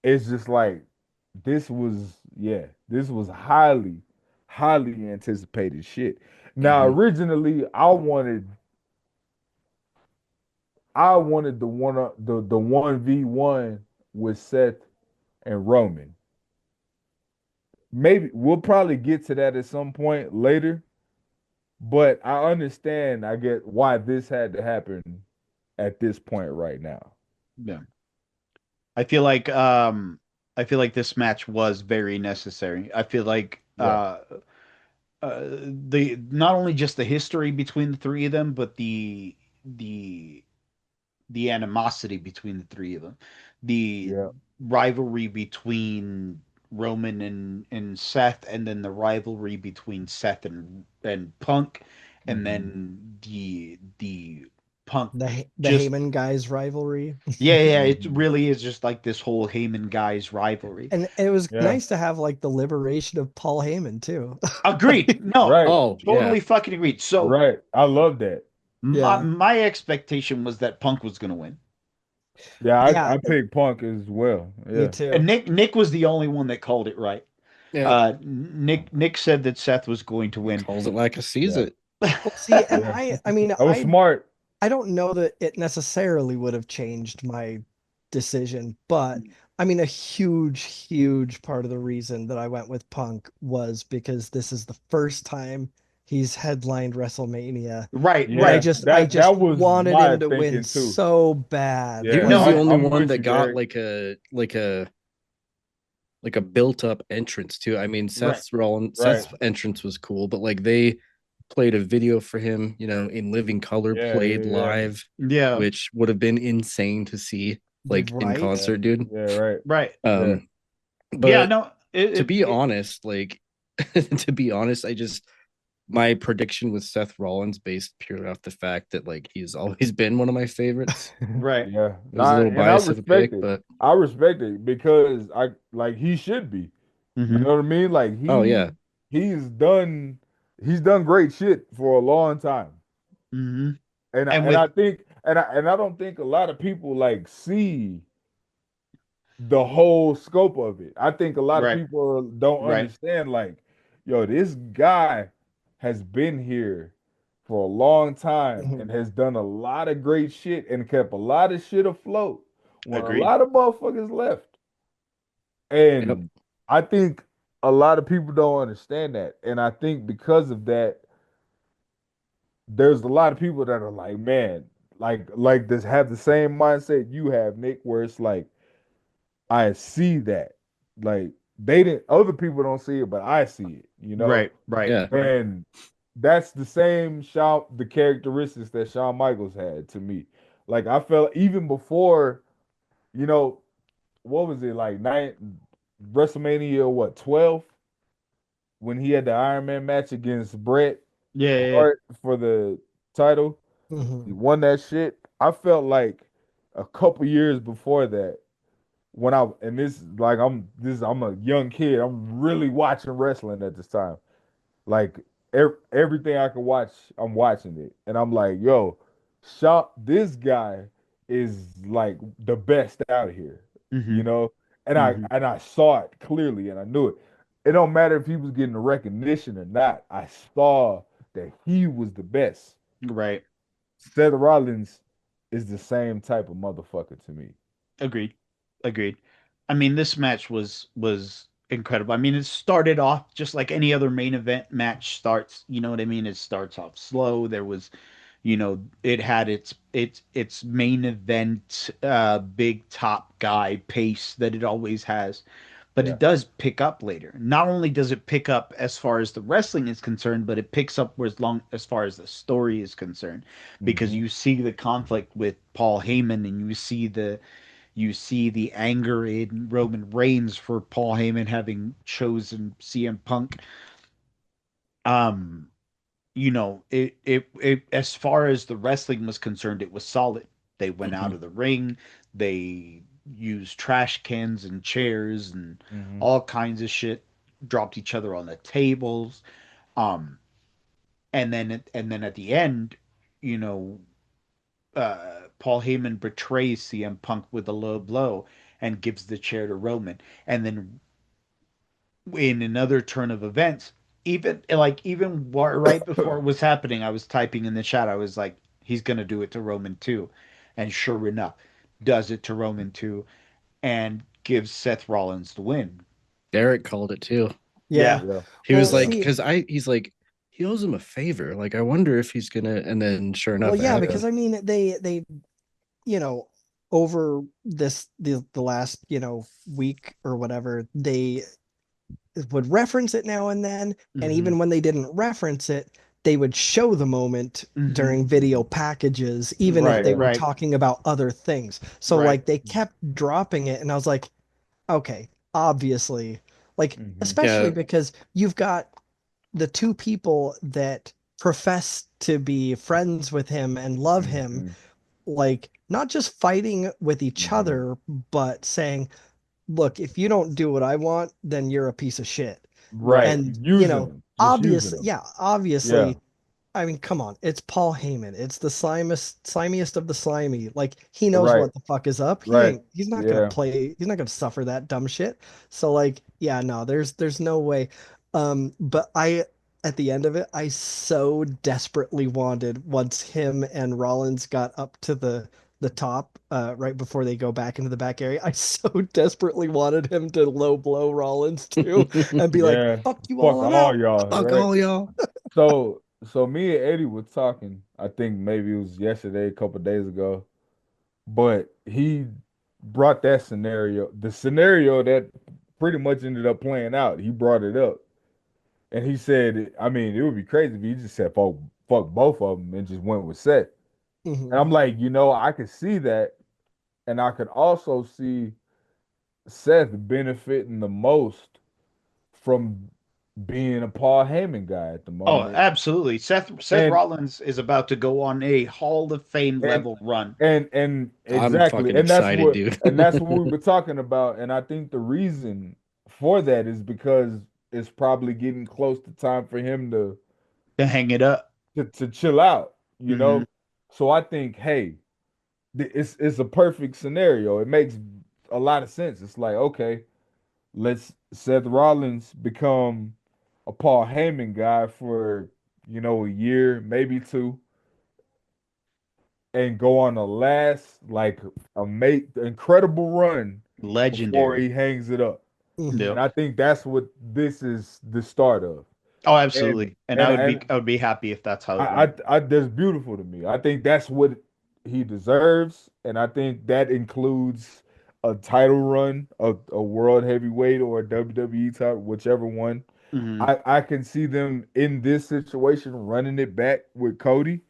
It's just like this was highly anticipated shit. Now Hmm. originally I wanted the 1v1 with Seth and Roman. Maybe we'll probably get to that at some point later, but I understand, I get why this had to happen at this point right now. Yeah. I feel like I feel like this match was very necessary. I feel like Yeah. the not only just the history between the three of them, but the the animosity between the three of them, the Yeah. rivalry between Roman and Seth, and then the rivalry between Seth and Punk, and Hmm. then the Punk The just Heyman guys rivalry. yeah, yeah, it Hmm. really is just like this whole Heyman guys rivalry. And it was Yeah. nice to have like the liberation of Paul Heyman too. Agreed. No, Right. Oh yeah, totally fucking agreed. So Right. I love that. my Yeah. my expectation was that Punk was gonna win. Yeah, Yeah, I picked Punk as well. me Yeah. And too. Nick was the only one that called it right. yeah. Nick said that Seth was going to win. Calls it like he sees Yeah. it. Well, see, and Yeah. I mean, That was smart. I don't know that it necessarily would have changed my decision, but I mean, a huge part of the reason that I went with Punk was because this is the first time he's headlined WrestleMania, Right, and right. Yeah. I just That was wanted my him to win thinking too. so bad. He Yeah. was Like, the only I'm one with that you, got Derek. like a built up entrance too. I mean, Right. Right. Seth's entrance was cool, but like they played a video for him, in living color, Yeah, played yeah, yeah. live, Yeah, which would have been insane to see like in right? Yeah. concert, dude. Yeah, right. right. Yeah. Um, Yeah, but no, to be honest, like to be honest, my prediction was Seth Rollins based purely off the fact that like he's always been one of my favorites. right. Yeah. It was a Nah, little and I biased of a respect pick, it. but I respect it because I like he should be. You Hmm. know what I mean? Like oh yeah, he's done he's done great shit for a long time. Hmm. And And I with think and I don't think a lot of people like see the whole scope of it. I think a lot of right, people don't right. understand, like, yo, this guy has been here for a long time Mhm. and has done a lot of great shit and kept a lot of shit afloat when a Agreed. lot of motherfuckers left. yep. And I think a lot of people don't understand that. And I think because of that, there's a lot of people that are like, man, like this have the same mindset you have, Nick, where it's like, I see that. Like they didn't other people don't see it, but I see it, you know? Right, right, Yeah. right. And that's the same the characteristics that Shawn Michaels had to me. Like I felt even before, you know, what was it like WrestleMania what 12 when he had the Iron Man match against Bret Yeah, yeah, yeah. Hart for the title. He Mhm. won that shit. I felt like a couple years before that when I and I'm a young kid. I'm really watching wrestling at this time. Like everything I can watch, I'm watching it, and I'm like, yo, this guy is like the best out here, Hmm. you know. And Hmm. I saw it clearly, and I knew it. It don't matter if he was getting the recognition or not. I saw that he was the best. Right. Seth Rollins is the same type of motherfucker to me. Agreed. Agreed. I mean, this match was incredible. I mean, it started off just like any other main event match starts. You know what I mean? It starts off slow. There was, it had its main event big top guy pace that it always has, but Yeah. it does pick up later. Not only does it pick up as far as the wrestling is concerned, but it picks up as far as the story is concerned, because Hmm. you see the conflict with Paul Heyman, and you see the anger in Roman Reigns for Paul Heyman having chosen CM Punk. Um, it as far as the wrestling was concerned, it was solid. They went out Hmm. of the ring, they used trash cans and chairs and Hmm. all kinds of shit, dropped each other on the tables. Um, and then at the end, you know, Paul Heyman betrays CM Punk with a low blow and gives the chair to Roman. And then in another turn of events, even right before it was happening, I was typing in the chat. I was like, he's gonna do it to Roman too, and sure enough, does it to Roman too, and gives Seth Rollins the win. Derek called it too. Yeah. Yeah. Yeah. He Well, was like, Yeah. see, he's like, he owes him a favor. Like, I wonder if he's gonna. And then, sure well, enough, it yeah, happened. because I mean, they you know, over the last, week or whatever, they would reference it now and then, and Hmm. even when they didn't reference it, they would show the moment Hmm. during video packages, even if Right. they Yeah. were Right. talking about other things. So Right. like they kept dropping it, and I was like, okay, obviously, like Hmm. especially Yeah, because you've got the two people that profess to be friends with him and love him, Hmm. like not just fighting with each Hmm. other, but saying, look, if you don't do what I want, then you're a piece of shit. Right. Right. And, Using them. Just using obviously, them. yeah, Yeah. obviously, I mean, come on, it's Paul Heyman. It's the slimiest of the slimy. Like he knows Right. what the fuck is up. Right. He's not gonna Yeah. play, he's not gonna suffer that dumb shit. So like, yeah, no, there's no way. But at the end of it, I so desperately wanted, once him and Rollins got up to the top, right before they go back into the back area, I so desperately wanted him to low blow Rollins too and be like, Yeah. fuck you Fuck all, I'm all out. y'all. fuck Right. all y'all. So me and Eddie were talking. I think maybe it was yesterday, a couple days ago. But he brought that scenario, the scenario that pretty much ended up playing out. He brought it up, and he said, I mean, it would be crazy if he just said fuck both of them and just went with Seth. And Mhm. I'm like, I could see that, and I could also see Seth benefiting the most from being a Paul Heyman guy at the Oh, moment, absolutely. Seth and Rollins is about to go on a Hall of Fame and level run. and I'm exactly, fucking and that's excited, what dude. and that's what we were talking about. And I think the reason for that is because it's probably getting close to time for him To hang it up. to chill out, you Hmm. know. So I think, hey, it's a perfect scenario. It makes a lot of sense. It's like, okay, let's Seth Rollins become a Paul Heyman guy for a year, maybe two, and go on a last like incredible run before Legendary. he hangs it up. Mhm. And Yep. I think that's what this is the start of. Oh, And absolutely. And and I would and be I would be happy if that's how it I went. I, I that's beautiful to me. I think that's what he deserves, and I think that includes a title run, a world heavyweight or a WWE title, whichever one. Hmm. I can see them in this situation running it back with Cody.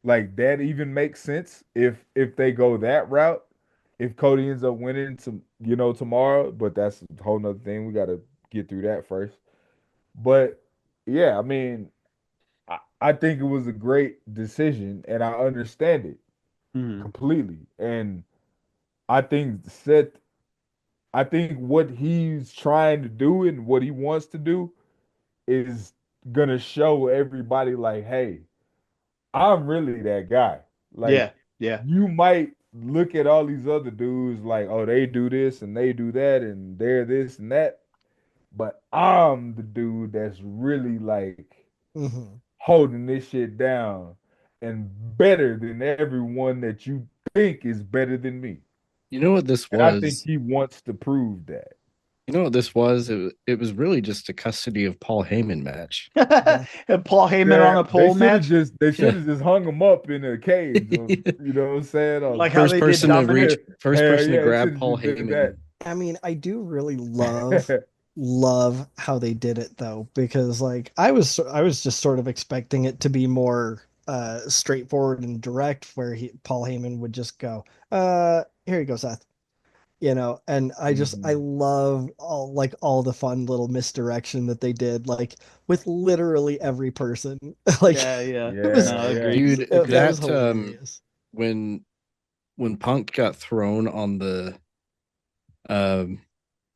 Like that even makes sense if they go that route. If Cody ends up winning tomorrow, but that's a whole nother thing. We gotta get through that first. But yeah, I mean, I think it was a great decision and I understand it Hmm. completely. And I think Seth, I think what he's trying to do and what he wants to do is gonna show everybody like, hey, I'm really that guy. Like Yeah. Yeah. you might look at all these other dudes like, oh, they do this and they do that and they're this and that, but I'm the dude that's really like Mhm. holding this shit down and better than everyone that you think is better than me. You know what this And I think was? he wants to prove that. You know what this was? It was really just a custody of Paul Heyman match. Yeah. And Paul Heyman on Yeah, a pole match, they should Yeah. have just hung him up in a cage. You know what I'm saying? like how they did Dominic. First Hell person to yeah, it grab should have Paul just been that. Heyman. I mean, I do really love how they did it though, because like I was just sort of expecting it to be more straightforward and direct, where Paul Heyman would just go, here you go, Seth. And I Mhm. love all the fun little misdirection that they did, like with literally every person. Like Yeah, yeah. it was Yeah, No, yeah. agreed. Dude, it Agreed. was that hilarious. when Punk got thrown on um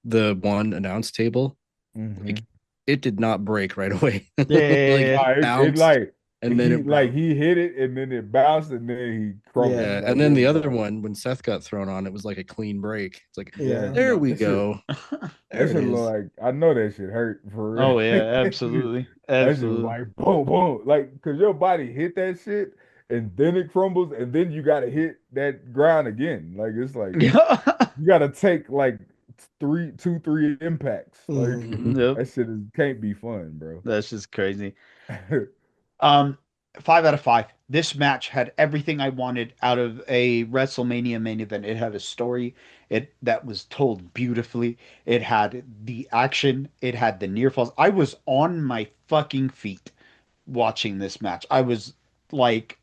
the one announce table, like Hmm. it did not break right away. Yeah, Like yeah, Nah, it it bounced like and then it bounced. he hit it and then it bounced and then he Yeah. crumbled. Yeah, Like and it then the was other like, one when Seth got thrown on, it was like a clean break. It's like, yeah, Yeah. there No. we that shit go. that There it shit look is. like I know that shit hurt for real. Oh yeah, absolutely, That shit was absolutely. like boom, boom, like because your body hit that shit and then it crumbles and then you gotta hit that ground again. Like it's like Yeah. you gotta take like three impacts. Like Mhm. Mhm. Yep. that shit can't be fun, bro. That's just crazy. Um, 5 out of 5. This match had everything I wanted out of a WrestleMania main event. It had a story that was told beautifully. It had the action. It had the near falls. I was on my fucking feet watching this match. I was like,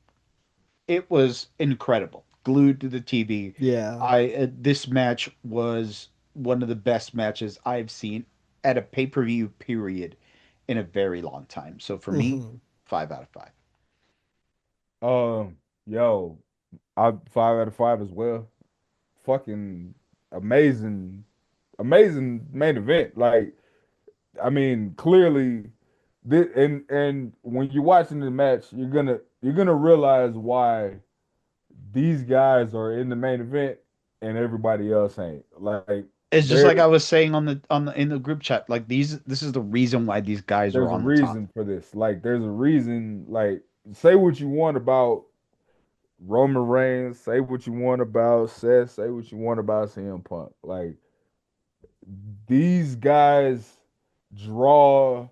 it was incredible. Glued to the TV. Yeah. This match was one of the best matches I've seen at a pay-per-view period in a very long time. So for me, Mhm. 5 out of 5. Yo, I 5 out of 5 as well. Fucking amazing, amazing main event. Like, I mean, clearly, this, and when you're watching the match, you're gonna realize why these guys are in the main event and everybody else ain't. Like, It's just there, like I was saying on the in the group chat. Like this is the reason why these guys are there's a on the top. reason for this. Like, there's a reason. Like, say what you want about Roman Reigns, say what you want about Seth, say what you want about CM Punk. Like these guys draw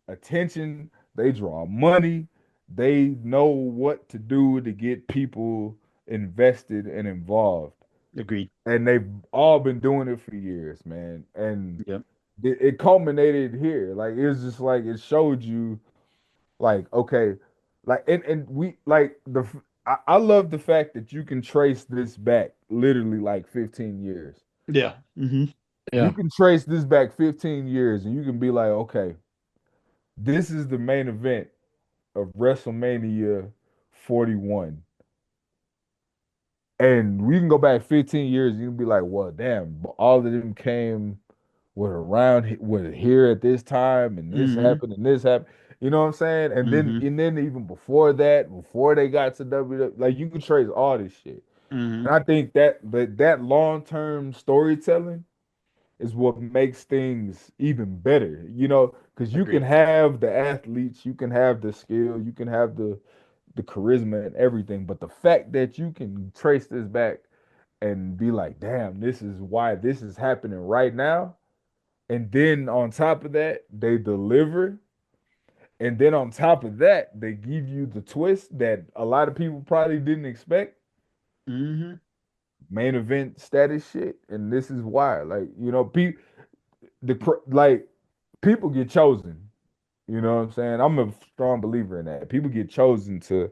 attention, they draw money, they know what to do to get people invested and involved. Agreed. And they've all been doing it for years, man. And Yep. it culminated here. Like it's just like it showed you like, okay, like and we like I love the fact that you can trace this back literally like 15 years. Yeah. Hmm. You Yeah. can trace this back 15 years and you can be like, okay, this is the main event of WrestleMania 41. And we can go back 15 years, you can be like, well, damn, all of them came with here at this time and this Hmm. happened and this happened. You know what I'm saying? Hmm. And then even before that, before they got to WWE, like you can trace all this shit. Hmm. And I think that long-term storytelling is what makes things even better, because you can Agreed. have the athletes, you can have the skill, you can have the charisma and everything, but the fact that you can trace this back and be like, damn, this is why this is happening right now. And then on top of that, they deliver. And then on top of that, they give you the twist that a lot of people probably didn't expect. Hmm. Main event status shit. And this is why. Like, like people get chosen. You know what I'm saying? I'm a strong believer in that. People get chosen to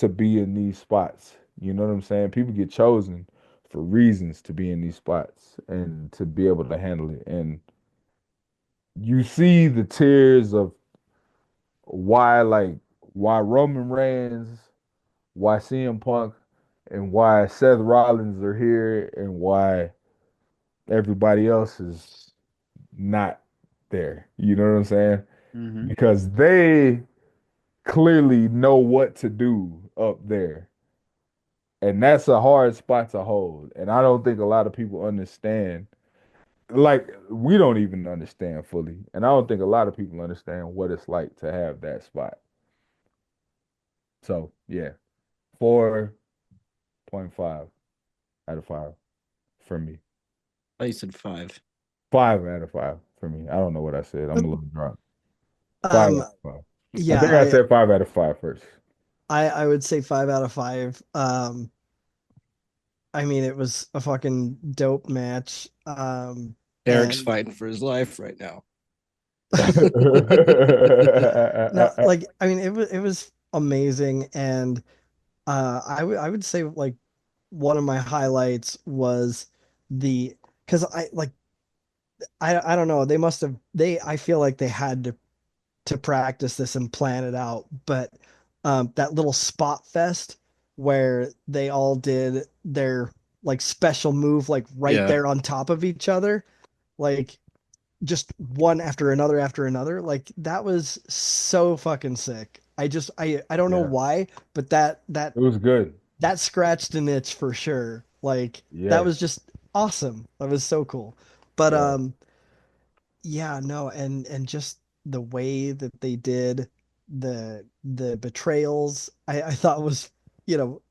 be in these spots. You know what I'm saying? People get chosen for reasons to be in these spots and to be able to handle it. And you see the tears of why Roman Reigns, why CM Punk, and why Seth Rollins are here and why everybody else is not there. You know what I'm saying? Hmm. Because they clearly know what to do up there. And that's a hard spot to hold. And I don't think a lot of people understand. Like, we don't even understand fully. And I don't think a lot of people understand what it's like to have that spot. So, yeah, 4.5 out of 5 for me. I said 5. 5 out of 5 for me. I don't know what I said. I'm a little drunk. Five Um, out of five. I yeah, think I said 5 out of 5 first. I would say 5 out of 5. I mean, it was a fucking dope match. Eric's And fighting for his life right now. no, like I mean, it was amazing, and I would say like one of my highlights was the because I don't know, they must have they I feel like they had to practice this and plan it out, but that little spot fest where they all did their like special move like right Yeah. there on top of each other, like just one after another, like that was so fucking sick. I don't know Yeah, why, but that it was good. that scratched an itch for sure. Like that Yeah, was just awesome. That was so cool. But yeah. yeah, no, and just the way that they did the betrayals, I thought was,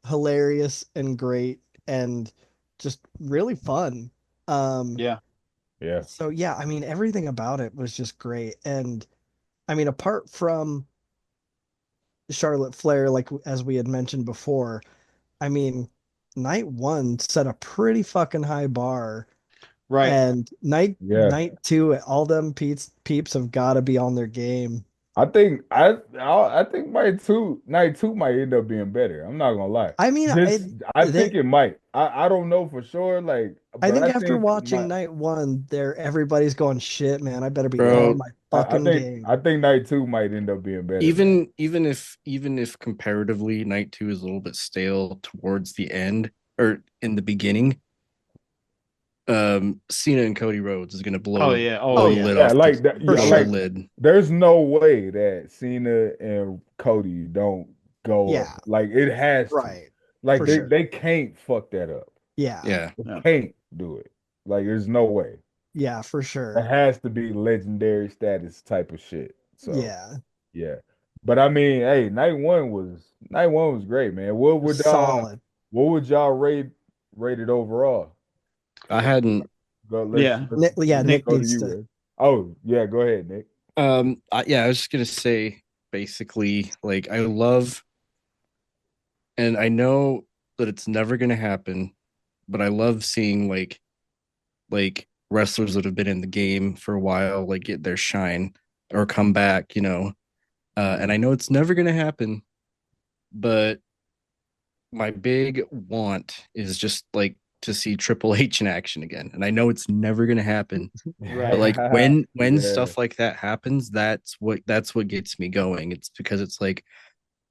hilarious and great and just really fun. Um Yeah. Yeah. so yeah, I mean everything about it was just great. And I mean apart from Charlotte Flair, like as we had mentioned before, I mean night one set a pretty fucking high bar. Right. And Yeah. night two, all them peeps have got to be on their game. I think night two might end up being better. I'm not gonna lie. I mean, I think it might. I don't know for sure, like, I but think I after think watching night one, there everybody's going shit, man. I better be on Bro, my fucking I game. think night two might end up being better, man. even if comparatively night two is a little bit stale towards the end or in the beginning, Cena and Cody Rhodes is gonna Oh blow yeah. Oh Oh the yeah, lid Yeah, off like that. for Yeah, off the like sure. lid. there's no way that Cena and Cody don't go up. Yeah, Like it has to. right. Like For they sure. can't fuck that up. Yeah. Yeah. They Yeah. can't do it. Like there's no way. Yeah, for It sure. has to be legendary status type of shit. So Yeah. yeah. But I mean, hey, night one was great, man. Solid. What would y'all rate it overall? I hadn't Go Yeah. let's Nick Nick. go to needs you, to. man. Oh, yeah, go ahead, Nick. I was just gonna say basically like I love and I know that it's never gonna happen, but I love seeing like wrestlers that have been in the game for a while like get their shine or come back, and I know it's never gonna happen, but my big want is just like to see Triple H in action again. And I know it's never gonna happen, but Right. like when Yeah. stuff like that happens, that's what gets me going. It's because it's like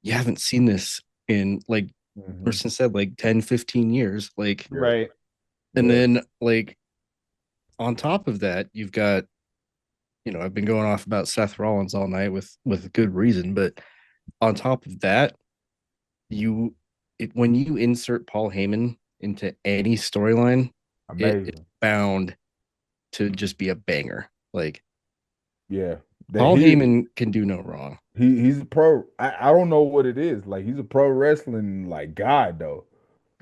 you haven't seen this in like Mhm. person said like 10, 15 years. Like Yeah. Right. and Yeah. then like on top of that, you've got, I've been going off about Seth Rollins all night with good reason, but on top of that, you when you insert Paul Heyman into any storyline, it's Amazing. bound to just be a banger. Like Yeah. That Paul Heyman can do no wrong. he's a pro. I don't know what it is. Like he's a pro wrestling like god though.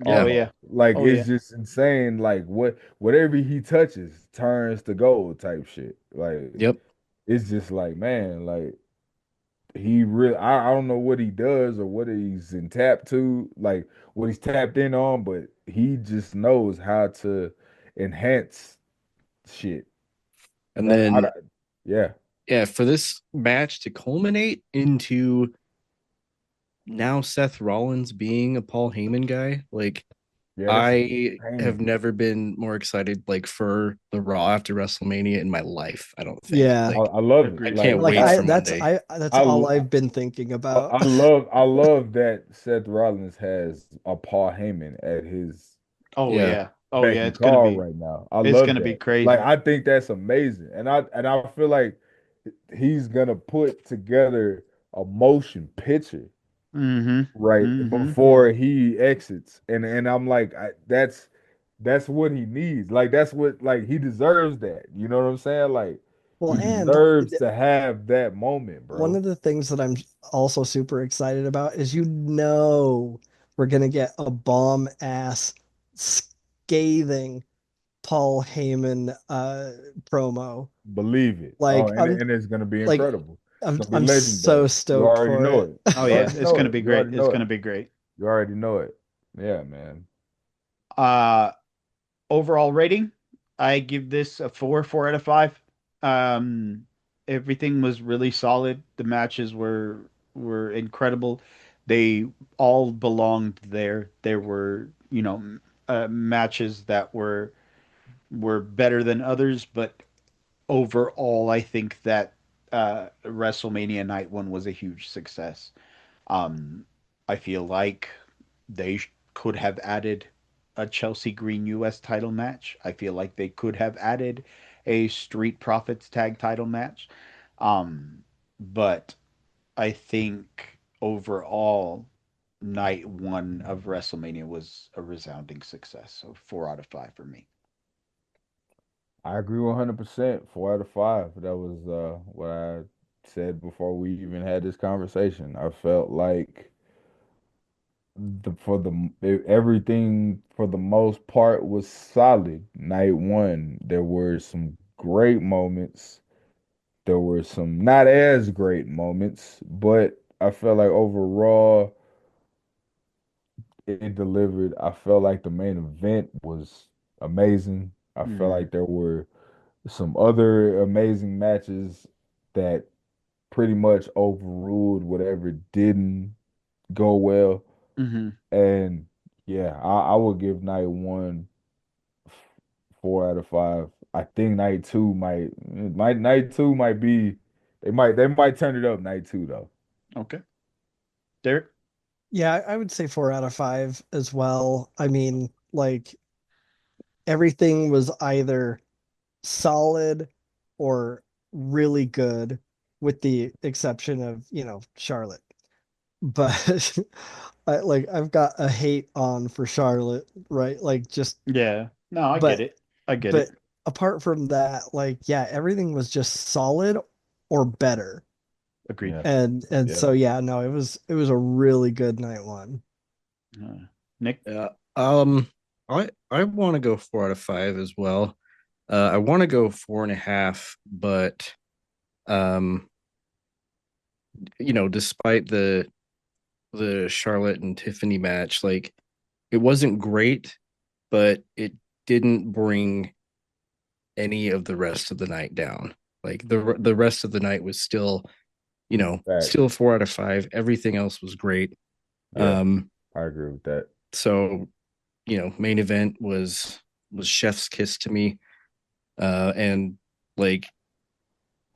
Oh Yeah. yeah. Like Oh it's yeah. just insane. Like whatever he touches turns to gold type shit. Like Yep. it's just like man, like he really I don't know what he does or what he's in tap to, like what he's tapped in on, but he just knows how to enhance shit. And And then yeah, yeah, for this match to culminate into now Seth Rollins being a Paul Heyman guy, like yeah, that's I have insane. never been more excited like for the Raw after WrestleMania in my life. I don't think. Yeah. Like I love it. I Agreed. can't Like Like wait for Monday. that's all I I've been thinking about. I love that Seth Rollins has a Paul Heyman at his Oh Yeah. yeah. Oh beck yeah. and It's gonna call be. right now. I It's love gonna be that. Like crazy. I think that's amazing. And I feel like he's gonna put together a motion picture Mm-hmm. right Mm-hmm. before he exits. And I'm like that's what he needs. Like that's what like he deserves that. You know what I'm saying? Like Well, he and deserves to have that moment, one bro. of the things that I'm also super excited about is we're gonna get a bomb ass scathing Paul Heyman promo. Believe it. Oh, Like and it's gonna be like incredible. It's gonna be I'm so legendary. You stoked already for know it. it. Oh You yeah, already it's know gonna it. be You great. already It's know gonna it. be great. You already know it. Yeah, man. Uh, Overall rating, I give this a 4 out of 5. Um, Everything was really solid. The matches were incredible. They all belonged there. There were, matches that were better than others, but overall, I think that WrestleMania Night One was a huge success. Um, I feel like they could have added a Chelsea Green US title match. I feel like they could have added a Street Profits tag title match. But I think overall, night one of WrestleMania was a resounding success. So 4 out of 5 for me. I agree 100%. 4 out of 5. That was what I said before we even had this conversation. I felt like everything for the most part was solid. Night one, there were some great moments. There were some not as great moments, but I felt like overall it delivered. I felt like the main event was amazing. I felt Mm-hmm. like there were some other amazing matches that pretty much overruled whatever didn't go well. Mm-hmm. And yeah, I would give night one 4 out of 5. I think night two might be they might turn it up night two though. Okay. Derek? Yeah, I would say 4 out of 5 as well. I mean, like everything was either solid or really good, with the exception of, Charlotte. But I've got a hate on for Charlotte, right? Like just Yeah. No, I get but it. I get but it. apart from that, like yeah, everything was just solid or better. Agreed. Yeah, And yeah. so yeah, no, it was a really good night one. Nick? Yeah. I want to go 4 out of 5 as well. I want to go 4.5, but um, despite the Charlotte and Tiffany match, like it wasn't great, but it didn't bring any of the rest of the night down. Like the rest of the night was still, Facts. still 4 out of 5. Everything else was great. Yeah, Um, I agree with that. so main event was chef's kiss to me. And like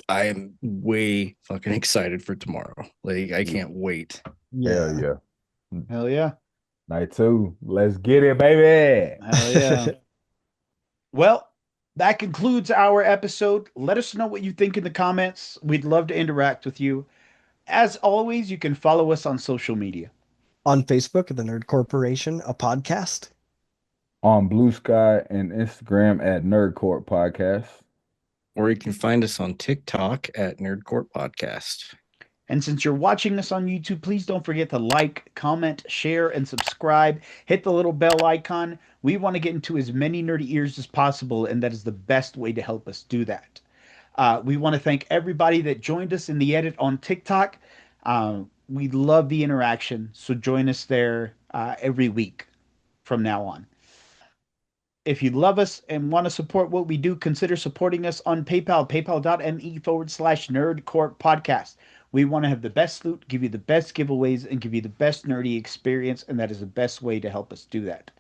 I am way fucking excited for tomorrow. Like I can't wait. Hell Yeah. yeah. Hell yeah. Night two. Let's get it, baby. Hell yeah. Well, that concludes our episode. Let us know what you think in the comments. We'd love to interact with you. As always, you can follow us on social media. On Facebook, the Nerd Corporation, a podcast. On Blue Sky and Instagram at Nerd Corp Podcast. Or you can find us on TikTok at Nerdcourt Podcast. And since you're watching us on YouTube, please don't forget to like, comment, share, and subscribe. Hit the little bell icon. We want to get into as many nerdy ears as possible, and that is the best way to help us do that. We want to thank everybody that joined us in the edit on TikTok. We love the interaction, so join us there every week from now on. If you love us and want to support what we do, consider supporting us on PayPal, paypal.me/nerdcorp podcast. We want to have the best loot, give you the best giveaways, and give you the best nerdy experience, and that is the best way to help us do that.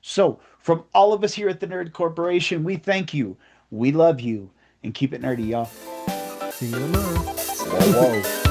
So, from all of us here at the Nerd Corporation, we thank you, we love you, and keep it nerdy, y'all. See you tomorrow. Whoa, whoa.